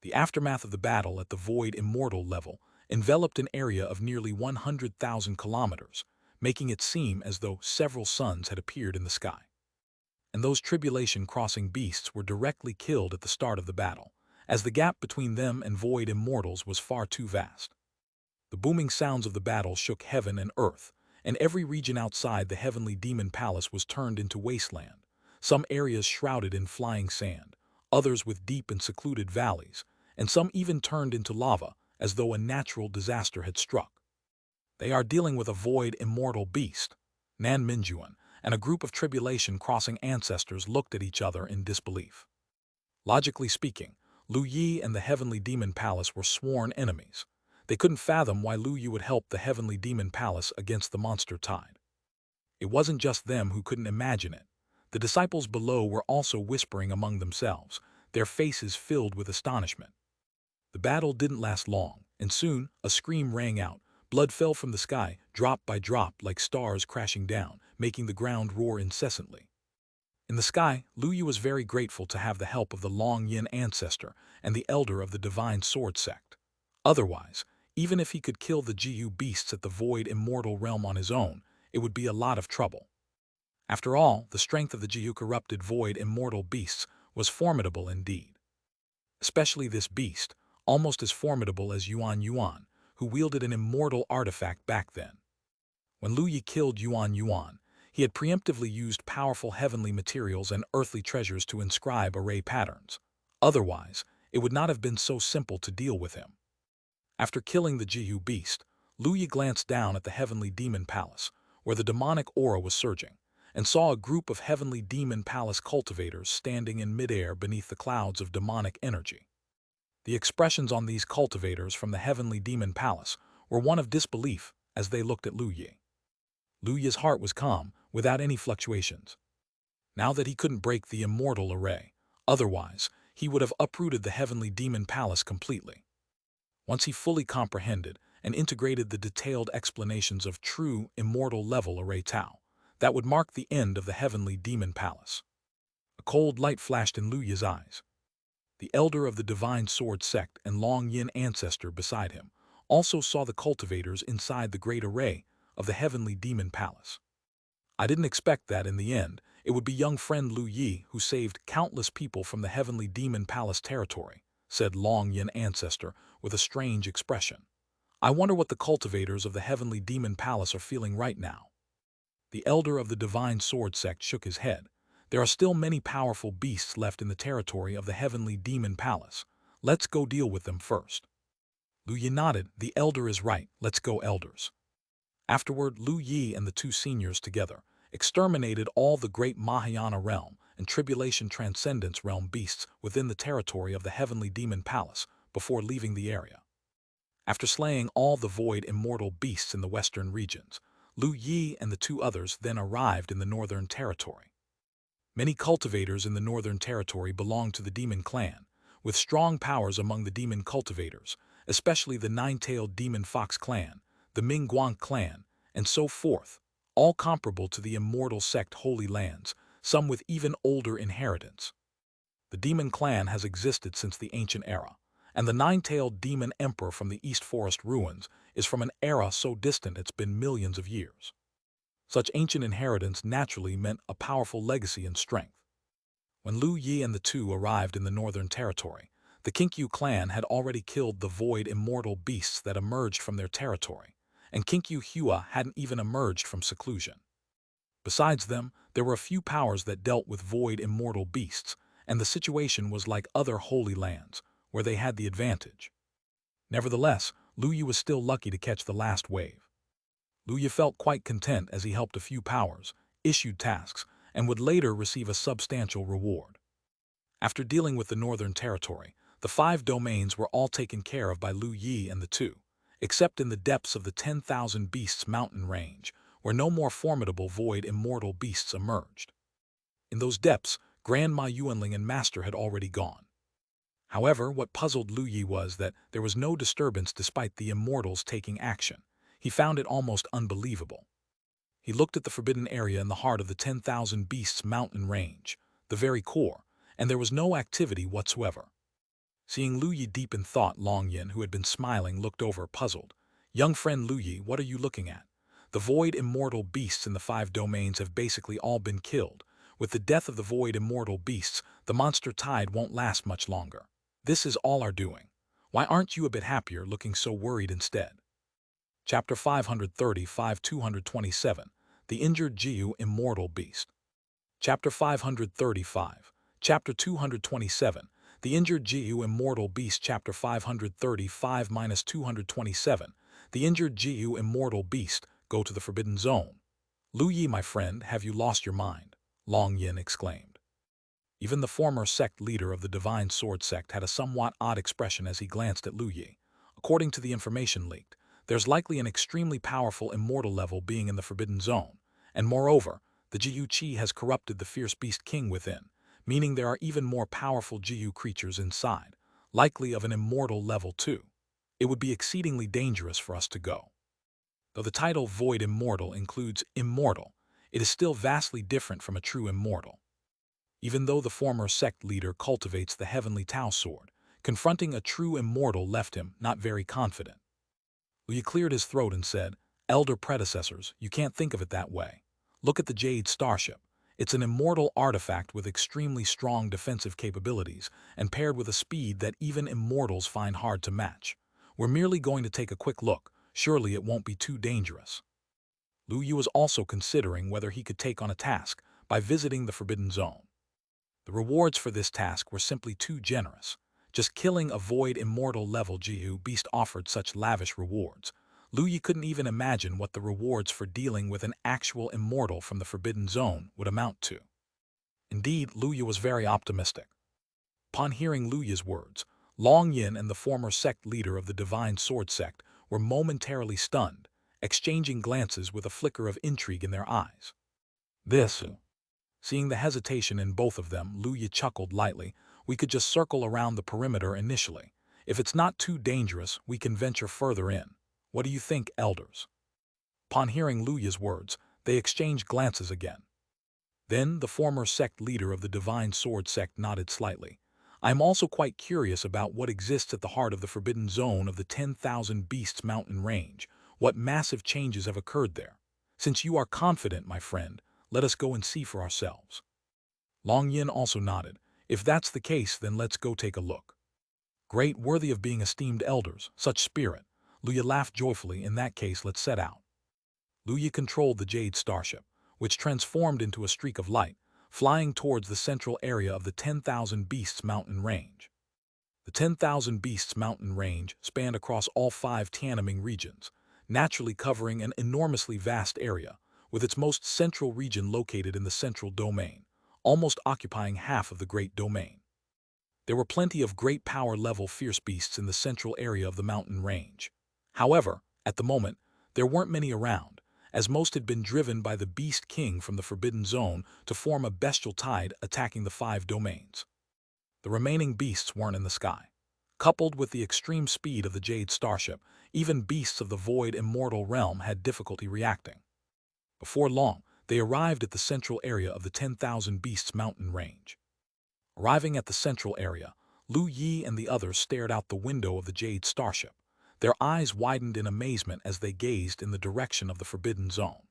The aftermath of the battle at the void immortal level enveloped an area of nearly 100,000 kilometers, making it seem as though several suns had appeared in the sky. And those tribulation-crossing beasts were directly killed at the start of the battle, as the gap between them and void immortals was far too vast. The booming sounds of the battle shook heaven and earth, and every region outside the heavenly demon palace was turned into wasteland, some areas shrouded in flying sand, others with deep and secluded valleys, and some even turned into lava, as though a natural disaster had struck. They are dealing with a void immortal beast. Nan Mingyuan and a group of tribulation-crossing ancestors looked at each other in disbelief. Logically speaking, Lu Yi and the heavenly demon palace were sworn enemies. They couldn't fathom why Lu Yi would help the heavenly demon palace against the monster tide. It wasn't just them who couldn't imagine it. The disciples below were also whispering among themselves, their faces filled with astonishment. The battle didn't last long, and soon a scream rang out. Blood fell from the sky, drop by drop, like stars crashing down, making the ground roar incessantly. In the sky, Lu Yi was very grateful to have the help of the Long Yin ancestor and the elder of the divine sword sect. Otherwise, even if he could kill the Jiu beasts at the void immortal realm on his own, it would be a lot of trouble. After all, the strength of the Jiu corrupted void immortal beasts was formidable indeed. Especially this beast, almost as formidable as Yuan, who wielded an immortal artifact back then. When Lu Yi killed Yuan, he had preemptively used powerful heavenly materials and earthly treasures to inscribe array patterns. Otherwise, it would not have been so simple to deal with him. After killing the Jiu beast, Lu Yi glanced down at the heavenly demon palace, where the demonic aura was surging, and saw a group of heavenly demon palace cultivators standing in midair beneath the clouds of demonic energy. The expressions on these cultivators from the heavenly demon palace were one of disbelief as they looked at Lu Yi. Lu Yi's heart was calm, without any fluctuations. Now that he couldn't break the immortal array, otherwise, he would have uprooted the heavenly demon palace completely. Once he fully comprehended and integrated the detailed explanations of true immortal level array Tao, that would mark the end of the heavenly demon palace. A cold light flashed in Lu Yi's eyes. The elder of the divine sword sect and Long Yin ancestor beside him also saw the cultivators inside the great array of the heavenly demon palace. "I didn't expect that in the end it would be young friend Lu Yi who saved countless people from the heavenly demon palace territory," said Long Yin ancestor with a strange expression. "I wonder what the cultivators of the heavenly demon palace are feeling right now." The elder of the divine sword sect shook his head. "There are still many powerful beasts left in the territory of the heavenly demon palace. Let's go deal with them first." Lu Yi nodded. "The elder is right. Let's go, elders." Afterward, Lu Yi and the 2 seniors together exterminated all the great Mahayana realm and tribulation transcendence realm beasts within the territory of the heavenly demon palace before leaving the area. After slaying all the void immortal beasts in the western regions, Lu Yi and the 2 others then arrived in the northern territory. Many cultivators in the northern territory belonged to the demon clan, with strong powers among the demon cultivators, especially the 9-tailed demon fox clan, the Mingguang clan, and so forth, all comparable to the immortal sect Holy Lands, some with even older inheritance. The demon clan has existed since the ancient era, and the nine-tailed demon emperor from the East Forest ruins is from an era so distant it's been millions of years. Such ancient inheritance naturally meant a powerful legacy and strength. When Lu Yi and the two arrived in the Northern Territory, the Kinkyu clan had already killed the void immortal beasts that emerged from their territory, and Kinkyu Hua hadn't even emerged from seclusion. Besides them, there were a few powers that dealt with void immortal beasts, and the situation was like other holy lands, where they had the advantage. Nevertheless, Lu Yi was still lucky to catch the last wave. Lu Yi felt quite content as he helped a few powers, issued tasks, and would later receive a substantial reward. After dealing with the Northern Territory, the 5 domains were all taken care of by Lu Yi and the two, except in the depths of the 10,000 Beasts mountain range, where no more formidable void immortal beasts emerged. In those depths, Grandma Yuanling and Master had already gone. However, what puzzled Lu Yi was that there was no disturbance despite the immortals taking action. He found it almost unbelievable. He looked at the forbidden area in the heart of the 10,000 Beasts mountain range, the very core, and there was no activity whatsoever. Seeing Lu Yi deep in thought, Long Yin, who had been smiling, looked over, puzzled. "Young friend Lu Yi, what are you looking at? The void immortal beasts in the 5 domains have basically all been killed. With the death of the void immortal beasts, the monster tide won't last much longer. This is all our doing. Why aren't you a bit happier, looking so worried instead?" Chapter 535 227 The Injured Jiu Immortal Beast. Chapter 535 Chapter 227 The Injured Jiu Immortal Beast. Chapter 535-227 The Injured Jiu Immortal Beast. Go to the Forbidden Zone. "Lu Yi, my friend, have you lost your mind?" Long Yin exclaimed. Even the former sect leader of the Divine Sword sect had a somewhat odd expression as he glanced at Lu Yi. According to the information leaked, there's likely an extremely powerful immortal level being in the Forbidden Zone, and moreover, the Jiu Qi has corrupted the fierce beast king within, meaning there are even more powerful Jiu creatures inside, likely of an immortal level too. It would be exceedingly dangerous for us to go. Though the title Void Immortal includes immortal, it is still vastly different from a true immortal. Even though the former sect leader cultivates the heavenly Tao sword, confronting a true immortal left him not very confident. Lu Yi cleared his throat and said, "Elder predecessors, you can't think of it that way. Look at the Jade starship. It's an immortal artifact with extremely strong defensive capabilities and paired with a speed that even immortals find hard to match. We're merely going to take a quick look. Surely it won't be too dangerous." Lu Yi was also considering whether he could take on a task by visiting the Forbidden Zone. The rewards for this task were simply too generous. Just killing a void immortal level Jiu beast offered such lavish rewards. Lu Yi couldn't even imagine what the rewards for dealing with an actual immortal from the Forbidden Zone would amount to. Indeed, Lu Yi was very optimistic. Upon hearing Lu Yi's words, Long Yin and the former sect leader of the Divine Sword sect were momentarily stunned, exchanging glances with a flicker of intrigue in their eyes. Seeing the hesitation in both of them, Lu Yi chuckled lightly. "We could just circle around the perimeter initially. If it's not too dangerous, we can venture further in. What do you think, elders?" Upon hearing Lu Yi's words, they exchanged glances again. Then the former sect leader of the Divine Sword sect nodded slightly. "I am also quite curious about what exists at the heart of the Forbidden Zone of the 10,000 Beasts mountain range. What massive changes have occurred there? Since you are confident, my friend, let us go and see for ourselves." Long Yin also nodded. "If that's the case, then let's go take a look." "Great, worthy of being esteemed elders, such spirit." Lu Yi laughed joyfully. "In that case, let's set out." Lu Yi controlled the Jade starship, which transformed into a streak of light, flying towards the central area of the 10,000 Beasts mountain range. The 10,000 Beasts mountain range spanned across all 5 Tiananmen regions, naturally covering an enormously vast area, with its most central region located in the central domain, almost occupying half of the great domain. There were plenty of great power-level fierce beasts in the central area of the mountain range. However, at the moment, there weren't many around, as most had been driven by the Beast King from the Forbidden Zone to form a bestial tide attacking the 5 domains. The remaining beasts weren't in the sky. Coupled with the extreme speed of the Jade starship, even beasts of the void immortal realm had difficulty reacting. Before long, they arrived at the central area of the 10,000 Beasts mountain range. Arriving at the central area, Lu Yi and the others stared out the window of the Jade starship. Their eyes widened in amazement as they gazed in the direction of the Forbidden Zone.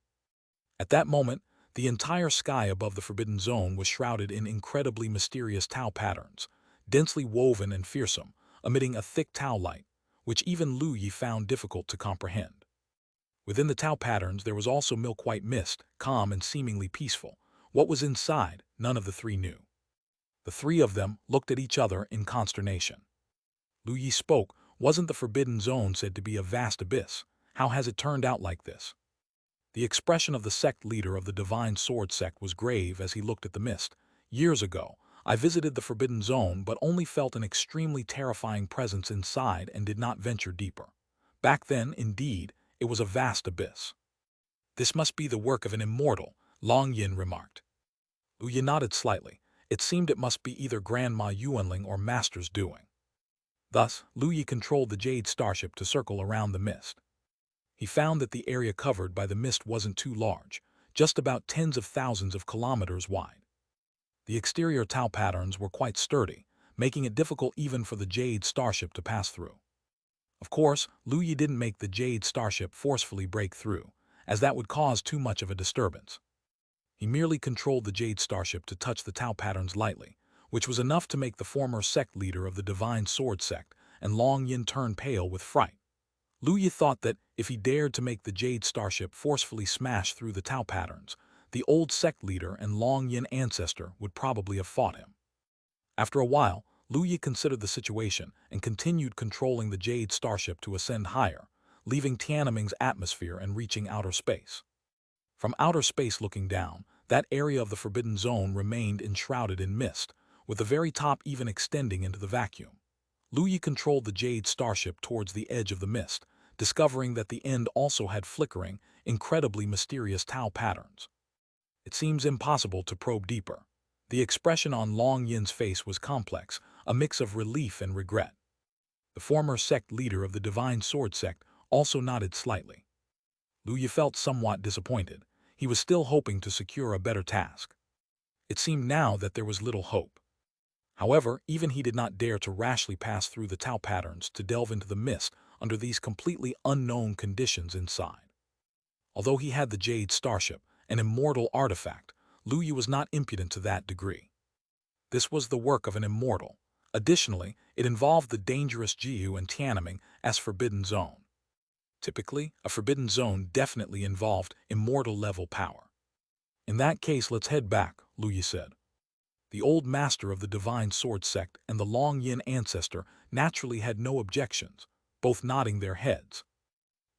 At that moment, the entire sky above the Forbidden Zone was shrouded in incredibly mysterious Tau patterns, densely woven and fearsome, emitting a thick Tau light, which even Lu Yi found difficult to comprehend. Within the Tau patterns there was also milk-white mist, calm and seemingly peaceful. What was inside, none of the three knew. The three of them looked at each other in consternation. Lu Yi spoke. Wasn't the Forbidden Zone said to be a vast abyss? How has it turned out like this? The expression of the sect leader of the Divine Sword sect was grave as he looked at the mist. Years ago, I visited the Forbidden Zone but only felt an extremely terrifying presence inside and did not venture deeper. Back then, indeed, it was a vast abyss. This must be the work of an immortal, Long Yin remarked. Lu Yi nodded slightly. It seemed it must be either Grandma Yuanling or Master's doing. Thus, Lu Yi controlled the Jade starship to circle around the mist. He found that the area covered by the mist wasn't too large, just about tens of thousands of kilometers wide. The exterior Tau patterns were quite sturdy, making it difficult even for the Jade starship to pass through. Of course, Lu Yi didn't make the Jade starship forcefully break through, as that would cause too much of a disturbance. He merely controlled the Jade starship to touch the Tau patterns lightly, which was enough to make the former sect leader of the Divine Sword sect and Long Yin turn pale with fright. Lu Yi thought that if he dared to make the Jade starship forcefully smash through the Tau patterns, the old sect leader and Long Yin ancestor would probably have fought him. After a while, Lu Yi considered the situation and continued controlling the Jade starship to ascend higher, leaving Tiananmen's atmosphere and reaching outer space. From outer space looking down, that area of the Forbidden Zone remained enshrouded in mist, with the very top even extending into the vacuum. Lu Yi controlled the Jade starship towards the edge of the mist, discovering that the end also had flickering, incredibly mysterious Tau patterns. It seems impossible to probe deeper. The expression on Long Yin's face was complex, a mix of relief and regret. The former sect leader of the Divine Sword sect also nodded slightly. Lu Yi felt somewhat disappointed. He was still hoping to secure a better task. It seemed now that there was little hope. However, even he did not dare to rashly pass through the Tau patterns to delve into the mist under these completely unknown conditions inside. Although he had the Jade starship, an immortal artifact, Lu Yi was not impudent to that degree. This was the work of an immortal. Additionally, it involved the dangerous Jiu and Tiananmen as Forbidden Zone. Typically, a Forbidden Zone definitely involved immortal-level power. In that case, let's head back, Lu Yi said. The old master of the Divine Sword sect and the Long Yin ancestor naturally had no objections, both nodding their heads.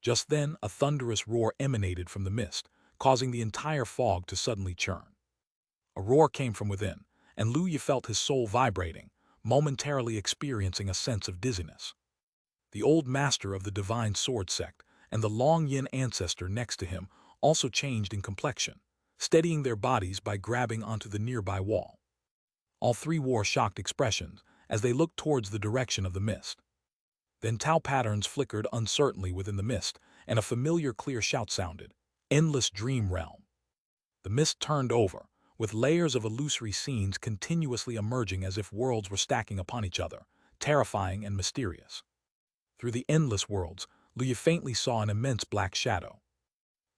Just then, a thunderous roar emanated from the mist, causing the entire fog to suddenly churn. A roar came from within, and Lu Yi felt his soul vibrating, momentarily experiencing a sense of dizziness. The old master of the Divine Sword sect and the Long Yin ancestor next to him also changed in complexion, steadying their bodies by grabbing onto the nearby wall. All three wore shocked expressions as they looked towards the direction of the mist. Then Tau patterns flickered uncertainly within the mist, and a familiar clear shout sounded, "Endless Dream Realm." The mist turned over, with layers of illusory scenes continuously emerging as if worlds were stacking upon each other, terrifying and mysterious. Through the endless worlds, Lu Yi faintly saw an immense black shadow.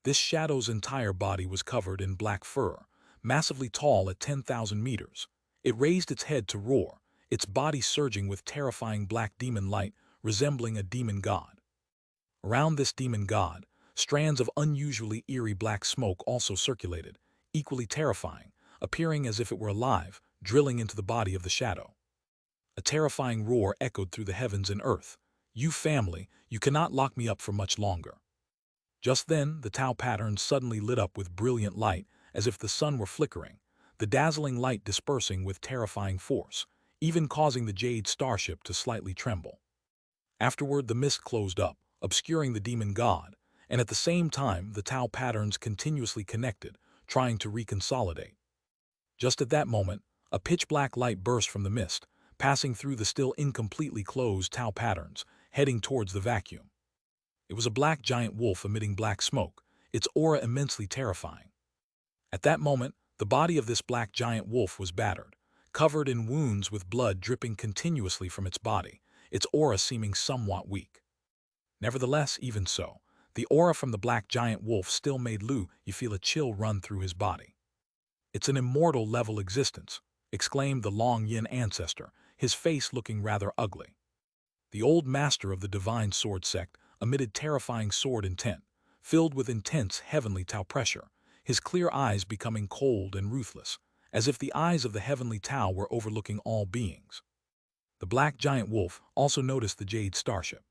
This shadow's entire body was covered in black fur, massively tall at 10,000 meters. It raised its head to roar, its body surging with terrifying black demon light, resembling a demon god. Around this demon god, strands of unusually eerie black smoke also circulated, equally terrifying, appearing as if it were alive, drilling into the body of the shadow. A terrifying roar echoed through the heavens and earth. "You family, you cannot lock me up for much longer." Just then, the Tau patterns suddenly lit up with brilliant light, as if the sun were flickering, the dazzling light dispersing with terrifying force, even causing the Jade starship to slightly tremble. Afterward, the mist closed up, obscuring the demon god, and at the same time, the Tau patterns continuously connected, trying to reconsolidate. Just at that moment, a pitch-black light burst from the mist, passing through the still incompletely closed Tau patterns, heading towards the vacuum. It was a black giant wolf emitting black smoke, its aura immensely terrifying. At that moment, the body of this black giant wolf was battered, covered in wounds with blood dripping continuously from its body, its aura seeming somewhat weak. Nevertheless, even so, the aura from the black giant wolf still made Lu Yi feel a chill run through his body. "It's an immortal-level existence," exclaimed the Long Yin ancestor, his face looking rather ugly. The old master of the divine sword sect emitted terrifying sword intent, filled with intense heavenly Tao pressure, his clear eyes becoming cold and ruthless, as if the eyes of the heavenly Tao were overlooking all beings. The black giant wolf also noticed the Jade starship.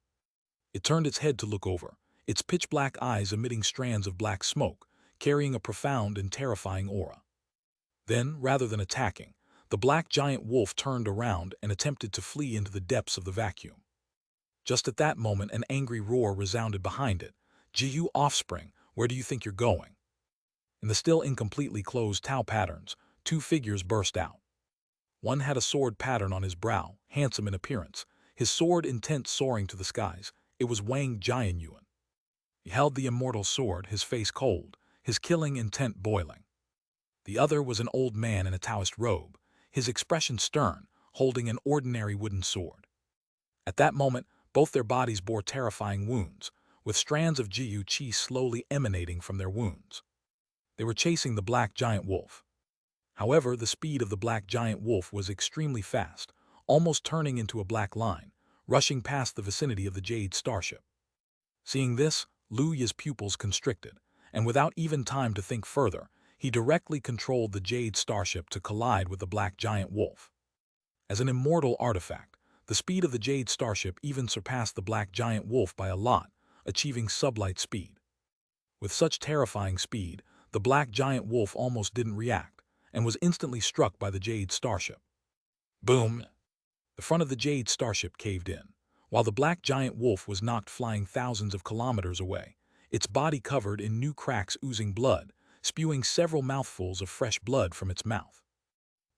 It turned its head to look over, its pitch-black eyes emitting strands of black smoke, carrying a profound and terrifying aura. Then, rather than attacking, the black giant wolf turned around and attempted to flee into the depths of the vacuum. Just at that moment, an angry roar resounded behind it. "Jiyu offspring, where do you think you're going?" In the still incompletely closed Tao patterns, two figures burst out. One had a sword pattern on his brow, handsome in appearance, his sword intent soaring to the skies. It was Wang Jianyuan. He held the immortal sword, his face cold, his killing intent boiling. The other was an old man in a Taoist robe, his expression stern, holding an ordinary wooden sword. At that moment, both their bodies bore terrifying wounds, with strands of Jiyu Qi slowly emanating from their wounds. They were chasing the black giant wolf. However, the speed of the black giant wolf was extremely fast, almost turning into a black line, rushing past the vicinity of the Jade starship. Seeing this, Lu Yi's pupils constricted, and without even time to think further, he directly controlled the Jade starship to collide with the black giant wolf. As an immortal artifact, the speed of the Jade starship even surpassed the black giant wolf by a lot, achieving sublight speed. With such terrifying speed, the black giant wolf almost didn't react, and was instantly struck by the Jade starship. Boom! The front of the Jade starship caved in, while the black giant wolf was knocked flying thousands of kilometers away, its body covered in new cracks oozing blood, spewing several mouthfuls of fresh blood from its mouth.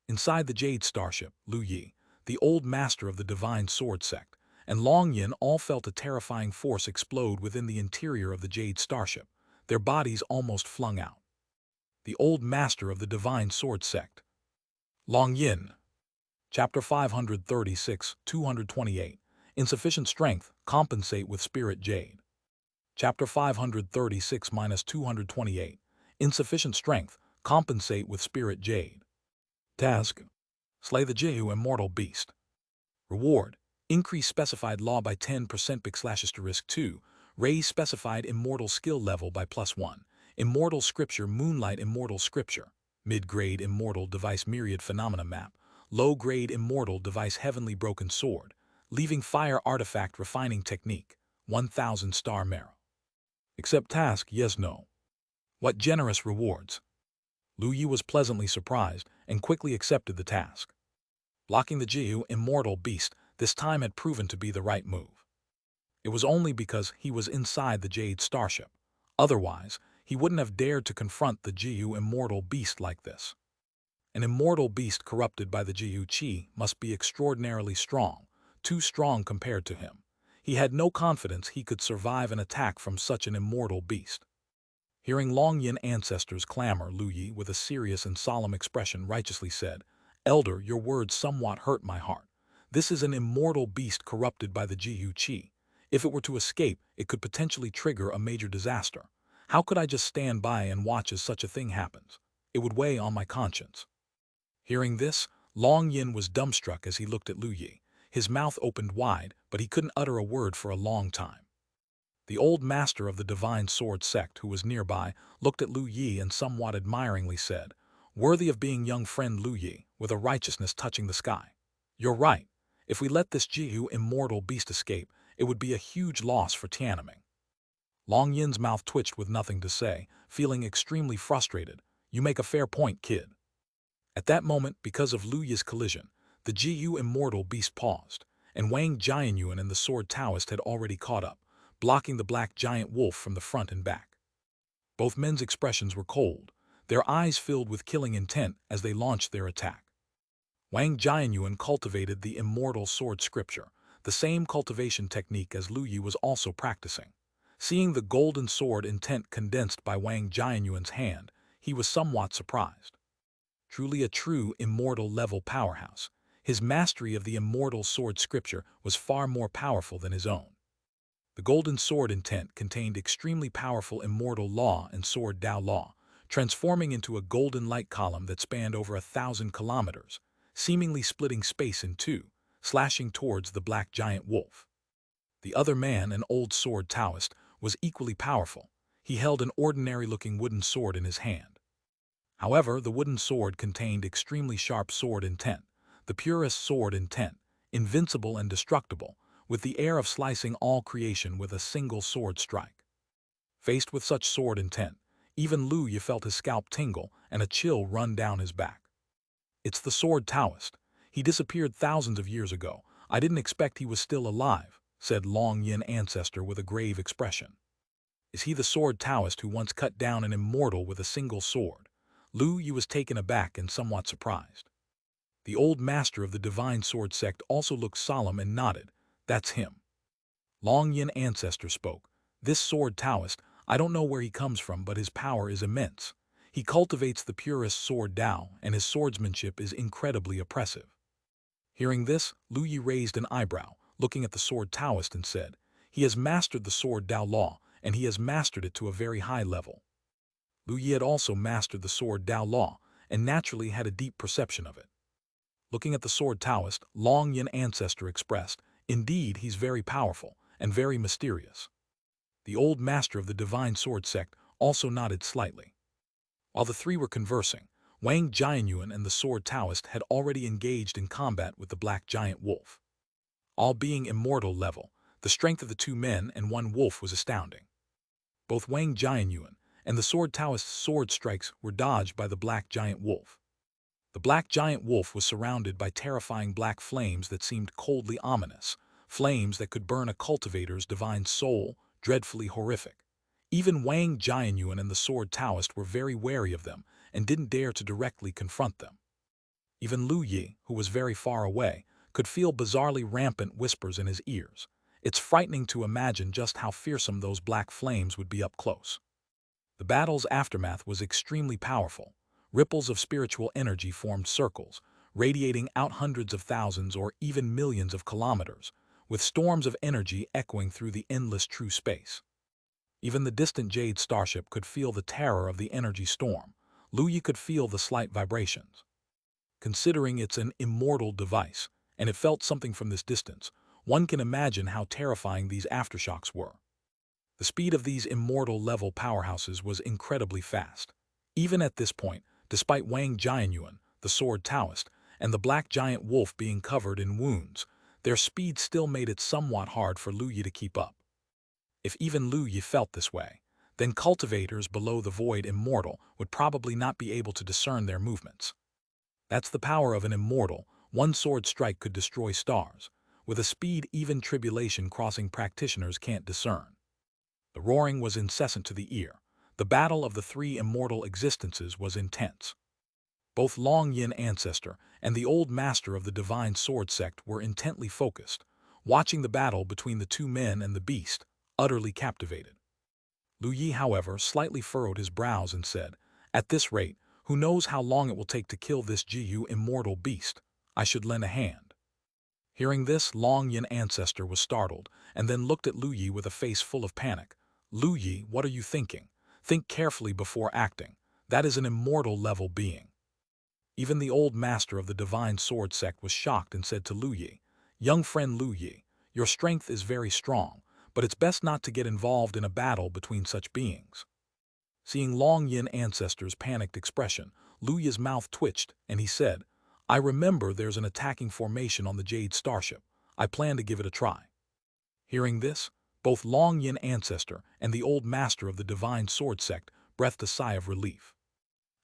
Inside the Jade starship, Lu Yi, the old master of the divine sword sect, and Long Yin all felt a terrifying force explode within the interior of the Jade starship, their bodies almost flung out. The old master of the divine sword sect. Long Yin. Chapter 536, 228. Insufficient strength, compensate with spirit Jade. Chapter 536-228. Insufficient strength, compensate with spirit Jade. Task: slay the Jiyu immortal beast. Reward: increase specified law by 10% / 2, raise specified immortal skill level by +1, immortal scripture moonlight immortal scripture, mid-grade immortal device myriad phenomena map, low-grade immortal device heavenly broken sword, leaving fire artifact refining technique, 1000 star marrow. Accept task, yes no. What generous rewards. Lu Yi was pleasantly surprised and quickly accepted the task. Blocking the Jiyu immortal beast this time had proven to be the right move. It was only because he was inside the Jade starship. Otherwise, he wouldn't have dared to confront the Jiyu immortal beast like this. An immortal beast corrupted by the Jiyu Qi must be extraordinarily strong, too strong compared to him. He had no confidence he could survive an attack from such an immortal beast. Hearing Long Yin ancestors clamor, Lu Yi, with a serious and solemn expression, righteously said, "Elder, your words somewhat hurt my heart. This is an immortal beast corrupted by the Jiyu Qi. If it were to escape, it could potentially trigger a major disaster. How could I just stand by and watch as such a thing happens? It would weigh on my conscience." Hearing this, Long Yin was dumbstruck as he looked at Lu Yi. His mouth opened wide, but he couldn't utter a word for a long time. The old master of the divine sword sect, who was nearby, looked at Lu Yi and somewhat admiringly said, "Worthy of being young friend Lu Yi, with a righteousness touching the sky. You're right. If we let this Jiyu immortal beast escape, it would be a huge loss for Tiananmen." Long Yin's mouth twitched with nothing to say, feeling extremely frustrated. "You make a fair point, kid." At that moment, because of Lu Yi's collision, the Jiyu immortal beast paused, and Wang Jianyuan and the sword Taoist had already caught up, blocking the black giant wolf from the front and back. Both men's expressions were cold, their eyes filled with killing intent as they launched their attack. Wang Jianyuan cultivated the immortal sword scripture, the same cultivation technique as Lu Yi was also practicing. Seeing the golden sword intent condensed by Wang Jianyuan's hand, he was somewhat surprised. truly a true immortal level powerhouse. His mastery of the immortal sword scripture was far more powerful than his own. The golden sword intent contained extremely powerful immortal law and sword Tao law, transforming into a golden light column that spanned over 1,000 kilometers, seemingly splitting space in two, slashing towards the black giant wolf. The other man, an old sword Taoist, was equally powerful. He held an ordinary-looking wooden sword in his hand. However, the wooden sword contained extremely sharp sword intent, the purest sword intent, invincible and destructible, with the air of slicing all creation with a single sword strike. Faced with such sword intent, even Lu Yi felt his scalp tingle and a chill run down his back. It's the sword Taoist. He disappeared thousands of years ago. I didn't expect he was still alive, said Long Yin ancestor with a grave expression. Is he the sword Taoist who once cut down an immortal with a single sword? Lu Yi was taken aback and somewhat surprised. The old master of the divine sword sect also looked solemn and nodded. That's him. Long Yin ancestor spoke. This sword Taoist, I don't know where he comes from, but his power is immense. He cultivates the purest sword Tao, and his swordsmanship is incredibly oppressive. Hearing this, Lu Yi raised an eyebrow, looking at the sword Taoist and said, he has mastered the sword Tao law, and he has mastered it to a very high level. Lu Yi had also mastered the sword Tao law, and naturally had a deep perception of it. Looking at the sword Taoist, Long Yin ancestor expressed, indeed he's very powerful, and very mysterious. The old master of the divine sword sect also nodded slightly. While the three were conversing, Wang Jianyuan and the sword Taoist had already engaged in combat with the black giant wolf. All being immortal level, the strength of the two men and one wolf was astounding. Both Wang Jianyuan and the sword Taoist's sword strikes were dodged by the black giant wolf. The black giant wolf was surrounded by terrifying black flames that seemed coldly ominous, flames that could burn a cultivator's divine soul, dreadfully horrific. Even Wang Jianyuan and the sword Taoist were very wary of them and didn't dare to directly confront them. Even Lu Yi, who was very far away, could feel bizarrely rampant whispers in his ears. It's frightening to imagine just how fearsome those black flames would be up close. The battle's aftermath was extremely powerful. Ripples of spiritual energy formed circles, radiating out hundreds of thousands or even millions of kilometers, with storms of energy echoing through the endless true space. Even the distant Jade starship could feel the terror of the energy storm. Lu Yi could feel the slight vibrations. Considering it's an immortal device, and it felt something from this distance, one can imagine how terrifying these aftershocks were. The speed of these immortal-level powerhouses was incredibly fast. Even at this point, despite Wang Jianyuan, the sword Taoist, and the black giant wolf being covered in wounds, their speed still made it somewhat hard for Lu Yi to keep up. If even Lu Yi felt this way, then cultivators below the void immortal would probably not be able to discern their movements. That's the power of an immortal. One sword strike could destroy stars, with a speed even tribulation crossing practitioners can't discern. The roaring was incessant to the ear. The battle of the three immortal existences was intense. Both Long Yin ancestor and the old master of the divine sword sect were intently focused, watching the battle between the two men and the beast, utterly captivated. Lu Yi, however, slightly furrowed his brows and said, at this rate, who knows how long it will take to kill this Jiyu immortal beast? I should lend a hand. Hearing this, Long Yin ancestor was startled, and then looked at Lu Yi with a face full of panic. Lu Yi, what are you thinking? Think carefully before acting. That is an immortal-level being. Even the old master of the divine sword sect was shocked and said to Lu Yi, young friend Lu Yi, your strength is very strong, but it's best not to get involved in a battle between such beings. Seeing Long Yin ancestor's panicked expression, Lu Yi's mouth twitched, and he said, I remember there's an attacking formation on the Jade starship. I plan to give it a try. Hearing this, both Long Yin ancestor and the old master of the divine sword sect breathed a sigh of relief.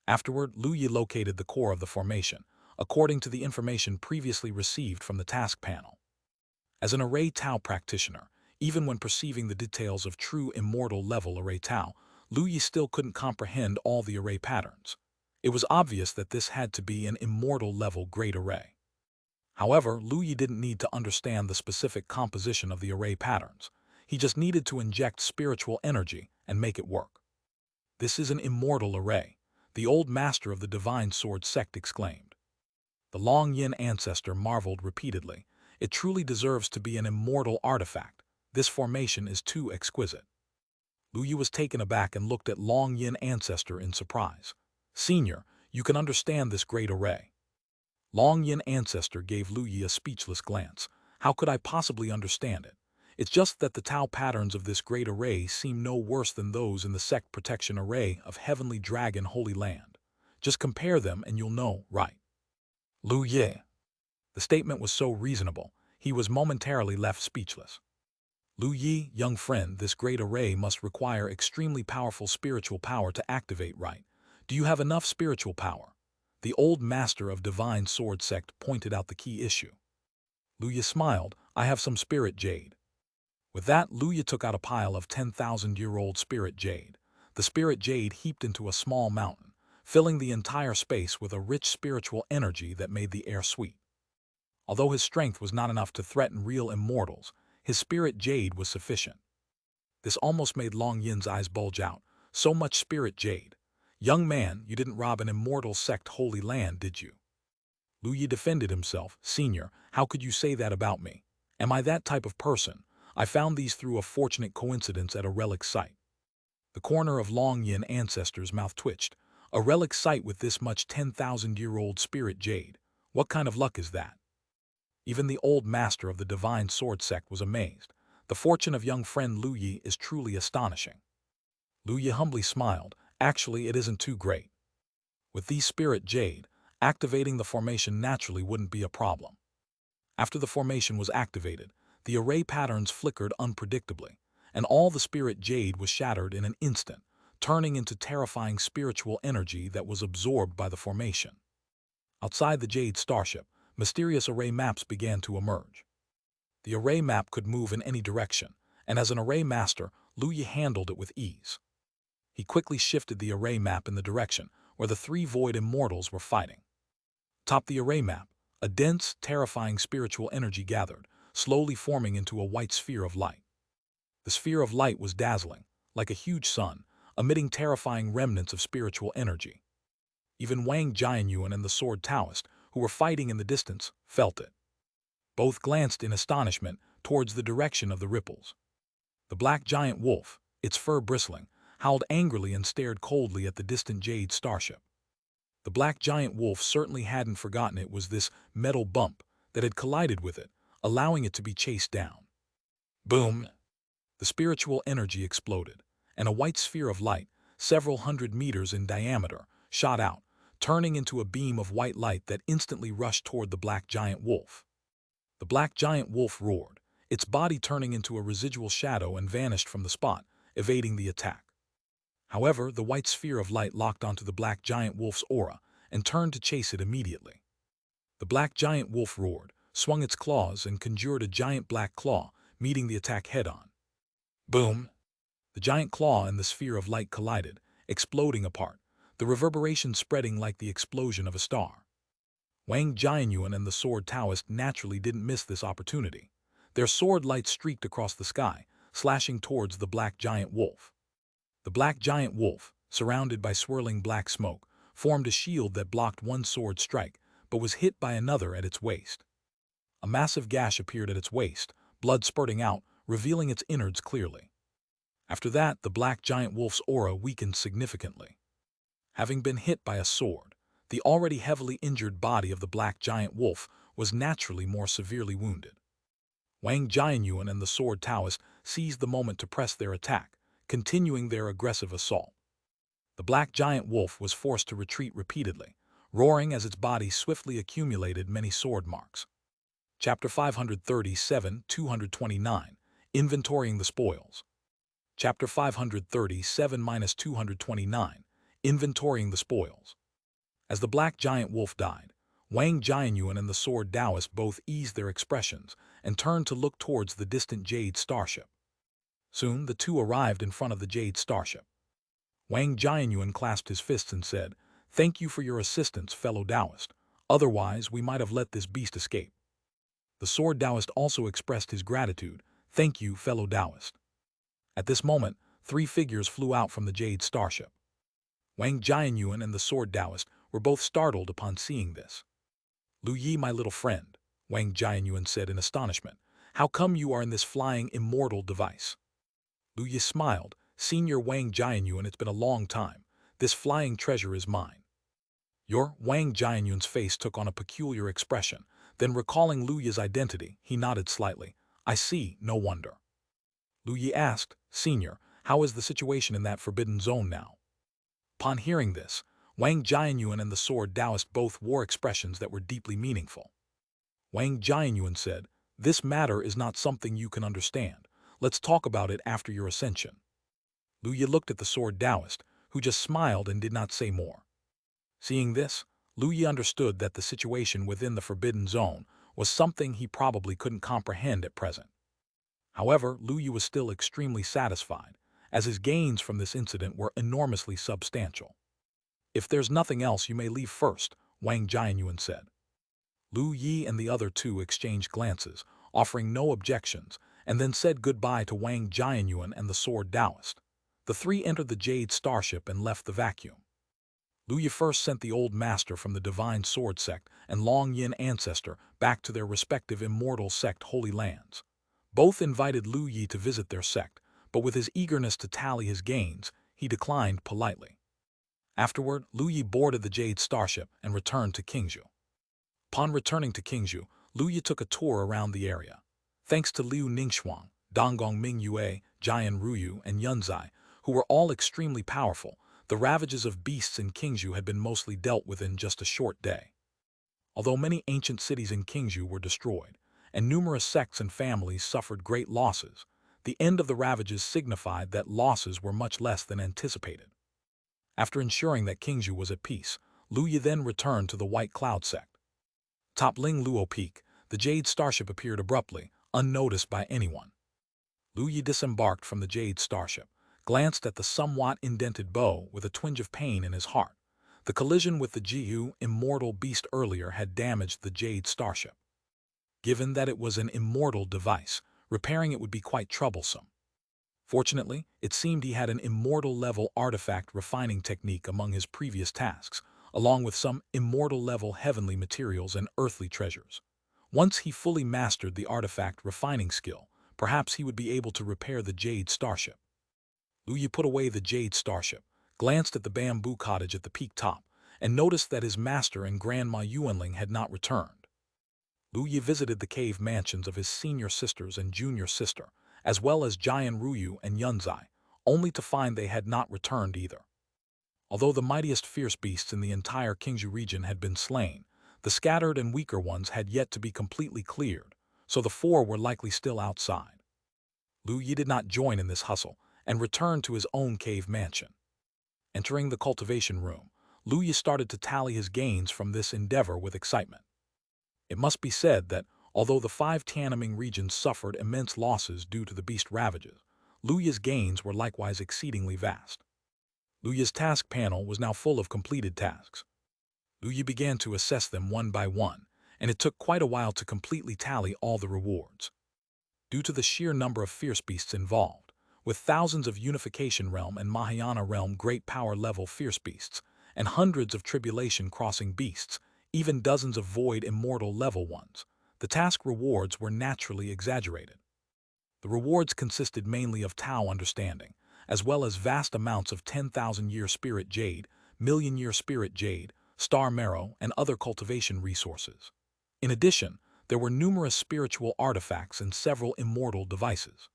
Afterward, Lu Yi located the core of the formation, according to the information previously received from the task panel. As an Array Tao practitioner, even when perceiving the details of true immortal-level Array Tao, Lu Yi still couldn't comprehend all the array patterns. It was obvious that this had to be an immortal-level great array. However, Lu Yi didn't need to understand the specific composition of the array patterns. He just needed to inject spiritual energy and make it work. This is an immortal array. the old master of the divine sword sect exclaimed. The Long Yin ancestor marveled repeatedly. It truly deserves to be an immortal artifact. This formation is too exquisite. Lu Yi was taken aback and looked at Long Yin ancestor in surprise. Senior, you can understand this great array. Long Yin ancestor gave Lu Yi a speechless glance. How could I possibly understand it? It's just that the Tao patterns of this great array seem no worse than those in the sect protection array of Heavenly Dragon Holy Land. Just compare them and you'll know, right? Lu Yi. The statement was so reasonable, he was momentarily left speechless. Lu Yi, young friend, this great array must require extremely powerful spiritual power to activate, right? Do you have enough spiritual power? The old master of divine sword sect pointed out the key issue. Lu Yi smiled. I have some spirit jade. With that, Lu Yi took out a pile of 10,000-year-old spirit jade. The spirit jade heaped into a small mountain, filling the entire space with a rich spiritual energy that made the air sweet. Although his strength was not enough to threaten real immortals, his spirit jade was sufficient. This almost made Long Yin's eyes bulge out. So much spirit jade. Young man, you didn't rob an immortal sect holy land, did you? Lu Yi defended himself. Senior, how could you say that about me? Am I that type of person? I found these through a fortunate coincidence at a relic site. The corner of Long Yin ancestor's mouth twitched. A relic site with this much 10,000-year-old spirit jade. What kind of luck is that? Even the old master of the divine sword sect was amazed. The fortune of young friend Lu Yi is truly astonishing. Lu Yi humbly smiled. Actually, it isn't too great. With these spirit jade, activating the formation naturally wouldn't be a problem. After the formation was activated, the array patterns flickered unpredictably, and all the spirit jade was shattered in an instant, turning into terrifying spiritual energy that was absorbed by the formation. Outside the Jade starship, mysterious array maps began to emerge. The array map could move in any direction, and as an array master, Lu Yi handled it with ease. He quickly shifted the array map in the direction where the three void immortals were fighting. Atop the array map, a dense, terrifying spiritual energy gathered, slowly forming into a white sphere of light. The sphere of light was dazzling, like a huge sun, emitting terrifying remnants of spiritual energy. Even Wang Jianyuan and the Sword Taoist, who were fighting in the distance, felt it. Both glanced in astonishment towards the direction of the ripples. The black giant wolf, its fur bristling, howled angrily and stared coldly at the distant Jade starship. The black giant wolf certainly hadn't forgotten it was this metal bump that had collided with it, allowing it to be chased down. Boom! The spiritual energy exploded, and a white sphere of light, several hundred meters in diameter, shot out, turning into a beam of white light that instantly rushed toward the black giant wolf. The black giant wolf roared, its body turning into a residual shadow and vanished from the spot, evading the attack. However, the white sphere of light locked onto the black giant wolf's aura and turned to chase it immediately. The black giant wolf roared, swung its claws, and conjured a giant black claw, meeting the attack head-on. Boom! The giant claw and the sphere of light collided, exploding apart, the reverberation spreading like the explosion of a star. Wang Jianyuan and the Sword Taoist naturally didn't miss this opportunity. Their sword lights streaked across the sky, slashing towards the black giant wolf. The black giant wolf, surrounded by swirling black smoke, formed a shield that blocked one sword strike, but was hit by another at its waist. A massive gash appeared at its waist, blood spurting out, revealing its innards clearly. After that, the black giant wolf's aura weakened significantly. Having been hit by a sword, the already heavily injured body of the black giant wolf was naturally more severely wounded. Wang Jianyuan and the Sword Taoist seized the moment to press their attack, continuing their aggressive assault. The black giant wolf was forced to retreat repeatedly, roaring as its body swiftly accumulated many sword marks. Chapter 537, 229, Inventorying the Spoils. Chapter 537-229, Inventorying the Spoils. As the black giant wolf died, Wang Jianyuan and the Sword Taoist both eased their expressions and turned to look towards the distant Jade starship. Soon, the two arrived in front of the Jade starship. Wang Jianyuan clasped his fists and said, "Thank you for your assistance, fellow Taoist. Otherwise, we might have let this beast escape." The Sword Taoist also expressed his gratitude. "Thank you, fellow Taoist." At this moment, three figures flew out from the Jade starship. Wang Jianyuan and the sword Taoist were both startled upon seeing this. "Lu Yi, my little friend," Wang Jianyuan said in astonishment, "how come you are in this flying immortal device?" Lu Yi smiled. "Senior Wang Jianyuan, it's been a long time. This flying treasure is mine." Wang Jianyuan's face took on a peculiar expression. Then, recalling Lu Yi's identity, he nodded slightly. "I see, no wonder." Lu Yi asked, "Senior, how is the situation in that forbidden zone now?" Upon hearing this, Wang Jianyuan and the sword Taoist both wore expressions that were deeply meaningful. Wang Jianyuan said, "This matter is not something you can understand. Let's talk about it after your ascension." Lu Yi looked at the sword Taoist, who just smiled and did not say more. Seeing this, Lu Yi understood that the situation within the forbidden zone was something he probably couldn't comprehend at present. However, Lu Yi was still extremely satisfied, as his gains from this incident were enormously substantial. "If there's nothing else, you may leave first," Wang Jianyuan said. Lu Yi and the other two exchanged glances, offering no objections, and then said goodbye to Wang Jianyuan and the sword Taoist. The three entered the Jade starship and left the vacuum. Lu Yi first sent the old master from the Divine Sword Sect and Long Yin ancestor back to their respective Immortal Sect holy lands. Both invited Lu Yi to visit their sect, but with his eagerness to tally his gains, he declined politely. Afterward, Lu Yi boarded the Jade starship and returned to Qingzhou. Upon returning to Qingzhou, Lu Yi took a tour around the area. Thanks to Liu Ningxuang, Donggong Mingyue, Jian Ruyu, and Yunzai, who were all extremely powerful, the ravages of beasts in Qingzhou had been mostly dealt with in just a short day. Although many ancient cities in Qingzhou were destroyed, and numerous sects and families suffered great losses, the end of the ravages signified that losses were much less than anticipated. After ensuring that Qingzhou was at peace, Lu Yi then returned to the White Cloud sect. Top Ling Luo Peak, the Jade starship appeared abruptly, unnoticed by anyone. Lu Yi disembarked from the Jade starship, glanced at the somewhat indented bow with a twinge of pain in his heart. The collision with the Jiu immortal beast earlier had damaged the Jade starship. Given that it was an immortal device, repairing it would be quite troublesome. Fortunately, it seemed he had an immortal-level artifact refining technique among his previous tasks, along with some immortal-level heavenly materials and earthly treasures. Once he fully mastered the artifact refining skill, perhaps he would be able to repair the Jade starship. Lu Yi put away the Jade starship, glanced at the bamboo cottage at the peak top, and noticed that his master and Grandma Yuanling had not returned. Lu Yi visited the cave mansions of his senior sisters and junior sister, as well as Jian Ruyu and Yunzai, only to find they had not returned either. Although the mightiest fierce beasts in the entire Qingzhou region had been slain, the scattered and weaker ones had yet to be completely cleared, so the four were likely still outside. Lu Yi did not join in this hustle, and returned to his own cave mansion. Entering the cultivation room, Lu Yi started to tally his gains from this endeavor with excitement. It must be said that, although the 5 Tianming regions suffered immense losses due to the beast ravages, Lu Yi's gains were likewise exceedingly vast. Lu Yi's task panel was now full of completed tasks. Lu Yi began to assess them one by one, and it took quite a while to completely tally all the rewards. Due to the sheer number of fierce beasts involved, with thousands of Unification Realm and Mahayana Realm great power level fierce beasts, and hundreds of Tribulation Crossing beasts, even dozens of Void Immortal level ones, the task rewards were naturally exaggerated. The rewards consisted mainly of Tao understanding, as well as vast amounts of 10,000-year Spirit Jade, Million-year Spirit Jade, Star Marrow, and other cultivation resources. In addition, there were numerous spiritual artifacts and several immortal devices.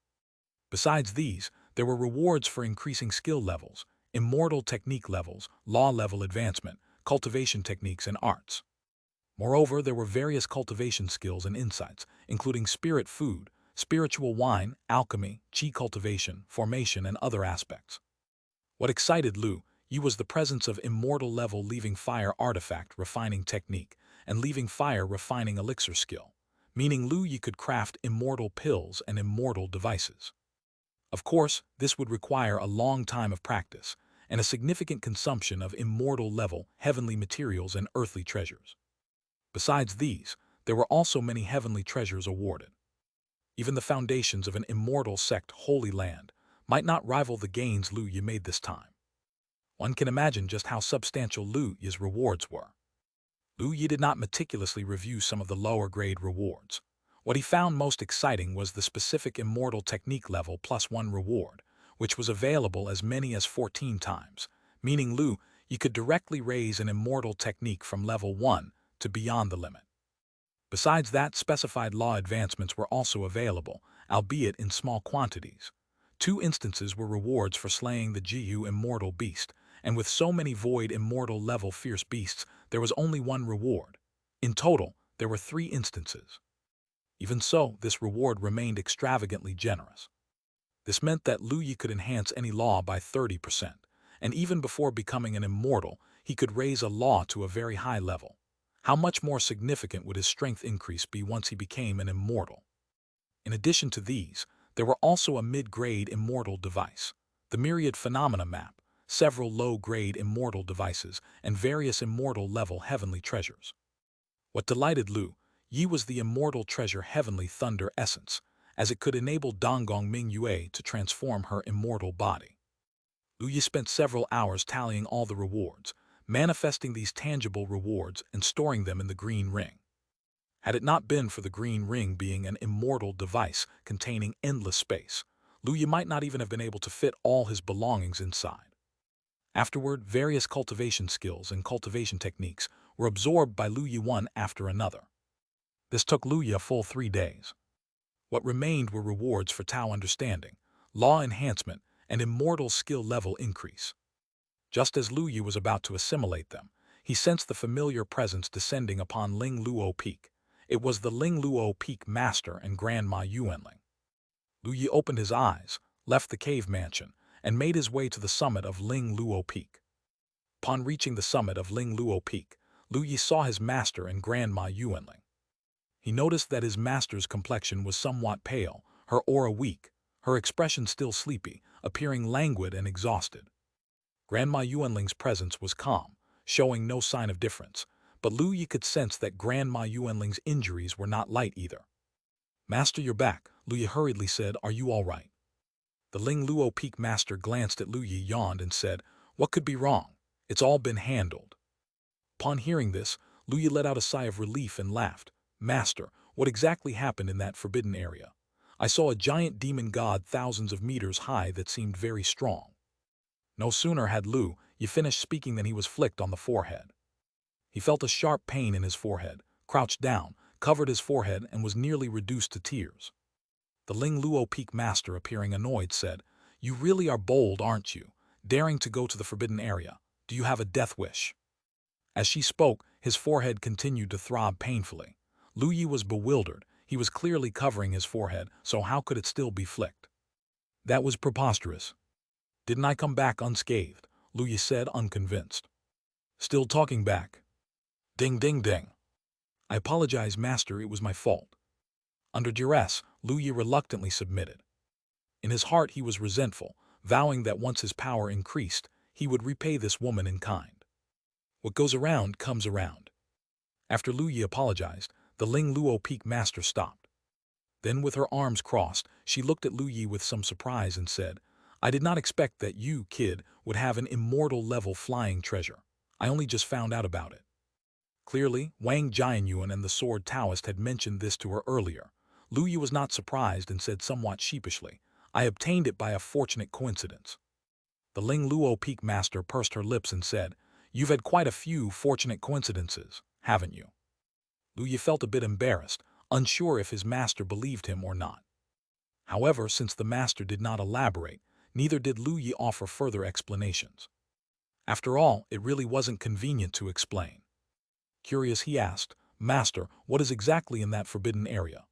Besides these, there were rewards for increasing skill levels, immortal technique levels, law level advancement, cultivation techniques, and arts. Moreover, there were various cultivation skills and insights, including spirit food, spiritual wine, alchemy, qi cultivation, formation, and other aspects. What excited Lu Yi was the presence of immortal level leaving fire artifact refining technique and leaving fire refining elixir skill, meaning Lu Yi could craft immortal pills and immortal devices. Of course, this would require a long time of practice and a significant consumption of immortal-level heavenly materials and earthly treasures. Besides these, there were also many heavenly treasures awarded. Even the foundations of an immortal sect holy land might not rival the gains Lu Yi made this time. One can imagine just how substantial Lu Yi's rewards were. Lu Yi did not meticulously review some of the lower-grade rewards. What he found most exciting was the specific Immortal technique level +1 reward, which was available as many as 14 times, meaning Lu Yi could directly raise an Immortal technique from level 1 to beyond the limit. Besides that, specified law advancements were also available, albeit in small quantities. 2 instances were rewards for slaying the Jiyu Immortal beast, and with so many Void Immortal level fierce beasts, there was only 1 reward. In total, there were 3 instances. Even so, this reward remained extravagantly generous. This meant that Lu Yi could enhance any law by 30%, and even before becoming an Immortal, he could raise a law to a very high level. How much more significant would his strength increase be once he became an Immortal? In addition to these, there were also a mid-grade Immortal device, the Myriad Phenomena map, several low-grade Immortal devices, and various Immortal-level heavenly treasures. What delighted Lu Yi was the Immortal treasure Heavenly Thunder Essence, as it could enable Donggong Mingyue to transform her immortal body. Lu Yi spent several hours tallying all the rewards, manifesting these tangible rewards and storing them in the green ring. Had it not been for the green ring being an Immortal device containing endless space, Lu Yi might not even have been able to fit all his belongings inside. Afterward, various cultivation skills and cultivation techniques were absorbed by Lu Yi one after another. This took Lu Yi a full 3 days. What remained were rewards for Tao understanding, law enhancement, and Immortal skill level increase. Just as Lu Yi was about to assimilate them, he sensed the familiar presence descending upon Ling Luo Peak. It was the Ling Luo Peak Master and Grandma Yuanling. Lu Yi opened his eyes, left the cave mansion, and made his way to the summit of Ling Luo Peak. Upon reaching the summit of Ling Luo Peak, Lu Yi saw his master and Grandma Yuanling. He noticed that his master's complexion was somewhat pale, her aura weak, her expression still sleepy, appearing languid and exhausted. Grandma Yuanling's presence was calm, showing no sign of difference, but Lu Yi could sense that Grandma Yuanling's injuries were not light either. "Master, you're back," Lu Yi hurriedly said. "Are you all right?" The Ling Luo Peak Master glanced at Lu Yi, yawned, and said, "What could be wrong? It's all been handled." Upon hearing this, Lu Yi let out a sigh of relief and laughed. "Master, what exactly happened in that forbidden area? I saw a giant demon god thousands of meters high that seemed very strong." No sooner had Lu Yi finished speaking than he was flicked on the forehead. He felt a sharp pain in his forehead, crouched down, covered his forehead, and was nearly reduced to tears. The Ling Luo Peak Master, appearing annoyed, said, "You really are bold, aren't you, daring to go to the forbidden area? Do you have a death wish?" As she spoke, his forehead continued to throb painfully. Lu Yi was bewildered. He was clearly covering his forehead, so how could it still be flicked? "That was preposterous. Didn't I come back unscathed?" Lu Yi said, unconvinced. "Still talking back. Ding, ding, ding. I apologize, Master, it was my fault." Under duress, Lu Yi reluctantly submitted. In his heart he was resentful, vowing that once his power increased, he would repay this woman in kind. What goes around comes around. After Lu Yi apologized, the Ling Luo Peak Master stopped. Then, with her arms crossed, she looked at Lu Yi with some surprise and said, "I did not expect that you, kid, would have an Immortal-level flying treasure. I only just found out about it." Clearly, Wang Jianyuan and the Sword Taoist had mentioned this to her earlier. Lu Yi was not surprised and said somewhat sheepishly, "I obtained it by a fortunate coincidence." The Ling Luo Peak Master pursed her lips and said, "You've had quite a few fortunate coincidences, haven't you?" Lu Yi felt a bit embarrassed, unsure if his master believed him or not. However, since the master did not elaborate, neither did Lu Yi offer further explanations. After all, it really wasn't convenient to explain. Curious, he asked, "Master, what is exactly in that forbidden area?"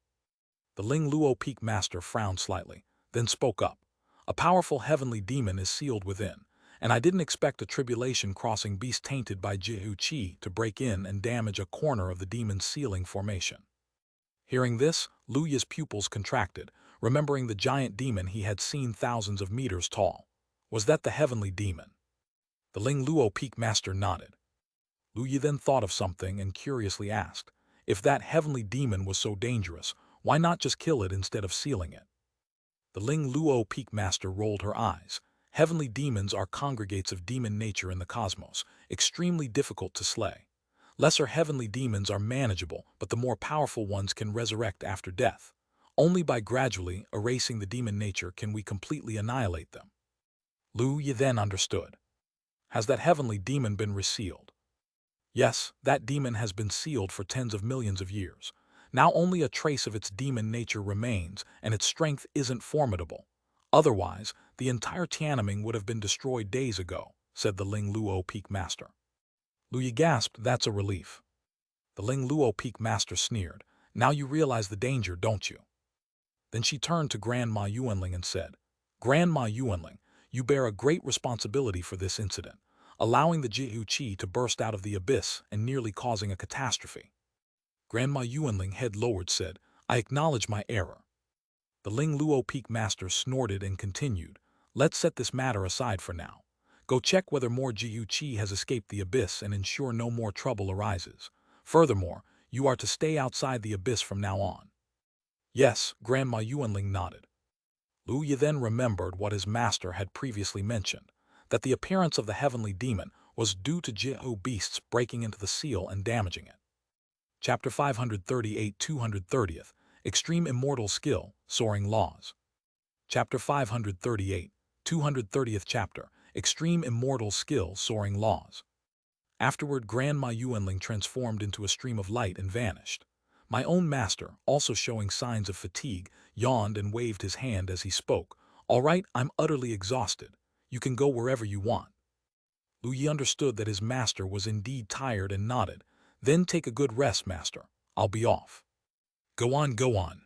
The Ling Luo Peak Master frowned slightly, then spoke up. "A powerful heavenly demon is sealed within, and I didn't expect a tribulation-crossing beast tainted by Jihu Qi to break in and damage a corner of the demon's sealing formation." Hearing this, Lu Yi's pupils contracted, remembering the giant demon he had seen thousands of meters tall. Was that the heavenly demon? The Ling Luo Peak Master nodded. Lu Yi then thought of something and curiously asked, "If that heavenly demon was so dangerous, why not just kill it instead of sealing it?" The Ling Luo Peak Master rolled her eyes. Heavenly demons are congregates of demon nature in the cosmos, extremely difficult to slay. Lesser heavenly demons are manageable, but the more powerful ones can resurrect after death. Only by gradually erasing the demon nature can we completely annihilate them. Liu Yi then understood. Has that heavenly demon been resealed? Yes, that demon has been sealed for tens of millions of years. Now only a trace of its demon nature remains, and its strength isn't formidable. Otherwise, the entire Tiananmen would have been destroyed days ago, said the Ling Luo Peak Master. Liu Yi gasped, that's a relief. The Ling Luo Peak Master sneered, now you realize the danger, don't you? Then she turned to Grandma Yuanling and said, Grandma Yuanling, you bear a great responsibility for this incident, allowing the Jihu Qi to burst out of the abyss and nearly causing a catastrophe. Grandma Yuanling, head lowered, said, I acknowledge my error. The Ling Luo Peak Master snorted and continued, let's set this matter aside for now. Go check whether more Jihu Qi has escaped the abyss and ensure no more trouble arises. Furthermore, you are to stay outside the abyss from now on. Yes, Grandma Yuanling nodded. Liu Yi then remembered what his master had previously mentioned, that the appearance of the heavenly demon was due to Jihu beasts breaking into the seal and damaging it. Chapter 538 230th, Extreme Immortal Skill, Soaring Laws. Chapter 538, 230th Chapter, Extreme Immortal Skill, Soaring Laws. Afterward, Grandma Yuanling transformed into a stream of light and vanished. My own master, also showing signs of fatigue, yawned and waved his hand as he spoke. All right, I'm utterly exhausted. You can go wherever you want. Liu Yi understood that his master was indeed tired and nodded. Then take a good rest, master. I'll be off. Go on, go on.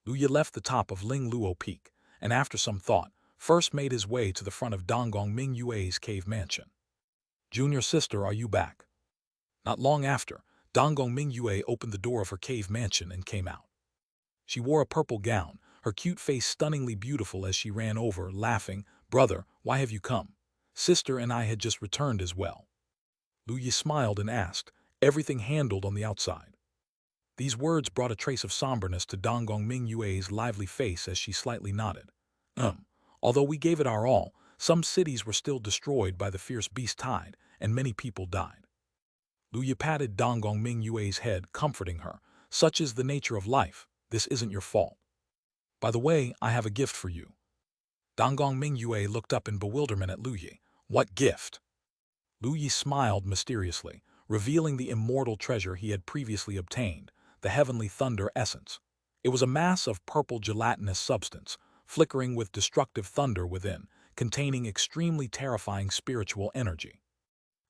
Liu Yi left the top of Ling Luo Peak, and after some thought, first made his way to the front of Donggong Ming Yue's cave mansion. Junior sister, are you back? Not long after, Donggong Ming Yue opened the door of her cave mansion and came out. She wore a purple gown, her cute face stunningly beautiful as she ran over, laughing, Brother, why have you come? Sister and I had just returned as well. Liu Yi smiled and asked, Everything handled on the outside? These words brought a trace of somberness to Donggong Ming Yue's lively face as she slightly nodded. Although we gave it our all, some cities were still destroyed by the fierce beast tide, and many people died. Liu Yi patted Donggong Ming Yue's head, comforting her. Such is the nature of life. This isn't your fault. By the way, I have a gift for you. Donggong Ming Yue looked up in bewilderment at Liu Yi. What gift? Liu Yi smiled mysteriously, revealing the immortal treasure he had previously obtained, the heavenly thunder essence. It was a mass of purple gelatinous substance, flickering with destructive thunder within, containing extremely terrifying spiritual energy.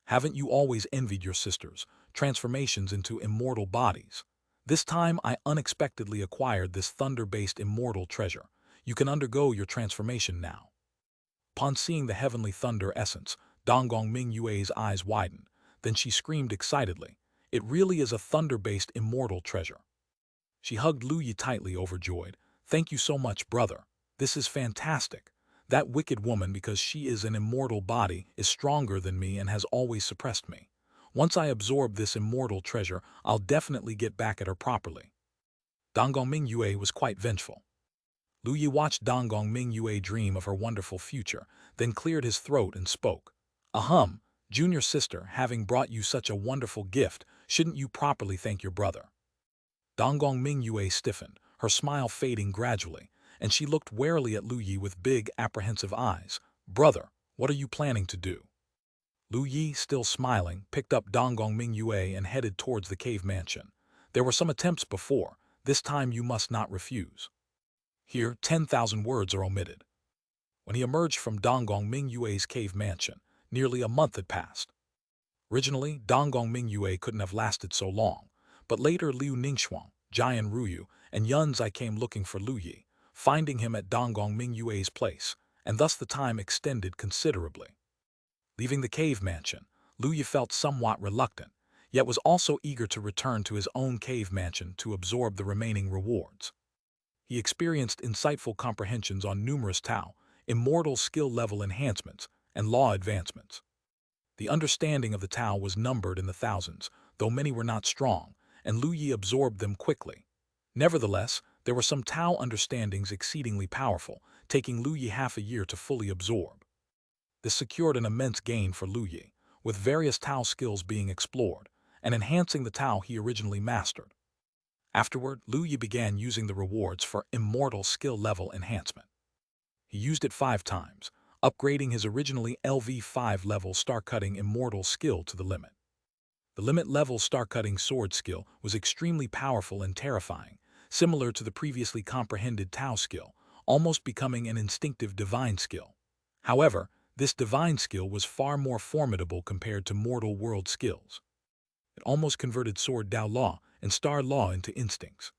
Haven't you always envied your sisters' transformations into immortal bodies? This time I unexpectedly acquired this thunder-based immortal treasure. You can undergo your transformation now. Upon seeing the heavenly thunder essence, Donggong Ming Yue's eyes widened. Then she screamed excitedly, It really is a thunder-based immortal treasure. She hugged Liu Yi tightly, overjoyed. Thank you so much, brother. This is fantastic. That wicked woman, because she is an immortal body, is stronger than me and has always suppressed me. Once I absorb this immortal treasure, I'll definitely get back at her properly. Donggong Ming Yue was quite vengeful. Liu Yi watched Donggong Ming Yue dream of her wonderful future, then cleared his throat and spoke. Junior sister, having brought you such a wonderful gift, shouldn't you properly thank your brother? Donggong Ming Yue stiffened, her smile fading gradually, and she looked warily at Liu Yi with big, apprehensive eyes. Brother, what are you planning to do? Liu Yi, still smiling, picked up Donggong Ming Yue and headed towards the cave mansion. There were some attempts before. This time you must not refuse. Here, 10,000 words are omitted. When he emerged from Donggong Ming Yue's cave mansion, nearly a month had passed. Originally, Donggong Ming Yue couldn't have lasted so long, but later Liu Ningxuang, Jian Ruyu, and Yunzai came looking for Liu Yi, finding him at Donggong Ming Yue's place, and thus the time extended considerably. Leaving the cave mansion, Liu Yi felt somewhat reluctant, yet was also eager to return to his own cave mansion to absorb the remaining rewards. He experienced insightful comprehensions on numerous Tao, immortal skill level enhancements, and law advancements. The understanding of the Tao was numbered in the thousands, though many were not strong, and Liu Yi absorbed them quickly. Nevertheless, there were some Tao understandings exceedingly powerful, taking Liu Yi half a year to fully absorb. This secured an immense gain for Lu Yi, with various Tao skills being explored and enhancing the Tao he originally mastered. Afterward, Lu Yi began using the rewards for Immortal skill level enhancement. He used it 5 times, upgrading his originally LV5 level star-cutting Immortal skill to the limit. The limit-level star-cutting sword skill was extremely powerful and terrifying, similar to the previously comprehended Tao skill, almost becoming an instinctive divine skill. However, this divine skill was far more formidable compared to mortal world skills. It almost converted Sword Dao Law and Star Law into instincts.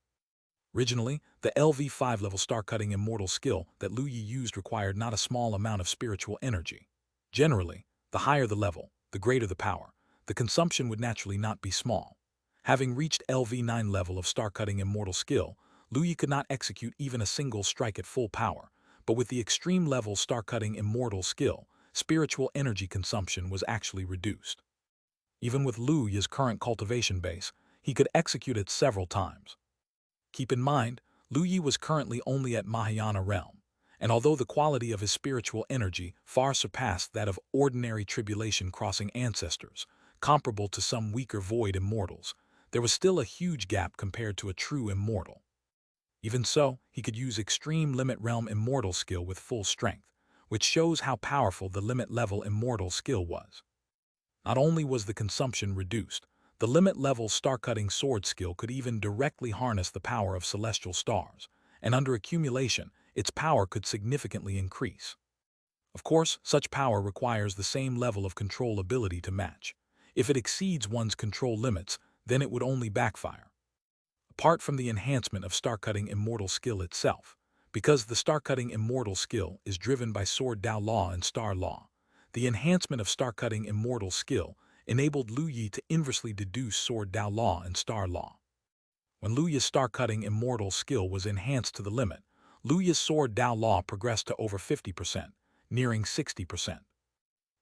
Originally, the LV5 level star-cutting Immortal skill that Lu Yi used required not a small amount of spiritual energy. Generally, the higher the level, the greater the power. The consumption would naturally not be small. Having reached LV9 level of star-cutting Immortal skill, Lu Yi could not execute even a single strike at full power, but with the extreme level star-cutting Immortal skill, spiritual energy consumption was actually reduced. Even with Lu Yi's current cultivation base, he could execute it several times. Keep in mind, Lu Yi was currently only at Mahayana realm, and although the quality of his spiritual energy far surpassed that of ordinary tribulation-crossing ancestors, comparable to some weaker void immortals, there was still a huge gap compared to a true immortal. Even so, he could use extreme limit realm immortal skill with full strength, which shows how powerful the limit-level immortal skill was. Not only was the consumption reduced, the limit-level star-cutting sword skill could even directly harness the power of celestial stars, and under accumulation, its power could significantly increase. Of course, such power requires the same level of control ability to match. If it exceeds one's control limits, then it would only backfire. Apart from the enhancement of star-cutting immortal skill itself, because the star-cutting immortal skill is driven by Sword Dao Law and Star Law, the enhancement of star-cutting immortal skill enabled Lu Yi to inversely deduce Sword Dao Law and Star Law. When Lu Yi's star-cutting immortal skill was enhanced to the limit, Lu Yi's Sword Dao Law progressed to over 50%, nearing 60%.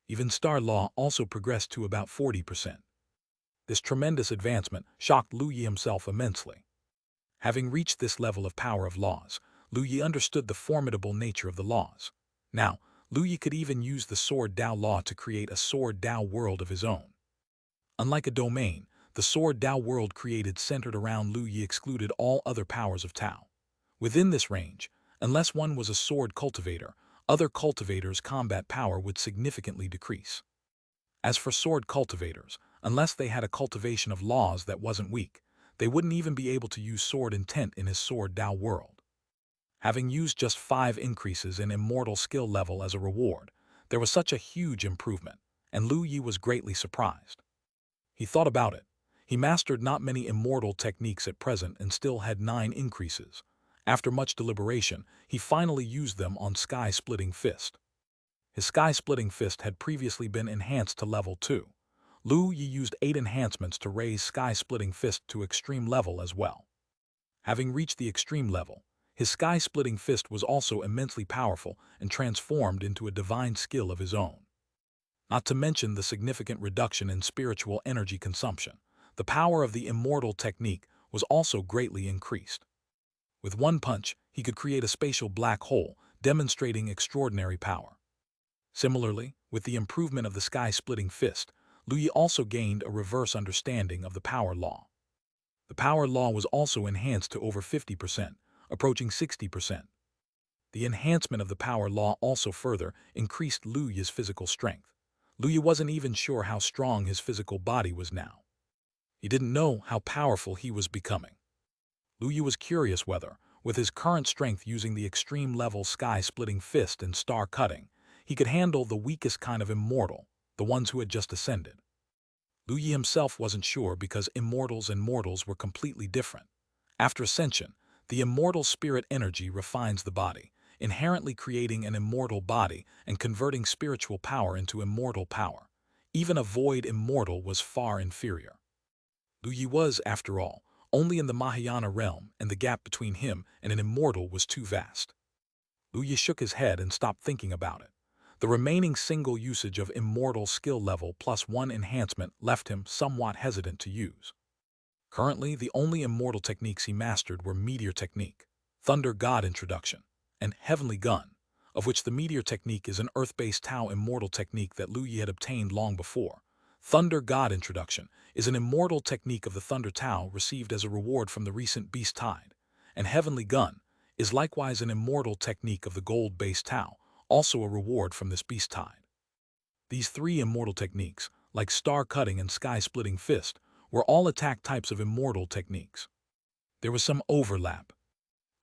Even Star Law also progressed to about 40%. This tremendous advancement shocked Lu Yi himself immensely. Having reached this level of power of laws, Lu Yi understood the formidable nature of the laws. Now, Lu Yi could even use the Sword Dao Law to create a Sword Dao world of his own. Unlike a domain, the Sword Dao world created centered around Lu Yi excluded all other powers of Tao. Within this range, unless one was a sword cultivator, other cultivators' combat power would significantly decrease. As for sword cultivators, unless they had a cultivation of laws that wasn't weak, they wouldn't even be able to use sword intent in his Sword Dao world. Having used just 5 increases in immortal skill level as a reward, there was such a huge improvement, and Lu Yi was greatly surprised. He thought about it. He mastered not many immortal techniques at present and still had 9 increases. After much deliberation, he finally used them on Sky-Splitting Fist. His Sky-Splitting Fist had previously been enhanced to level 2. Lu Yi used 8 enhancements to raise Sky-Splitting Fist to extreme level as well. Having reached the extreme level, his Sky-Splitting Fist was also immensely powerful and transformed into a divine skill of his own. Not to mention the significant reduction in spiritual energy consumption, the power of the immortal technique was also greatly increased. With one punch, he could create a spatial black hole, demonstrating extraordinary power. Similarly, with the improvement of the Sky-Splitting Fist, Lu Yi also gained a reverse understanding of the power law. The power law was also enhanced to over 50%, approaching 60%. The enhancement of the power law also further increased Lu Yi's physical strength. Lu Yi wasn't even sure how strong his physical body was now. He didn't know how powerful he was becoming. Lu Yi was curious whether, with his current strength using the extreme level Sky-Splitting Fist and Star Cutting, he could handle the weakest kind of immortal, the ones who had just ascended. Lu Yi himself wasn't sure because immortals and mortals were completely different. After ascension, the immortal spirit energy refines the body, inherently creating an immortal body and converting spiritual power into immortal power. Even a void immortal was far inferior. Lu Yi was, after all, only in the Mahayana realm, and the gap between him and an immortal was too vast. Lu Yi shook his head and stopped thinking about it. The remaining single usage of immortal skill level plus 1 enhancement left him somewhat hesitant to use. Currently, the only immortal techniques he mastered were Meteor Technique, Thunder God Introduction, and Heavenly Gun, of which the meteor technique is an earth-based Tao immortal technique that Lu Yi had obtained long before. Thunder God Introduction is an immortal technique of the Thunder Tao received as a reward from the recent Beast Tide, and Heavenly Gun is likewise an immortal technique of the gold-based Tao, also a reward from this Beast Tide. These three immortal techniques, like Star Cutting and Sky Splitting Fist, were all attack types of immortal techniques. There was some overlap.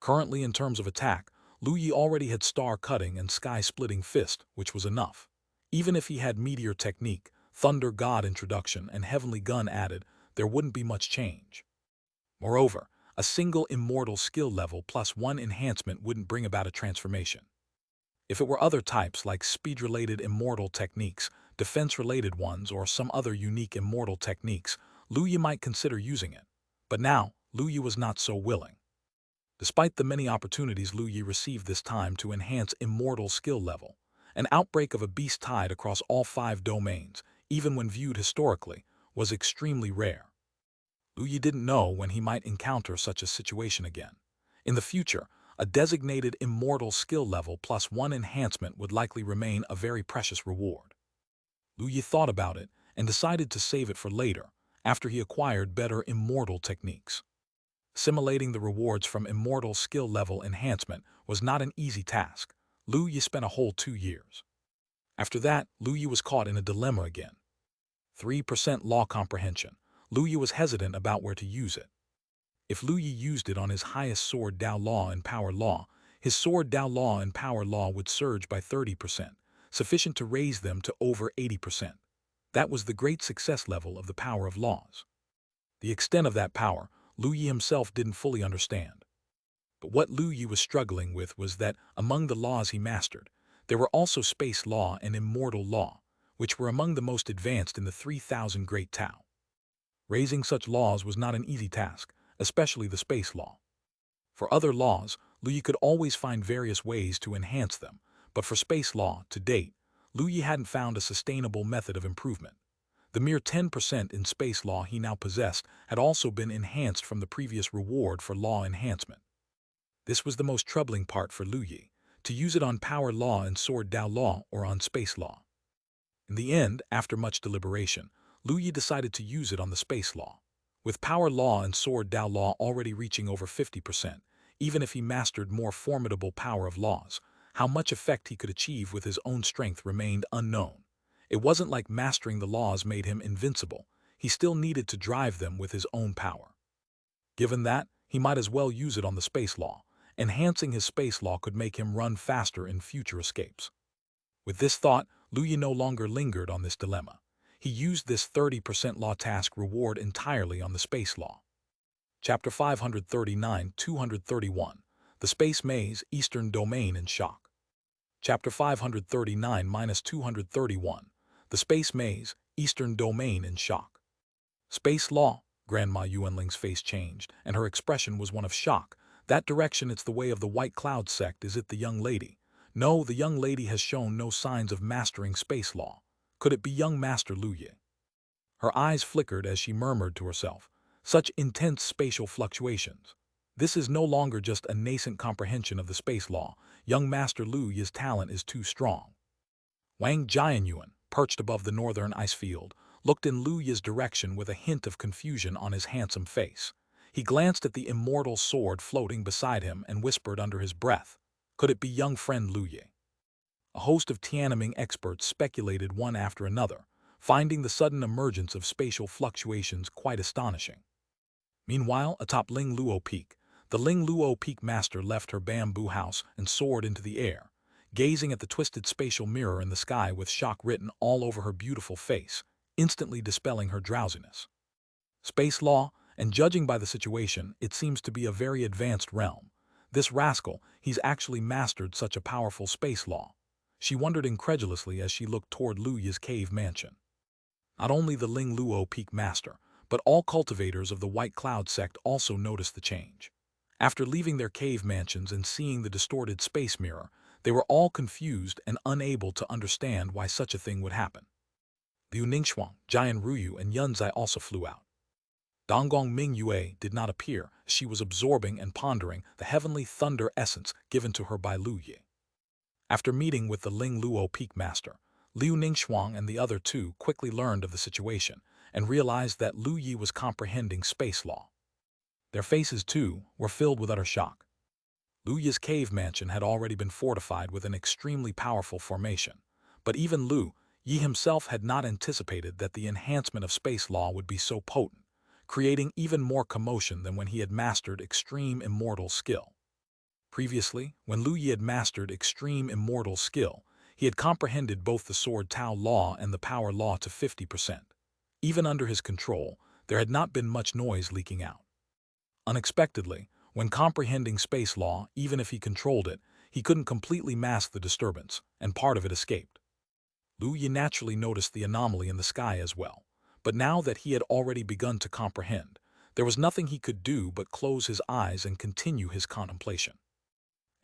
Currently, in terms of attack, Lu Yi already had Star Cutting and Sky Splitting Fist, which was enough. Even if he had Meteor Technique, Thunder God Introduction, and Heavenly Gun added, there wouldn't be much change. Moreover, a single immortal skill level plus one enhancement wouldn't bring about a transformation. If it were other types like speed-related immortal techniques, defense-related ones, or some other unique immortal techniques, Lu Yi might consider using it. But now, Lu Yi was not so willing. Despite the many opportunities Lu Yi received this time to enhance immortal skill level, an outbreak of a beast tide across all 5 domains, even when viewed historically, was extremely rare. Lu Yi didn't know when he might encounter such a situation again. In the future, a designated immortal skill level plus one enhancement would likely remain a very precious reward. Lu Yi thought about it and decided to save it for later, after he acquired better immortal techniques. Assimilating the rewards from immortal skill level enhancement was not an easy task. Lu Yi spent a whole 2 years. After that, Lu Yi was caught in a dilemma again. 3% law comprehension. Lu Yi was hesitant about where to use it. If Lu Yi used it on his highest sword Dao Law and Power Law, his sword Dao Law and Power Law would surge by 30%, sufficient to raise them to over 80%. That was the great success level of the power of laws. The extent of that power, Lu Yi himself didn't fully understand. But what Lu Yi was struggling with was that, among the laws he mastered, there were also Space Law and Immortal Law, which were among the most advanced in the 3,000 Great Tao. Raising such laws was not an easy task, especially the Space Law. For other laws, Lu Yi could always find various ways to enhance them, but for Space Law, to date, Lu Yi hadn't found a sustainable method of improvement. The mere 10% in Space Law he now possessed had also been enhanced from the previous reward for law enhancement. This was the most troubling part for Lu Yi, to use it on Power Law and Sword Dao Law or on Space Law. In the end, after much deliberation, Lu Yi decided to use it on the Space Law. With Power Law and Sword Dao Law already reaching over 50%, even if he mastered more formidable power of laws, how much effect he could achieve with his own strength remained unknown. It wasn't like mastering the laws made him invincible. He still needed to drive them with his own power. Given that, he might as well use it on the Space Law. Enhancing his Space Law could make him run faster in future escapes. With this thought, Lu Yi no longer lingered on this dilemma. He used this 30% law task reward entirely on the Space Law. Chapter 539-231, The Space Maze, Eastern Domain in Shock. Chapter 539-231, The Space Maze, Eastern Domain in Shock. Space Law. Grandma Yuanling's face changed, and her expression was one of shock. That direction, it's the way of the White Cloud sect, is it the young lady? No, the young lady has shown no signs of mastering Space Law. Could it be young Master Lu Yi? Her eyes flickered as she murmured to herself, such intense spatial fluctuations. This is no longer just a nascent comprehension of the Space Law. Young Master Lu Yi's talent is too strong. Wang Jianyuan, perched above the northern ice field, looked in Lu Yi's direction with a hint of confusion on his handsome face. He glanced at the immortal sword floating beside him and whispered under his breath, could it be young friend Lu Yi? A host of Tiananmen experts speculated one after another, finding the sudden emergence of spatial fluctuations quite astonishing. Meanwhile, atop Ling Luo Peak, the Ling Luo Peak master left her bamboo house and soared into the air, gazing at the twisted spatial mirror in the sky with shock written all over her beautiful face, instantly dispelling her drowsiness. Space Law, and judging by the situation, it seems to be a very advanced realm. This rascal, he's actually mastered such a powerful Space Law. She wondered incredulously as she looked toward Lu Yi's cave mansion. Not only the Ling Luo Peak master, but all cultivators of the White Cloud sect also noticed the change. After leaving their cave mansions and seeing the distorted space mirror, they were all confused and unable to understand why such a thing would happen. Liu Ningxuang, Jian Ruyu, and Yunzai also flew out. Donggong Mingyue did not appear, as she was absorbing and pondering the heavenly thunder essence given to her by Lu Yi. After meeting with the Ling Luo Peak Master, Liu Ningxuang and the other two quickly learned of the situation and realized that Lu Yi was comprehending space law. Their faces, too, were filled with utter shock. Lu Yi's cave mansion had already been fortified with an extremely powerful formation, but even Lu Yi himself had not anticipated that the enhancement of space law would be so potent, creating even more commotion than when he had mastered extreme immortal skill. Previously, when Lu Yi had mastered extreme immortal skill, he had comprehended both the sword Tao law and the power law to 50%. Even under his control, there had not been much noise leaking out. Unexpectedly, when comprehending space law, even if he controlled it, he couldn't completely mask the disturbance, and part of it escaped. Lu Yi naturally noticed the anomaly in the sky as well, but now that he had already begun to comprehend, there was nothing he could do but close his eyes and continue his contemplation.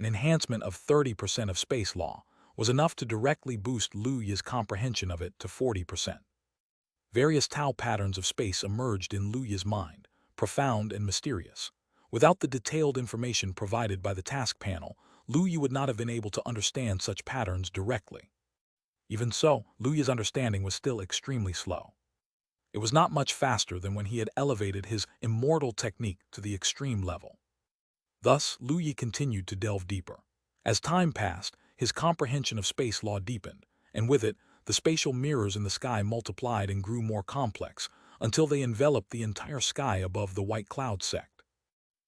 An enhancement of 30% of space law was enough to directly boost Lu Yi's comprehension of it to 40%. Various Tao patterns of space emerged in Lu Yi's mind, profound and mysterious. Without the detailed information provided by the task panel, Lu Yi would not have been able to understand such patterns directly. Even so, Lu Yi's understanding was still extremely slow. It was not much faster than when he had elevated his immortal technique to the extreme level. Thus, Lu Yi continued to delve deeper. As time passed, his comprehension of space law deepened, and with it, the spatial mirrors in the sky multiplied and grew more complex, until they enveloped the entire sky above the white cloud sect.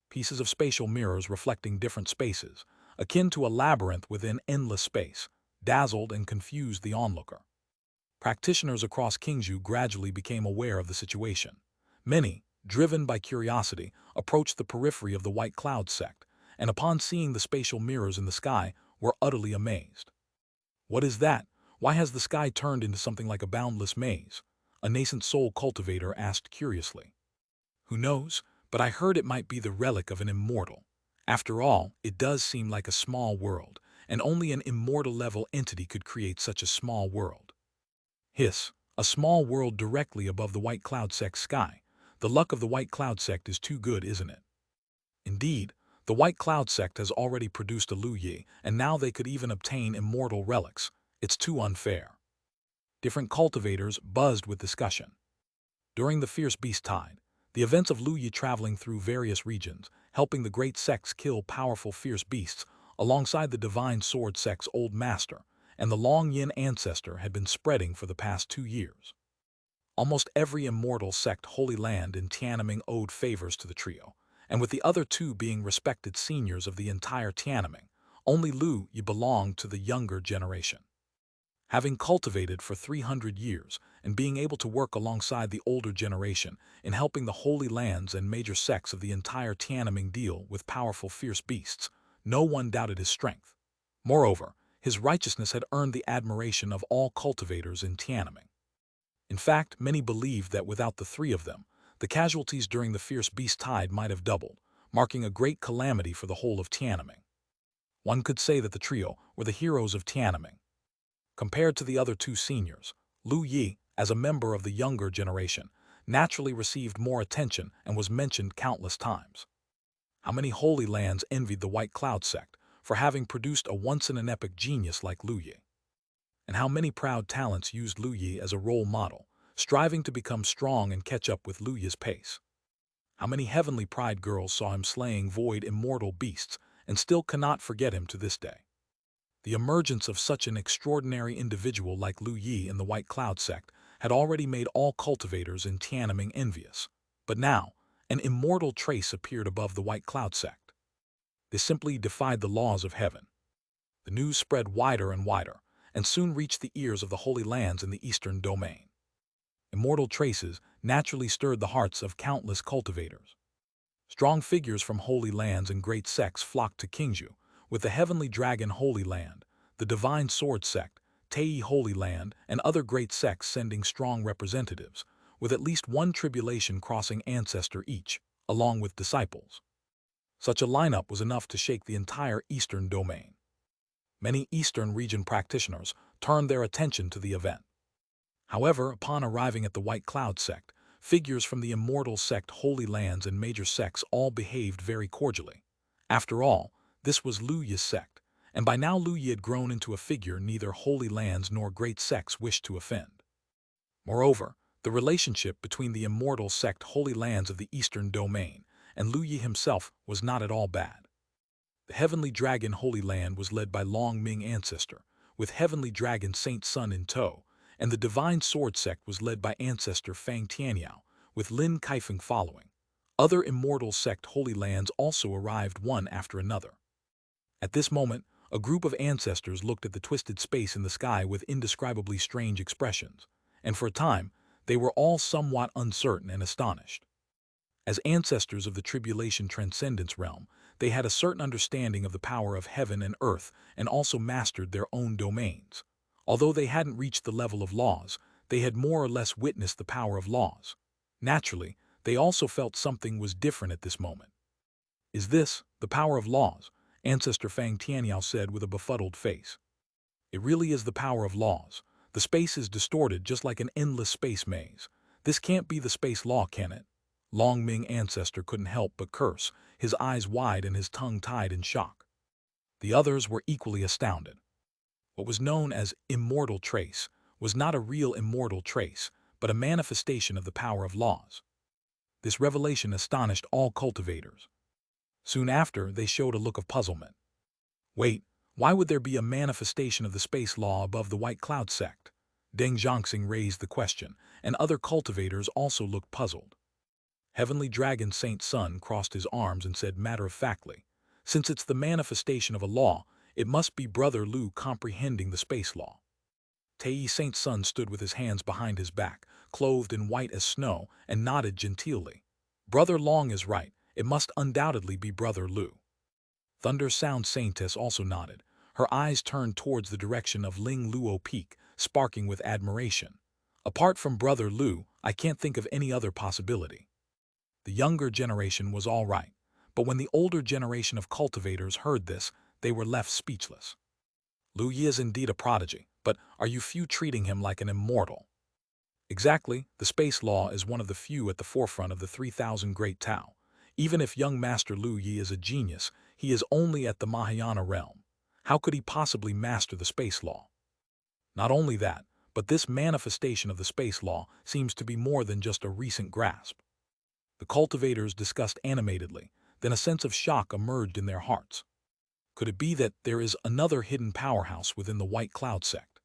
Pieces of spatial mirrors reflecting different spaces, akin to a labyrinth within endless space, dazzled and confused the onlooker. Practitioners across Qingzhou gradually became aware of the situation. Many, driven by curiosity, approached the periphery of the white cloud sect, and upon seeing the spatial mirrors in the sky, were utterly amazed. "What is that? Why has the sky turned into something like a boundless maze?" a nascent soul cultivator asked curiously. "Who knows, but I heard it might be the relic of an immortal. After all, it does seem like a small world, and only an immortal-level entity could create such a small world." Hiss, a small world directly above the white cloud sect sky. The luck of the white cloud sect is too good, isn't it? Indeed, the white cloud sect has already produced a Lu Yi, and now they could even obtain immortal relics. It's too unfair. Different cultivators buzzed with discussion. During the fierce beast tide, the events of Lu Yi traveling through various regions, helping the great sects kill powerful fierce beasts, alongside the divine sword sect's old master, and the Long Yin ancestor had been spreading for the past 2 years. Almost every immortal sect Holy Land in Tiananmen owed favors to the trio, and with the other two being respected seniors of the entire Tiananmen, only Lu Yi belonged to the younger generation. Having cultivated for 300 years and being able to work alongside the older generation in helping the Holy Lands and major sects of the entire Tiananmen deal with powerful fierce beasts, no one doubted his strength. Moreover, his righteousness had earned the admiration of all cultivators in Tiananmen. In fact, many believed that without the three of them, the casualties during the fierce beast tide might have doubled, marking a great calamity for the whole of Tiananmen. One could say that the trio were the heroes of Tiananmen. Compared to the other two seniors, Lu Yi, as a member of the younger generation, naturally received more attention and was mentioned countless times. How many Holy Lands envied the White Cloud sect for having produced a once-in-an-epoch genius like Lu Yi? And how many proud talents used Lu Yi as a role model, striving to become strong and catch up with Lu Yi's pace? How many heavenly pride girls saw him slaying void immortal beasts and still cannot forget him to this day? The emergence of such an extraordinary individual like Lu Yi in the White Cloud sect had already made all cultivators in Tiananmen envious. But now, an immortal trace appeared above the White Cloud sect. This simply defied the laws of heaven. The news spread wider and wider, and soon reached the ears of the Holy Lands in the Eastern Domain. Immortal traces naturally stirred the hearts of countless cultivators. Strong figures from Holy Lands and great sects flocked to Qingzhou, with the Heavenly Dragon Holy Land, the Divine Sword Sect, Tei Holy Land, and other great sects sending strong representatives, with at least one tribulation crossing ancestor each, along with disciples. Such a lineup was enough to shake the entire Eastern Domain. Many Eastern region practitioners turned their attention to the event. However, upon arriving at the White Cloud sect, figures from the Immortal sect, Holy Lands, and major sects all behaved very cordially. After all, this was Lu Yi's sect, and by now Lu Yi had grown into a figure neither Holy Lands nor great sects wished to offend. Moreover, the relationship between the immortal sect Holy Lands of the Eastern Domain and Lu Yi himself was not at all bad. The Heavenly Dragon Holy Land was led by Long Ming Ancestor, with Heavenly Dragon Saint Sun in tow, and the Divine Sword Sect was led by Ancestor Fang Tianyao, with Lin Kaifeng following. Other immortal sect Holy Lands also arrived one after another. At this moment, a group of ancestors looked at the twisted space in the sky with indescribably strange expressions, and for a time, they were all somewhat uncertain and astonished. As ancestors of the Tribulation Transcendence realm, they had a certain understanding of the power of heaven and earth and also mastered their own domains. Although they hadn't reached the level of laws, they had more or less witnessed the power of laws. Naturally, they also felt something was different at this moment. "Is this the power of laws?" Ancestor Fang Tianyao said with a befuddled face. "It really is the power of laws. The space is distorted just like an endless space maze. This can't be the space law, can it?" Long Ming Ancestor couldn't help but curse, his eyes wide and his tongue tied in shock. The others were equally astounded. What was known as immortal trace was not a real immortal trace, but a manifestation of the power of laws. This revelation astonished all cultivators. Soon after, they showed a look of puzzlement. "Wait, why would there be a manifestation of the space law above the White Cloud sect?" Deng Zhangxing raised the question, and other cultivators also looked puzzled. Heavenly Dragon Saint Sun crossed his arms and said matter-of-factly, "Since it's the manifestation of a law, it must be Brother Lu comprehending the space law." Tei Saint Sun stood with his hands behind his back, clothed in white as snow, and nodded genteelly. "Brother Long is right. It must undoubtedly be Brother Lu." Thunder Sound Saintess also nodded, her eyes turned towards the direction of Ling Luo Peak, sparking with admiration. "Apart from Brother Lu, I can't think of any other possibility." The younger generation was all right, but when the older generation of cultivators heard this, they were left speechless. "Lu Yi is indeed a prodigy, but are you few treating him like an immortal?" "Exactly, the space law is one of the few at the forefront of the 3,000 Great Tao. Even if young Master Lu Yi is a genius, he is only at the Mahayana realm. How could he possibly master the space law? Not only that, but this manifestation of the space law seems to be more than just a recent grasp." The cultivators discussed animatedly, then a sense of shock emerged in their hearts. Could it be that there is another hidden powerhouse within the White Cloud sect?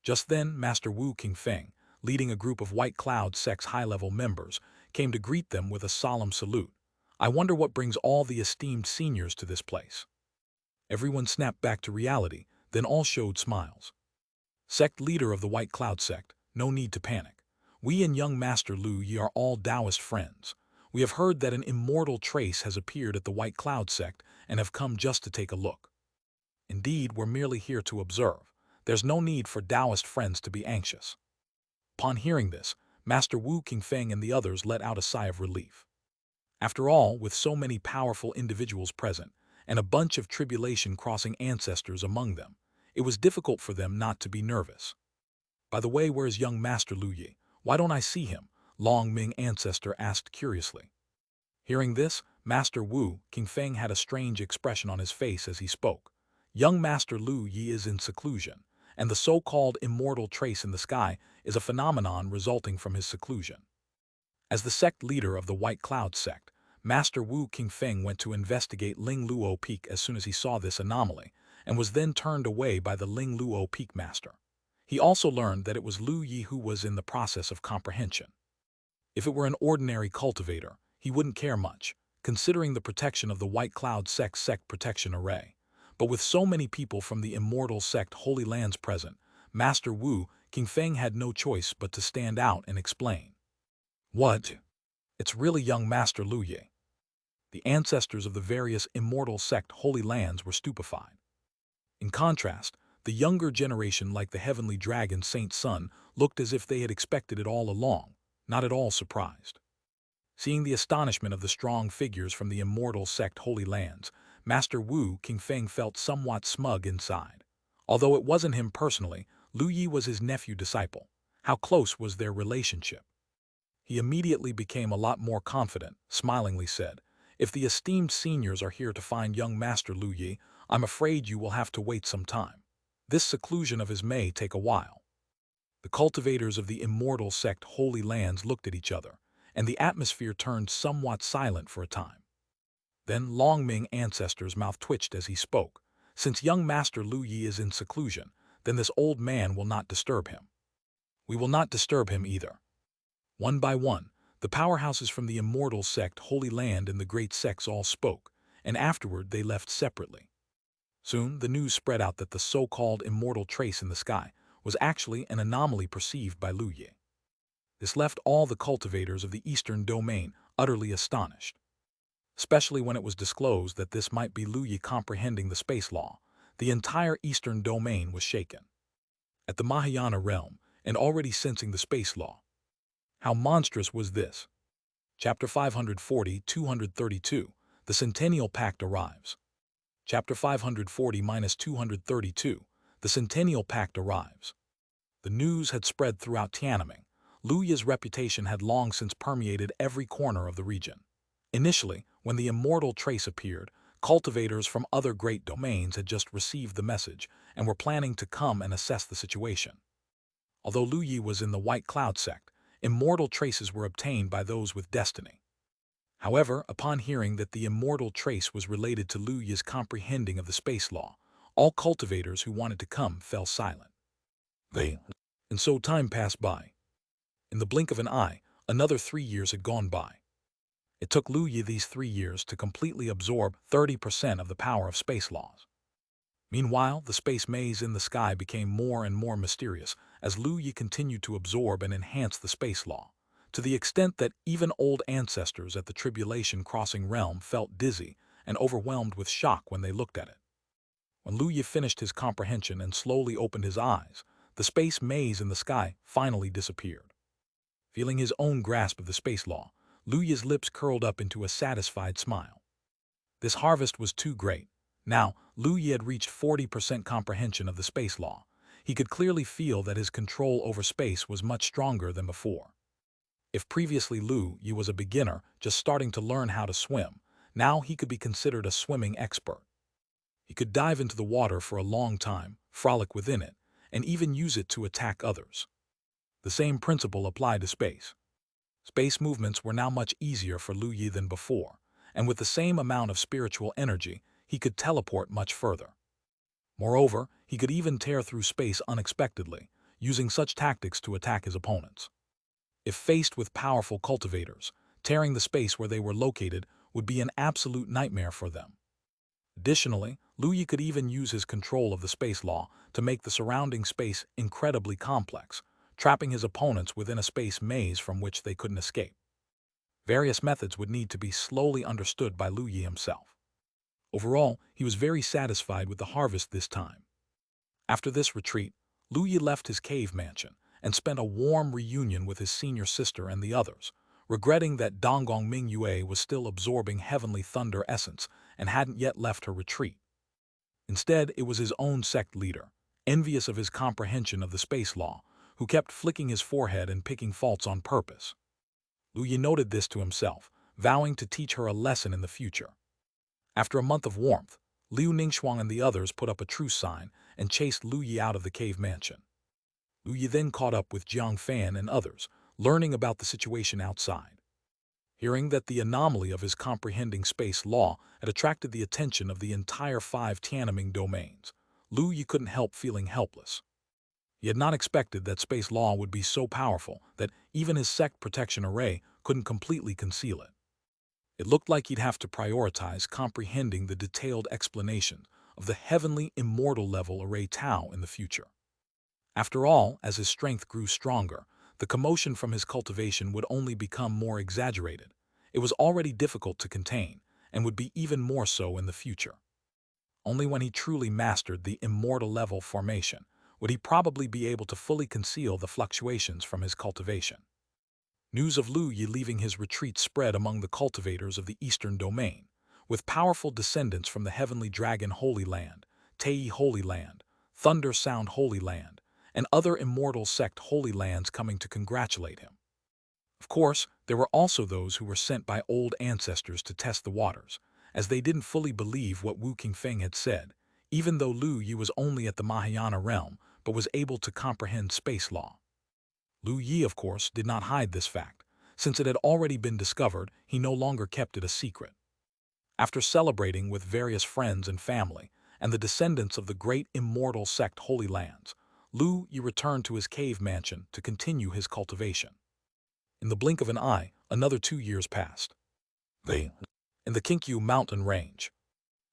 Just then, Master Wu Qingfeng, leading a group of White Cloud sect's high-level members, came to greet them with a solemn salute. "I wonder what brings all the esteemed seniors to this place." Everyone snapped back to reality, then all showed smiles. "Sect leader of the White Cloud sect, no need to panic. We and young Master Lu Yi are all Taoist friends. We have heard that an immortal trace has appeared at the White Cloud sect and have come just to take a look. Indeed, we're merely here to observe. There's no need for Taoist friends to be anxious." Upon hearing this, Master Wu Qingfeng and the others let out a sigh of relief. After all, with so many powerful individuals present, and a bunch of tribulation-crossing ancestors among them, it was difficult for them not to be nervous. "By the way, where's young Master Lu Yi? Why don't I see him?" Long Ming Ancestor asked curiously. Hearing this, Master Wu Qingfeng had a strange expression on his face as he spoke. "Young Master Lu Yi is in seclusion, and the so-called immortal trace in the sky is a phenomenon resulting from his seclusion." As the sect leader of the White Cloud sect, Master Wu Qingfeng went to investigate Ling Luo Peak as soon as he saw this anomaly, and was then turned away by the Ling Luo Peak master. He also learned that it was Lu Yi who was in the process of comprehension. If it were an ordinary cultivator, he wouldn't care much, considering the protection of the White Cloud sect protection array. But with so many people from the Immortal sect Holy Lands present, Master Wu Qingfeng had no choice but to stand out and explain. "What? It's really young Master Lu Yi." The ancestors of the various Immortal sect Holy Lands were stupefied. In contrast, the younger generation like the Heavenly Dragon Saint Sun looked as if they had expected it all along, not at all surprised. Seeing the astonishment of the strong figures from the Immortal sect Holy Lands, Master Wu Qingfeng felt somewhat smug inside. Although it wasn't him personally, Lu Yi was his nephew disciple. How close was their relationship? He immediately became a lot more confident, smilingly said, "If the esteemed seniors are here to find young Master Lu Yi, I'm afraid you will have to wait some time. This seclusion of his may take a while." The cultivators of the Immortal sect Holy Lands looked at each other, and the atmosphere turned somewhat silent for a time. Then Long Ming Ancestor's mouth twitched as he spoke. "Since young Master Lu Yi is in seclusion, then this old man will not disturb him. We will not disturb him either." One by one, the powerhouses from the Immortal sect Holy Land and the great sects all spoke, and afterward they left separately. Soon the news spread out that the so-called immortal trace in the sky was actually an anomaly perceived by Lu Yi. This left all the cultivators of the Eastern Domain utterly astonished. Especially when it was disclosed that this might be Lu Yi comprehending the space law, the entire Eastern Domain was shaken. At the Mahayana realm, and already sensing the space law. How monstrous was this? Chapter 540-232, The Centennial Pact Arrives. Chapter 540-232, The Centennial Pact Arrives. The news had spread throughout Tiananmen. Lu Yi's reputation had long since permeated every corner of the region. Initially, when the immortal trace appeared, cultivators from other great domains had just received the message and were planning to come and assess the situation. Although Lu Yi was in the White Cloud sect, immortal traces were obtained by those with destiny. However, upon hearing that the immortal trace was related to Lu Yi's comprehending of the space law, all cultivators who wanted to come fell silent. And so time passed by. In the blink of an eye, another 3 years had gone by. It took Lu Yi these 3 years to completely absorb 30% of the power of space laws. Meanwhile, the space maze in the sky became more and more mysterious as Lu Yi continued to absorb and enhance the space law, to the extent that even old ancestors at the Tribulation Crossing realm felt dizzy and overwhelmed with shock when they looked at it. When Lu Yi finished his comprehension and slowly opened his eyes, the space maze in the sky finally disappeared. Feeling his own grasp of the space law, Lu Yi's lips curled up into a satisfied smile. This harvest was too great. Now, Lu Yi had reached 40% comprehension of the space law. He could clearly feel that his control over space was much stronger than before. If previously Lu Yi was a beginner just starting to learn how to swim, now he could be considered a swimming expert. He could dive into the water for a long time, frolic within it, and even use it to attack others. The same principle applied to space. Space movements were now much easier for Lu Yi than before, and with the same amount of spiritual energy, he could teleport much further. Moreover, he could even tear through space unexpectedly, using such tactics to attack his opponents. If faced with powerful cultivators, tearing the space where they were located would be an absolute nightmare for them. Additionally, Lu Yi could even use his control of the space law to make the surrounding space incredibly complex, trapping his opponents within a space maze from which they couldn't escape. Various methods would need to be slowly understood by Lu Yi himself. Overall, he was very satisfied with the harvest this time. After this retreat, Lu Yi left his cave mansion and spent a warm reunion with his senior sister and the others, regretting that Donggong Mingyue was still absorbing heavenly thunder essence and hadn't yet left her retreat. Instead, it was his own sect leader, envious of his comprehension of the space law, who kept flicking his forehead and picking faults on purpose. Lu Yi noted this to himself, vowing to teach her a lesson in the future. After a month of warmth, Liu Ningxuang and the others put up a truce sign and chased Lu Yi out of the cave mansion. Lu Yi then caught up with Jiang Fan and others, learning about the situation outside. Hearing that the anomaly of his comprehending space law had attracted the attention of the entire 5 Tiananmen domains, Lu Yi couldn't help feeling helpless. He had not expected that space law would be so powerful that even his sect protection array couldn't completely conceal it. It looked like he'd have to prioritize comprehending the detailed explanation of the heavenly immortal level array Tao in the future. After all, as his strength grew stronger, the commotion from his cultivation would only become more exaggerated. It was already difficult to contain, and would be even more so in the future. Only when he truly mastered the immortal level formation would he probably be able to fully conceal the fluctuations from his cultivation. News of Lu Yi leaving his retreat spread among the cultivators of the Eastern Domain, with powerful descendants from the Heavenly Dragon Holy Land, Tei Holy Land, Thunder Sound Holy Land, and other immortal sect Holy Lands coming to congratulate him. Of course, there were also those who were sent by old ancestors to test the waters, as they didn't fully believe what Wu Qingfeng had said, even though Lu Yi was only at the Mahayana realm but was able to comprehend space law. Lu Yi, of course, did not hide this fact. Since it had already been discovered, he no longer kept it a secret. After celebrating with various friends and family, and the descendants of the great immortal sect Holy Lands, Lu Yi returned to his cave mansion to continue his cultivation. In the blink of an eye, another 2 years passed. In the Qianxia mountain range.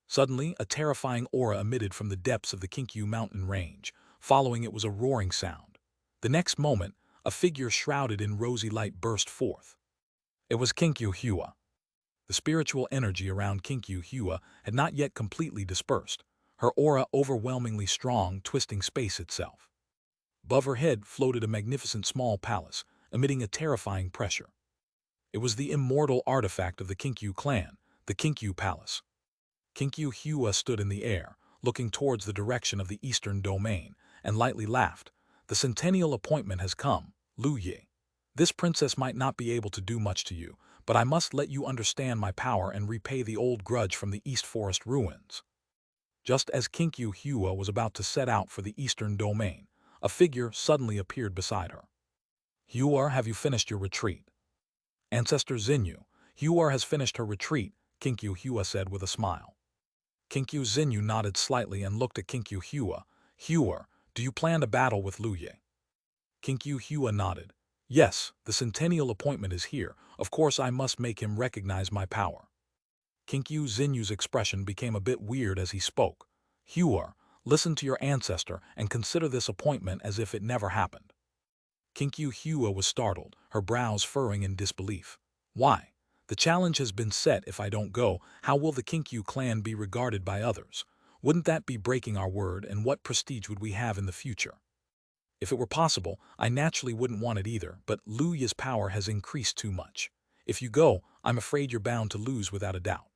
Suddenly, a terrifying aura emitted from the depths of the Qianxia mountain range. Following it was a roaring sound. The next moment, a figure shrouded in rosy light burst forth. It was Qianxia. The spiritual energy around Qianxia had not yet completely dispersed, her aura overwhelmingly strong, twisting space itself. Above her head floated a magnificent small palace, emitting a terrifying pressure. It was the immortal artifact of the Qianxia clan, the Qianxia Palace. Qianxia stood in the air, looking towards the direction of the eastern domain, and lightly laughed. The centennial appointment has come, Lu Yi. This princess might not be able to do much to you, but I must let you understand my power and repay the old grudge from the East Forest ruins. Just as Qianxia was about to set out for the eastern domain, a figure suddenly appeared beside her. Huar, have you finished your retreat? Ancestor Xinyu, Huar has finished her retreat, Qianxia said with a smile. Qianxia Xinyu nodded slightly and looked at Qianxia. Huar, do you plan to battle with Lu Yi? Qianxia nodded. Yes, the centennial appointment is here. Of course I must make him recognize my power. Qianxia Xinyu's expression became a bit weird as he spoke. Huar, listen to your ancestor and consider this appointment as if it never happened. Qianxia was startled, her brows furrowing in disbelief. Why? The challenge has been set. If I don't go, how will the Qianxia clan be regarded by others? Wouldn't that be breaking our word, and what prestige would we have in the future? If it were possible, I naturally wouldn't want it either, but Lu Yi's power has increased too much. If you go, I'm afraid you're bound to lose without a doubt.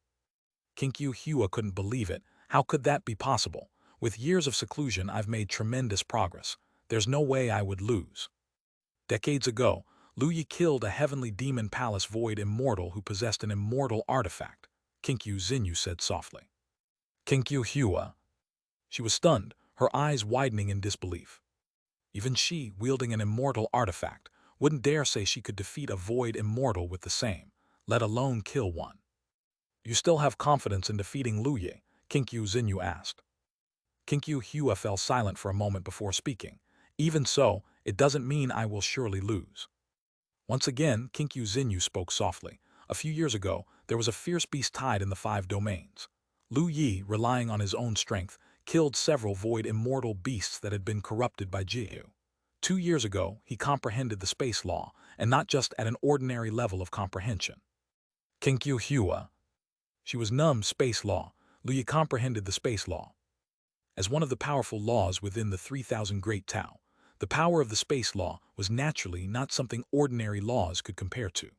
Qianxia couldn't believe it. How could that be possible? With years of seclusion, I've made tremendous progress. There's no way I would lose. Decades ago, Lu Yi killed a heavenly demon palace void immortal who possessed an immortal artifact, Qianxia Xinyu said softly. Qianxia. She was stunned, her eyes widening in disbelief. Even she, wielding an immortal artifact, wouldn't dare say she could defeat a void immortal with the same, let alone kill one. You still have confidence in defeating Lu Yi? Qianxia Xinyu asked. Qianxia fell silent for a moment before speaking. Even so, it doesn't mean I will surely lose. Once again, Qianxia Xinyu spoke softly. A few years ago, there was a fierce beast tied in the 5 domains. Lu Yi, relying on his own strength, killed several void immortal beasts that had been corrupted by Jade. 2 years ago, he comprehended the space law, and not just at an ordinary level of comprehension. Qianxia. She was numb space law. Lu Yi comprehended the space law. As one of the powerful laws within the 3,000 Great Tao, the power of the space law was naturally not something ordinary laws could compare to.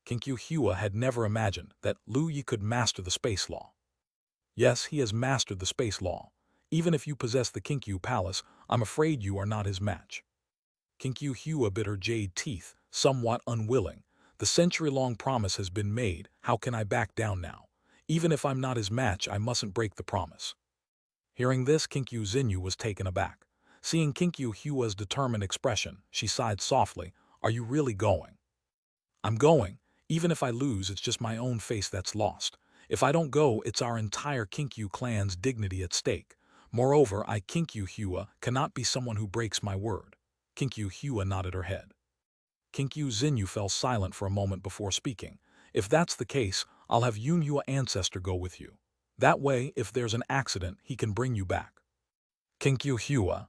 Qianxia had never imagined that Lu Yi could master the space law. Yes, he has mastered the space law. Even if you possess the Qianxia Palace, I'm afraid you are not his match. Qianxia bit her jade teeth, somewhat unwilling. The century-long promise has been made. How can I back down now? Even if I'm not his match, I mustn't break the promise. Hearing this, Qianxia Xinyu was taken aback. Seeing Qianxia's determined expression, she sighed softly. Are you really going? I'm going. Even if I lose, it's just my own face that's lost. If I don't go, it's our entire Qianxia clan's dignity at stake. Moreover, Qianxia cannot be someone who breaks my word. Qianxia nodded her head. Qianxia Xinyu fell silent for a moment before speaking. If that's the case, I'll have Yunhua ancestor go with you. That way, if there's an accident, he can bring you back. Qianxia.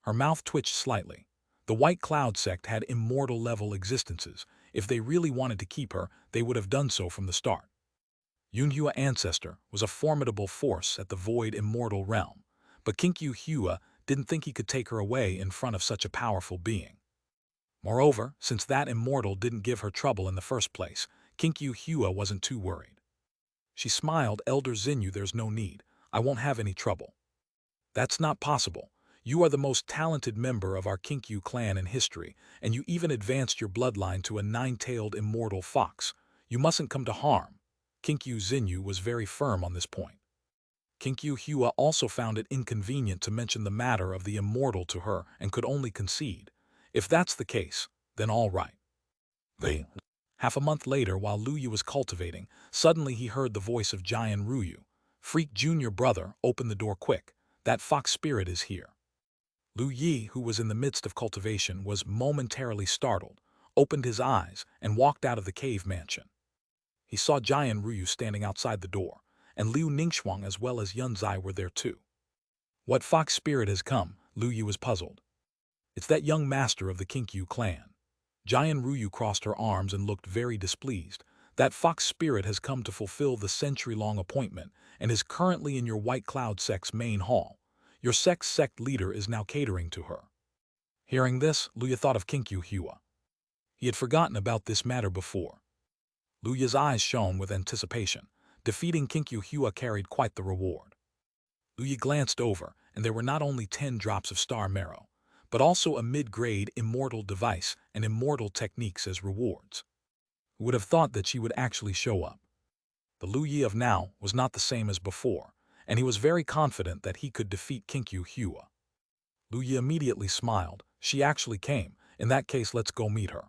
Her mouth twitched slightly. The White Cloud sect had immortal-level existences. If they really wanted to keep her, they would have done so from the start. Yunhua ancestor was a formidable force at the void immortal realm, but Qianxia didn't think he could take her away in front of such a powerful being. Moreover, since that immortal didn't give her trouble in the first place, Qianxia wasn't too worried. She smiled. Elder Xinyu, there's no need. I won't have any trouble. That's not possible. You are the most talented member of our Qianxia clan in history, and you even advanced your bloodline to a 9-tailed immortal fox. You mustn't come to harm. Qianxia Xinyu was very firm on this point. Kinkyu Hua also found it inconvenient to mention the matter of the Immortal to her and could only concede. If that's the case, then all right. Half a month later, while Lu Yu was cultivating, suddenly he heard the voice of Jian Ruyu. Freak Junior Brother, open the door quick. That fox spirit is here. Lu Yi, who was in the midst of cultivation, was momentarily startled, opened his eyes, and walked out of the cave mansion. He saw Jian Ruyu standing outside the door, and Liu Ningxuang as well as Yunzai were there too. What fox spirit has come? Lu Yu was puzzled. It's that young master of the Kinkyu clan. Jian Ruyu crossed her arms and looked very displeased. That fox spirit has come to fulfill the century-long appointment and is currently in your White Cloud sect's main hall. Your sect's sect leader is now catering to her. Hearing this, Luya thought of Kinkyu Hua. He had forgotten about this matter before. Luya's eyes shone with anticipation. Defeating Kinkyu Hua carried quite the reward. Luya glanced over, and there were not only 10 drops of star marrow, but also a mid-grade immortal device and immortal techniques as rewards. Who would have thought that she would actually show up? The Lu Yi of now was not the same as before, and he was very confident that he could defeat Kinkyu Hua. Lu Yi immediately smiled. She actually came. In that case, let's go meet her.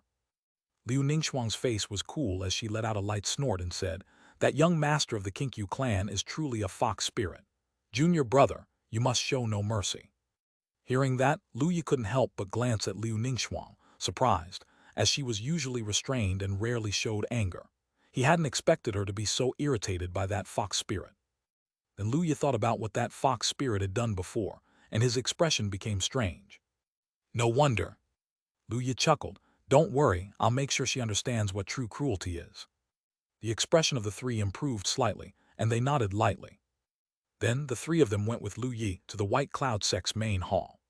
Liu Ningxuang's face was cool as she let out a light snort and said, that young master of the Kinkyu clan is truly a fox spirit. Junior brother, you must show no mercy. Hearing that, Lu Yi couldn't help but glance at Liu Ningxuang, surprised, as she was usually restrained and rarely showed anger. He hadn't expected her to be so irritated by that fox spirit. Then Lu Yi thought about what that fox spirit had done before, and his expression became strange. No wonder. Lu Yi chuckled. Don't worry, I'll make sure she understands what true cruelty is. The expression of the three improved slightly, and they nodded lightly. Then the three of them went with Lu Yi to the White Cloud sect's main hall.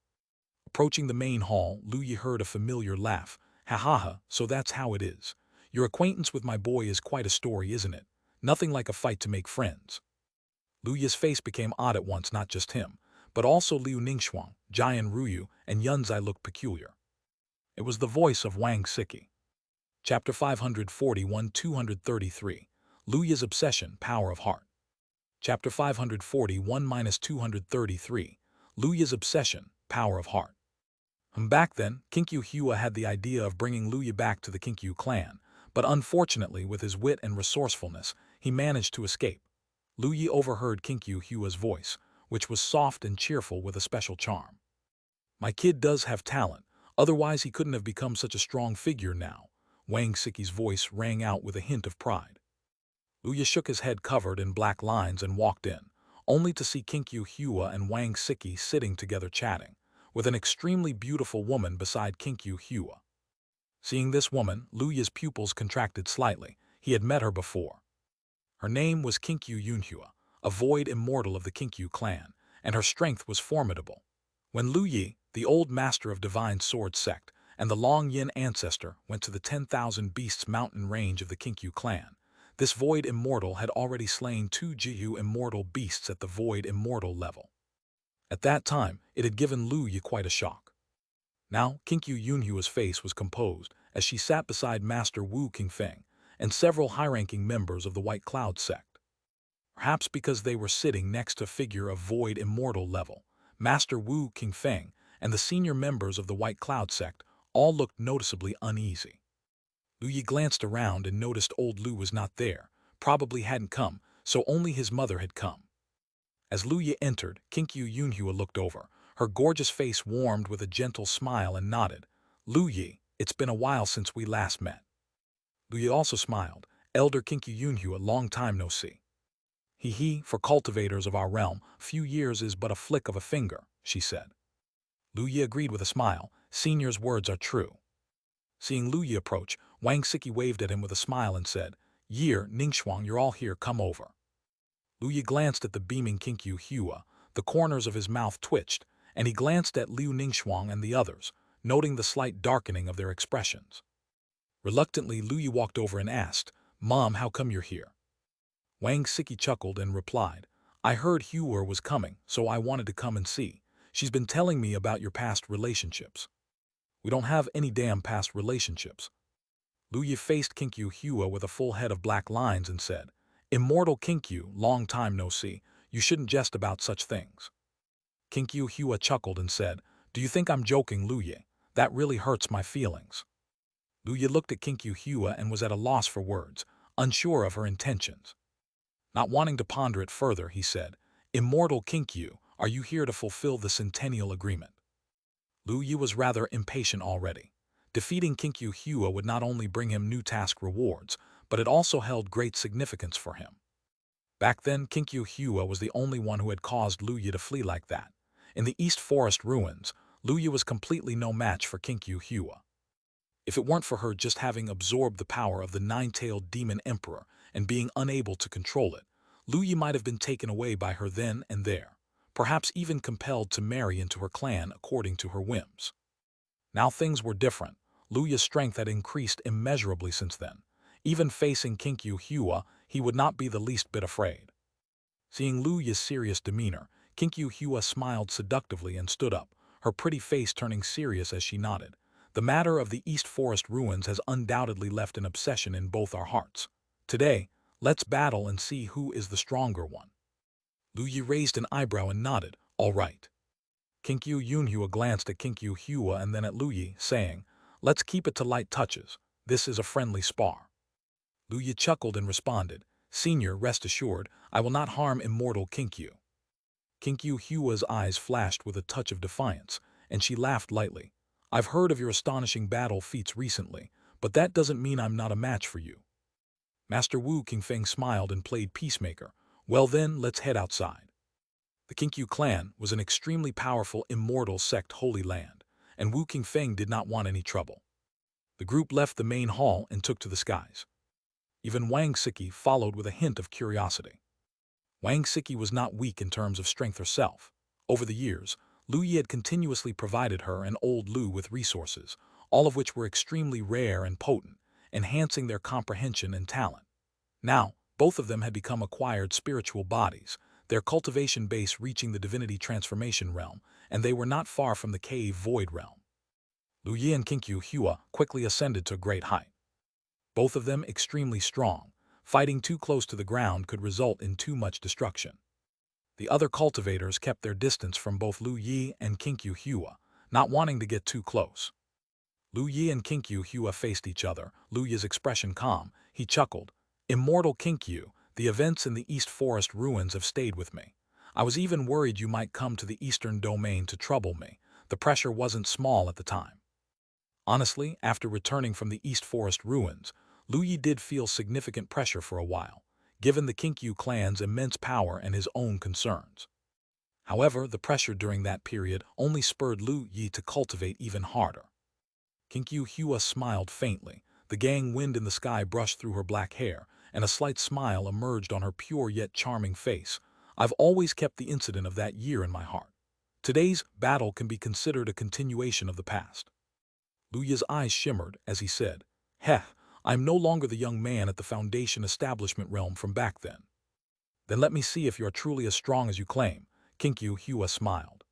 Approaching the main hall, Lu Yi heard a familiar laugh. Ha ha ha, so that's how it is. Your acquaintance with my boy is quite a story, isn't it? Nothing like a fight to make friends. Lu Yi's face became odd at once, not just him, but also Liu Ningxuang, Jian Ruyu, and Yunzai looked peculiar. It was the voice of Wang Siki. Chapter 541-233. Lu Yi's Obsession, Power of Heart. Chapter 541-233. Lu Yi's Obsession, Power of Heart. Back then, Kinkyu Hua had the idea of bringing Lu Yi back to the Kinkyu clan, but unfortunately with his wit and resourcefulness, he managed to escape. Lu Yi overheard Kinkyu Hua's voice, which was soft and cheerful with a special charm. My kid does have talent, otherwise he couldn't have become such a strong figure now. Wang Siki's voice rang out with a hint of pride. Lu Yi shook his head covered in black lines and walked in, only to see Kinkyu Hua and Wang Siki sitting together chatting, with an extremely beautiful woman beside Kinkyu Hua. Seeing this woman, Lu Yi's pupils contracted slightly. He had met her before. Her name was Kinkyu Yunhua, a void immortal of the Kinkyu clan, and her strength was formidable. When Lu Yi, the old master of divine sword sect, and the Long Yin ancestor went to the 10,000 Beasts mountain range of the Kinkyu clan, this void immortal had already slain 2 Jiyu immortal beasts at the void immortal level. At that time, it had given Lu Yi quite a shock. Now, Kinkyu Yunhua's face was composed as she sat beside Master Wu Qingfeng and several high-ranking members of the White Cloud sect. Perhaps because they were sitting next to a figure of void immortal level, Master Wu Qingfeng and the senior members of the White Cloud sect all looked noticeably uneasy. Lu Yi glanced around and noticed old Lu was not there, probably hadn't come, so only his mother had come. As Lu Yi entered, Kinkyu Yunhua looked over. Her gorgeous face warmed with a gentle smile and nodded. Lu Yi, it's been a while since we last met. Lu Yi also smiled. Elder Kinkyu Yunhua, long time no see. He, for cultivators of our realm, few years is but a flick of a finger, she said. Lu Yi agreed with a smile. Senior's words are true. Seeing Lu Yi approach, Wang Siki waved at him with a smile and said, Year, Ningxuang, you're all here, come over. Lu Yi glanced at the beaming Kinkyu Hua, the corners of his mouth twitched, and he glanced at Liu Ningxuang and the others, noting the slight darkening of their expressions. Reluctantly, Lu Yi walked over and asked, Mom, how come you're here? Wang Siki chuckled and replied, I heard Hua was coming, so I wanted to come and see. She's been telling me about your past relationships. We don't have any damn past relationships. Lu Yi faced Kinkyu Hua with a full head of black lines and said, Immortal Kinkyu, long time no see. You shouldn't jest about such things. Kinkyu Hua chuckled and said, Do you think I'm joking, Lu Yi? That really hurts my feelings. Lu Yi looked at Kinkyu Hua and was at a loss for words, unsure of her intentions. Not wanting to ponder it further, he said, Immortal Kinkyu, are you here to fulfill the Centennial Agreement? Lu Yi was rather impatient already. Defeating Kinkyu Hua would not only bring him new task rewards, but it also held great significance for him. Back then, Kinkyu Hua was the only one who had caused Lu Yi to flee like that. In the East Forest ruins, Lu Yi was completely no match for Kinkyu Hua. If it weren't for her just having absorbed the power of the nine-tailed demon emperor and being unable to control it, Lu Yi might have been taken away by her then and there, perhaps even compelled to marry into her clan according to her whims. Now things were different. Lu Yi's strength had increased immeasurably since then. Even facing Kinkyu Hua, he would not be the least bit afraid. Seeing Lu Yi's serious demeanor, Kinkyu Hua smiled seductively and stood up, her pretty face turning serious as she nodded. The matter of the East Forest ruins has undoubtedly left an obsession in both our hearts. Today, let's battle and see who is the stronger one. Lu Yi raised an eyebrow and nodded, all right. Kinkyu Yunhua glanced at Kinkyu Hua and then at Lu Yi, saying, Let's keep it to light touches. This is a friendly spar. Lu Yi chuckled and responded, Senior, rest assured, I will not harm Immortal Kinkyu. Kinkyu Hua's eyes flashed with a touch of defiance, and she laughed lightly. I've heard of your astonishing battle feats recently, but that doesn't mean I'm not a match for you. Master Wu Qingfeng smiled and played peacemaker. Well then, let's head outside. The Kinkyu clan was an extremely powerful immortal sect holy land, and Wu Qingfeng did not want any trouble. The group left the main hall and took to the skies. Even Wang Siki followed with a hint of curiosity. Wang Siki was not weak in terms of strength herself. Over the years, Lu Yi had continuously provided her and old Lu with resources, all of which were extremely rare and potent, enhancing their comprehension and talent. Now, both of them had become acquired spiritual bodies, their cultivation base reaching the divinity transformation realm, and they were not far from the cave void realm. Lu Yi and Kinkyu Hua quickly ascended to a great height. Both of them extremely strong. Fighting too close to the ground could result in too much destruction. The other cultivators kept their distance from both Lu Yi and Kinkyu Hua, not wanting to get too close. Lu Yi and Kinkyu Hua faced each other, Lu Yi's expression calm. He chuckled. Immortal Kinkyu, the events in the East Forest ruins have stayed with me. I was even worried you might come to the Eastern Domain to trouble me. The pressure wasn't small at the time. Honestly, after returning from the East Forest ruins, Lu Yi did feel significant pressure for a while, given the Kinkyu clan's immense power and his own concerns. However, the pressure during that period only spurred Lu Yi to cultivate even harder. Kinkyu Hua smiled faintly. The gang wind in the sky brushed through her black hair, and a slight smile emerged on her pure yet charming face. I've always kept the incident of that year in my heart. Today's battle can be considered a continuation of the past. Lu Yi's eyes shimmered as he said, Heh, I'm no longer the young man at the Foundation establishment realm from back then. Then let me see if you are truly as strong as you claim. Kinkyu Hua smiled.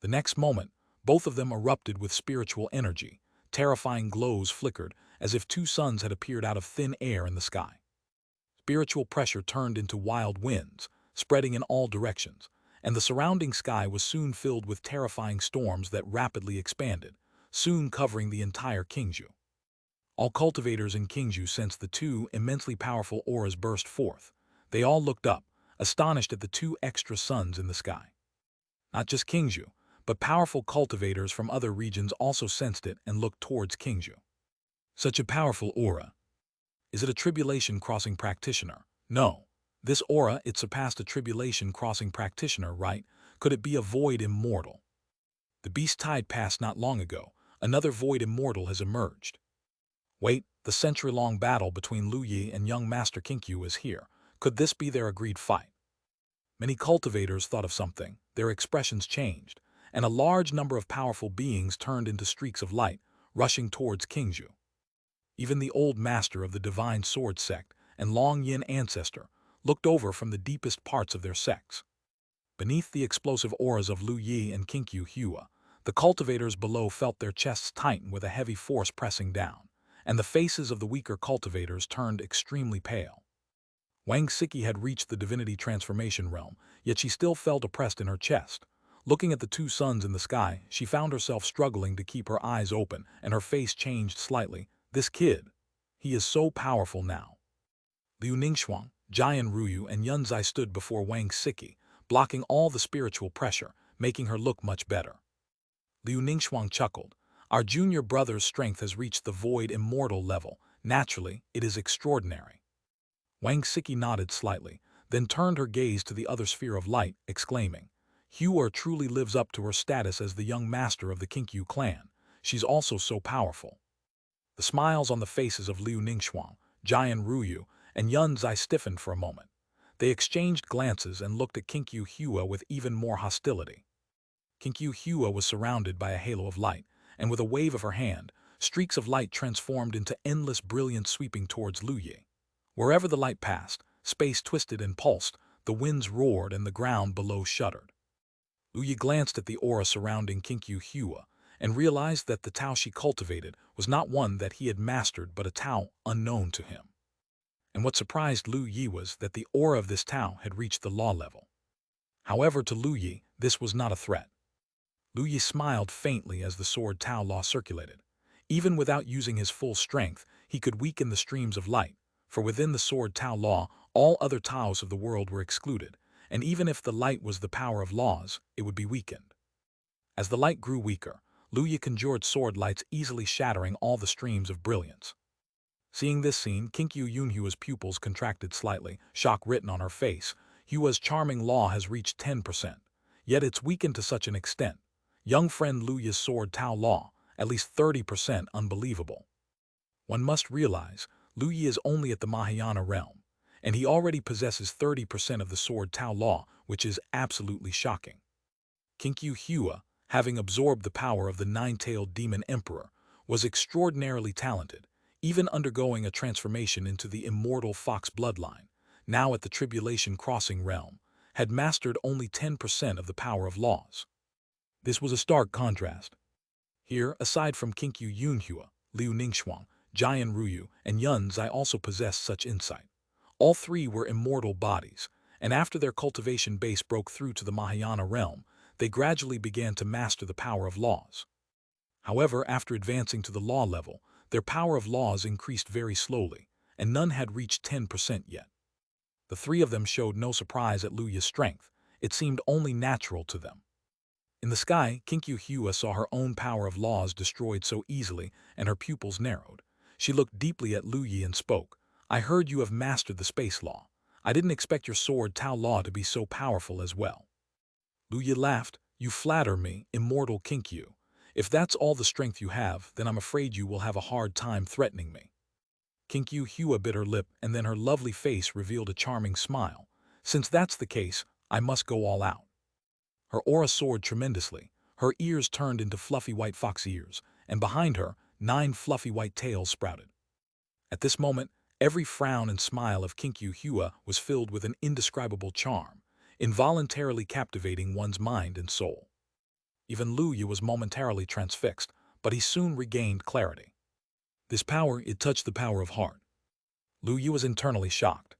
The next moment, both of them erupted with spiritual energy. Terrifying glows flickered, as if two suns had appeared out of thin air in the sky. Spiritual pressure turned into wild winds, spreading in all directions, and the surrounding sky was soon filled with terrifying storms that rapidly expanded, soon covering the entire Qingzhou. All cultivators in Qingzhou sensed the two immensely powerful auras burst forth. They all looked up, astonished at the two extra suns in the sky. Not just Qingzhou, but powerful cultivators from other regions also sensed it and looked towards Qingzhou. Such a powerful aura. Is it a tribulation-crossing practitioner? No. This aura, it surpassed a tribulation-crossing practitioner, right? Could it be a void immortal? The beast tide passed not long ago. Another void immortal has emerged. Wait, the century-long battle between Lu Yi and young Master Kinkyu is here. Could this be their agreed fight? Many cultivators thought of something, their expressions changed, and a large number of powerful beings turned into streaks of light, rushing towards Qingzhou. Even the old master of the Divine Sword sect and Long Yin ancestor looked over from the deepest parts of their sects. Beneath the explosive auras of Lu Yi and Kinkyu Hua, the cultivators below felt their chests tighten with a heavy force pressing down, and the faces of the weaker cultivators turned extremely pale. Wang Siki had reached the divinity transformation realm, yet she still felt oppressed in her chest. Looking at the two suns in the sky, she found herself struggling to keep her eyes open, and her face changed slightly. This kid. He is so powerful now. Liu Ningxuang, Jian Ruyu, and Yunzai stood before Wang Siki, blocking all the spiritual pressure, making her look much better. Liu Ningxuang chuckled. Our junior brother's strength has reached the void immortal level. Naturally, it is extraordinary. Wang Siki nodded slightly, then turned her gaze to the other sphere of light, exclaiming, Hua truly lives up to her status as the young master of the Kinkyu clan. She's also so powerful. The smiles on the faces of Liu Ningxuang, Jian Ruyu, and Yun Zai stiffened for a moment. They exchanged glances and looked at Kinkyu Hua with even more hostility. Kinkyu Hua was surrounded by a halo of light, and with a wave of her hand, streaks of light transformed into endless brilliance sweeping towards Lu Yi. Wherever the light passed, space twisted and pulsed, the winds roared and the ground below shuddered. Lu Yi glanced at the aura surrounding Kinkyu Hua and realized that the Tao she cultivated was not one that he had mastered but a Tao unknown to him. And what surprised Lu Yi was that the aura of this Tao had reached the law level. However, to Lu Yi, this was not a threat. Lu Yi smiled faintly as the sword Tao law circulated. Even without using his full strength, he could weaken the streams of light, for within the sword Tao law, all other Taos of the world were excluded, and even if the light was the power of laws, it would be weakened. As the light grew weaker, Lu Yi conjured sword lights easily shattering all the streams of brilliance. Seeing this scene, Kinkyu Yunhua's pupils contracted slightly, shock written on her face. Hua's charming law has reached 10%, yet it's weakened to such an extent. Young friend Lu Yi's sword Tao law, at least 30% unbelievable. One must realize, Lu Yi is only at the Mahayana realm, and he already possesses 30% of the sword Tao law, which is absolutely shocking. Kinkyu Hua, having absorbed the power of the nine-tailed demon emperor, was extraordinarily talented, even undergoing a transformation into the immortal fox bloodline, now at the tribulation crossing realm, had mastered only 10% of the power of laws. This was a stark contrast. Here, aside from Kinkyu Yunhua, Liu Ningxuang, Jian Ruyu, and Yun Zai also possessed such insight. All three were immortal bodies, and after their cultivation base broke through to the Mahayana realm, they gradually began to master the power of laws. However, after advancing to the law level, their power of laws increased very slowly, and none had reached 10% yet. The three of them showed no surprise at Lu Yi's strength. It seemed only natural to them. In the sky, Kinkyu Hua saw her own power of laws destroyed so easily, and her pupils narrowed. She looked deeply at Lu Yi and spoke, I heard you have mastered the space law. I didn't expect your sword Tao law to be so powerful as well. Lu Yi laughed, you flatter me, immortal Kinkyu. If that's all the strength you have, then I'm afraid you will have a hard time threatening me. Kinkyu Hua bit her lip, and then her lovely face revealed a charming smile. Since that's the case, I must go all out. Her aura soared tremendously. Her ears turned into fluffy white fox ears, and behind her, 9 fluffy white tails sprouted. At this moment, every frown and smile of Kinkyu Hua was filled with an indescribable charm, involuntarily captivating one's mind and soul. Even Lu Yi was momentarily transfixed, but he soon regained clarity. This power, it touched the power of heart. Lu Yi was internally shocked.